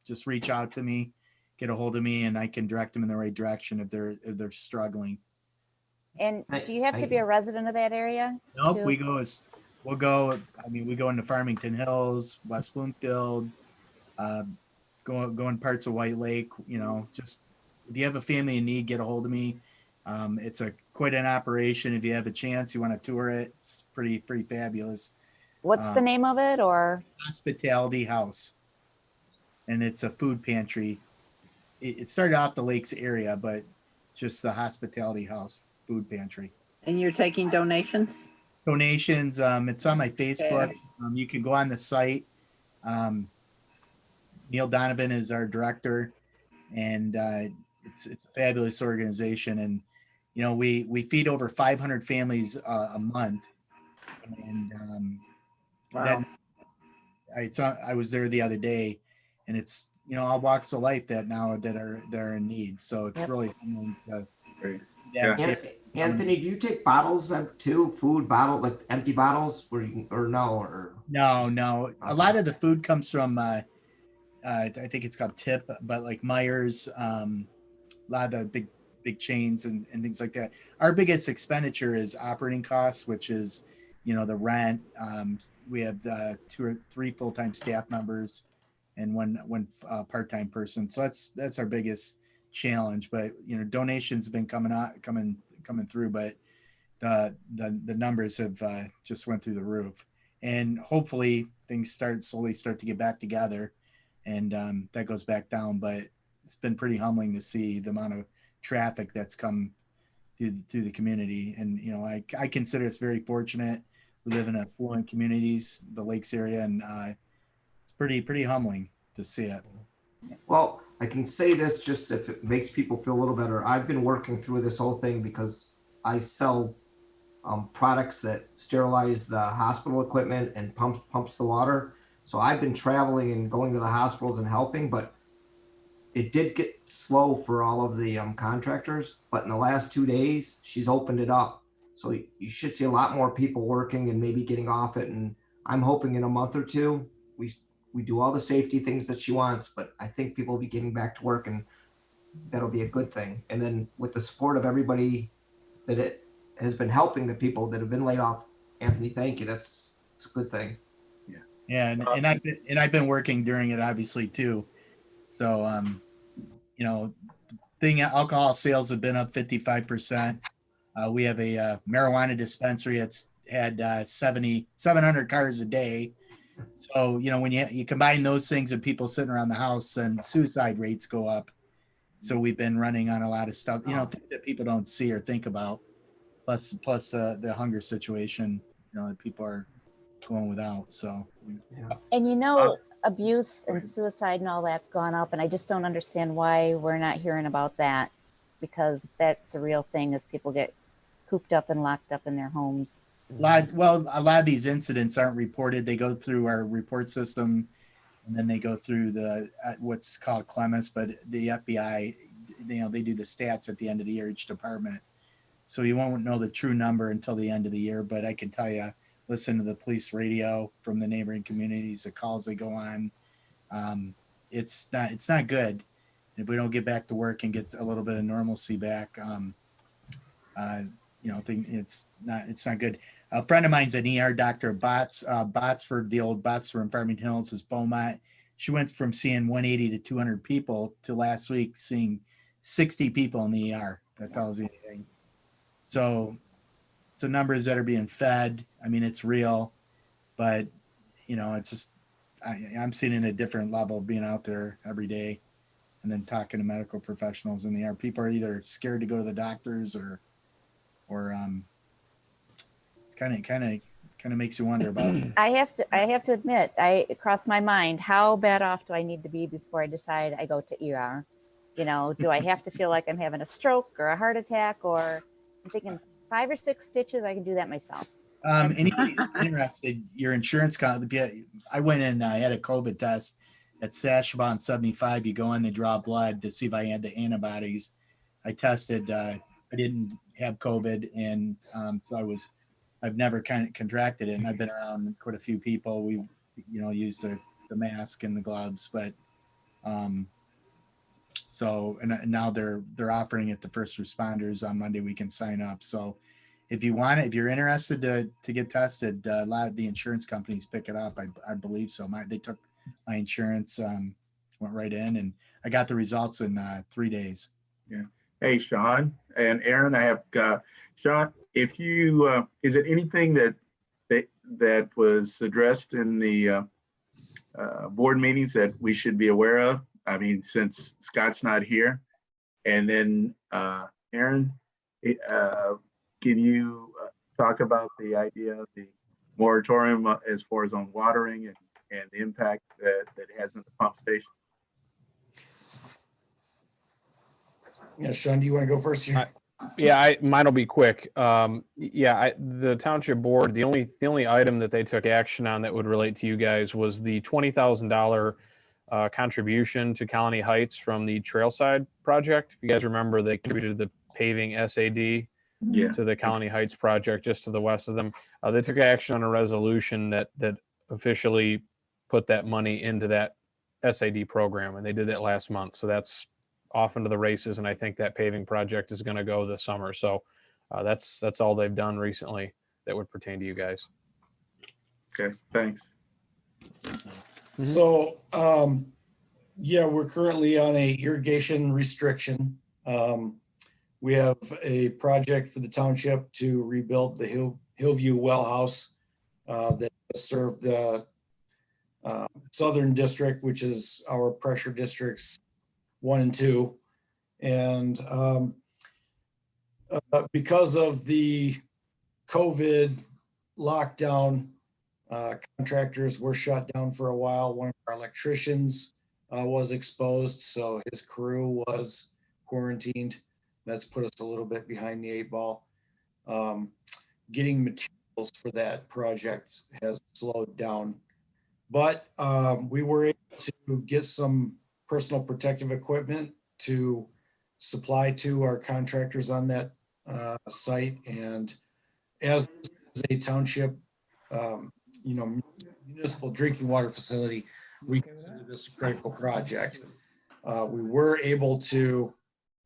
Just reach out to me, get a hold of me, and I can direct them in the right direction if they're struggling. And do you have to be a resident of that area? Nope, to- we go into Farmington Hills, West Bloomfield, go in parts of White Lake. You know, just if you have a family in need, get a hold of me. It's quite an operation. If you have a chance, you want to tour it, it's pretty fabulous. What's the name of it, or? Hospitality House, and it's a food pantry. It started off the lakes area, but just the Hospitality House food pantry. And you're taking donations? Donations. It's on my Facebook. Okay. You can go on the site. Neil Donovan is our director, and it's a fabulous organization. And you know, we feed over 500 families a month. And Wow. I was there the other day, and it's, you know, all walks of life that are in need. So it's really Anthony, do you take bottles too? Food bottle, like empty bottles, or no? No. A lot of the food comes from I think it's called Tip, but like Myers, a lot of the big chains and things like that. Our biggest expenditure is operating costs, which is, you know, the rent. We have 2 or 3 full-time staff members and one part-time person. So that's our biggest challenge. But you know, donations have been coming through, but the numbers have just went through the roof. And hopefully things slowly start to get back together, and that goes back down. But it's been pretty humbling to see the amount of traffic that's come through the community. And you know, I consider us very fortunate. We live in affluent communities, the Lakes area, and it's pretty humbling to see it. Well, I can say this just if it makes people feel a little better. I've been working through this whole thing because I sell products that sterilize the hospital equipment and pumps the water. So I've been traveling and going to the hospitals and helping, but it did get slow for all of the contractors. But in the last 2 days, she's opened it up. So you should see a lot more people working and maybe getting off it. And I'm hoping in a month or two, we do all the safety things that she wants, but I think people will be getting back to work, and that'll be a good thing. And then with the support of everybody that it has been helping the people that have been laid off, Anthony, thank you. It's a good thing. Yeah, and I've been working during it obviously too. So you know, alcohol sales have been up 55%. We have a marijuana dispensary that's had 700 cars a day. So, you know, when you combine those things and people sitting around the house, and suicide rates go up. So we've been running on a lot of stuff, you know, things that people don't see or think about. Plus the hunger situation, you know, that people are going without. So, And you know, abuse and suicide and all that's gone up, and I just don't understand why we're not hearing about that, because that's a real thing as people get cooped up and locked up in their homes. a lot of these incidents aren't reported. They go through our report system, and then they go through the what's called Clemens, but the FBI, you know, they do the stats at the end of the year, each department. So you won't know the true number until the end of the year. But I can tell you, listen to the police radio from the neighboring communities, the calls that go on. It's not good. If we don't get back to work and get a little bit of normalcy back, you know, it's not good. A friend of mine's an ER doctor, Botsford, the old Botsford Farmington Hills is Beaumont. She went from seeing 180 to 200 people to last week seeing 60 people in the ER. That tells you anything. So it's the numbers that are being fed. I mean, it's real, but you know, it's just, I'm seeing it at a different level being out there every day and then talking to medical professionals in the ER. People are either scared to go to the doctors or it's kind of makes you wonder about it. I have to admit, it crossed my mind, how bad off do I need to be before I decide I go to ER? You know, do I have to feel like I'm having a stroke or a heart attack, or I'm thinking 5 or 6 stitches, I can do that myself. Anybody's interested, your insurance company, I went in, I had a COVID test at Sashaba 75. You go in, they draw blood to see if I had the antibodies. I tested, I didn't have COVID, and so I've never kind of contracted it, and I've been around quite a few people. We, you know, use the mask and the gloves, but so, and now they're offering it to first responders on Monday. We can sign up. So if you want it, if you're interested to get tested, a lot of the insurance companies pick it up. I believe so. They took my insurance, went right in, and I got the results in 3 days. Yeah. Hey, Sean and Aaron, I have Sean, if you, is it anything that was addressed in the board meetings that we should be aware of? I mean, since Scott's not here. And then Aaron, can you talk about the idea of the moratorium as far as on watering and the impact that it has on the pump station? Yeah, Sean, do you want to go first here? Yeah, mine will be quick. The township board, the only item that they took action on that would relate to you guys was the $20,000 contribution to Colony Heights from the Trailside project. If you guys remember, they contributed the paving SAD to the Colony Heights project just to the west of them. They took action on a resolution that officially put that money into that SAD program, and they did that last month. So that's off into the races, and I think that paving project is going to go this summer. So that's all they've done recently that would pertain to you guys. Okay, thanks. So, we're currently on a irrigation restriction. We have a project for the township to rebuild the Hillview well house that served the southern district, which is our pressure districts 1 and 2. And because of the COVID lockdown, contractors were shut down for a while. One of our electricians was exposed, so his crew was quarantined. That's put us a little bit behind the 8 ball. Getting materials for that project has slowed down, but we were able to get some personal protective equipment to supply to our contractors on that site, and as a township, municipal drinking water facility, we consider this a critical project. We were able to,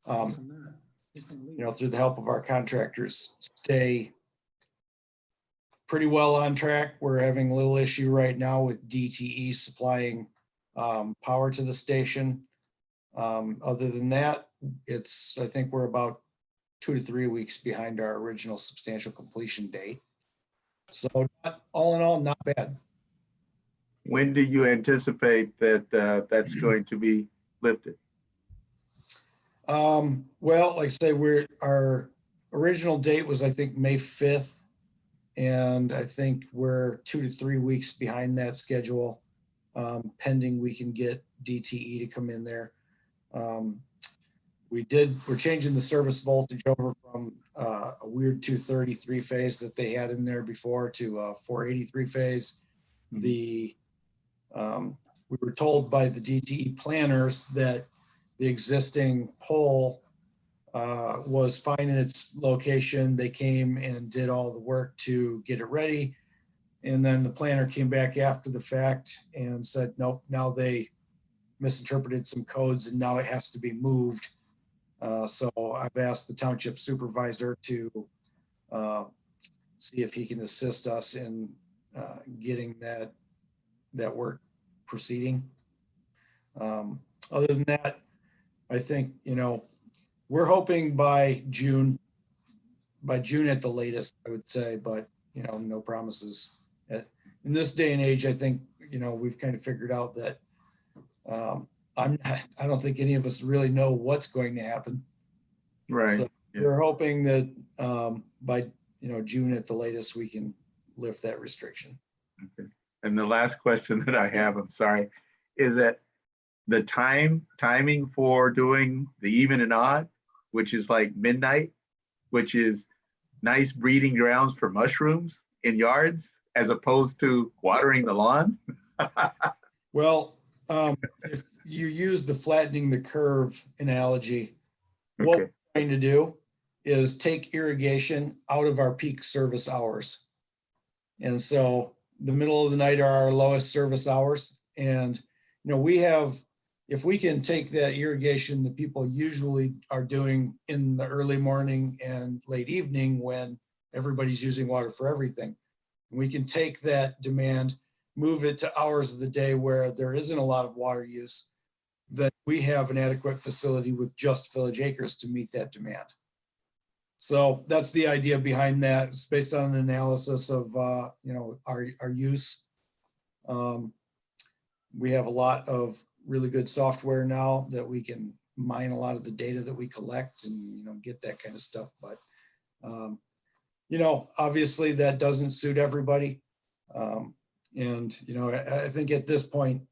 through the help of our contractors, stay pretty well on track. We're having a little issue right now with DTE supplying power to the station. Other than that, I think we're about 2 to 3 weeks behind our original substantial completion date. So all in all, not bad. When do you anticipate that that's going to be lifted? Well, like I say, our original date was, I think, May 5th. And I think we're 2 to 3 weeks behind that schedule, pending we can get DTE to come in there. We're changing the service voltage over from a weird 230 3-phase that they had in there before to a 480 3-phase. We were told by the DTE planners that the existing pole was fine in its location. They came and did all the work to get it ready. And then the planner came back after the fact and said, nope, now they misinterpreted some codes and now it has to be moved. So I've asked the township supervisor to see if he can assist us in getting that work proceeding. Other than that, I think, we're hoping by June at the latest, I would say, but no promises. In this day and age, I think, we've kind of figured out that I don't think any of us really know what's going to happen. Right. So we're hoping that by June at the latest, we can lift that restriction. Okay. And the last question that I have, I'm sorry, is that the timing for doing the even and odd, which is like midnight, which is nice breeding grounds for mushrooms in yards, as opposed to watering the lawn? Well, if you use the flattening the curve analogy, what we're trying to do is take irrigation out of our peak service hours. And so the middle of the night are our lowest service hours. And, if we can take that irrigation that people usually are doing in the early morning and late evening when everybody's using water for everything, we can take that demand, move it to hours of the day where there isn't a lot of water use, then we have an adequate facility with just village acres to meet that demand. So that's the idea behind that. It's based on an analysis of, our use. We have a lot of really good software now that we can mine a lot of the data that we collect and, get that kind of stuff. But, obviously that doesn't suit everybody. I think at this point,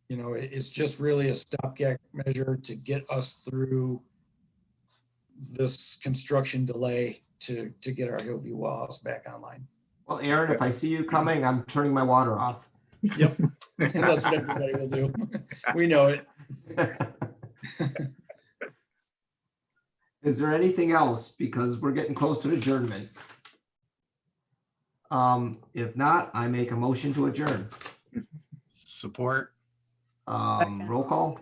it's just really a stopgap measure to get us through this construction delay to get our Hillview well house back online. Well, Aaron, if I see you coming, I'm turning my water off. Yep. That's what everybody will do. We know it. Is there anything else? Because we're getting close to adjournment. If not, I make a motion to adjourn. Support. Roll call.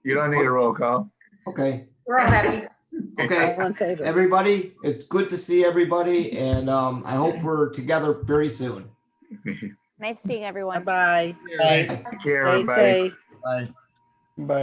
You don't need a roll call. Okay. We're all happy. Okay, everybody, it's good to see everybody, and I hope we're together very soon. Nice seeing everyone. Bye. Take care, everybody. Bye. Bye.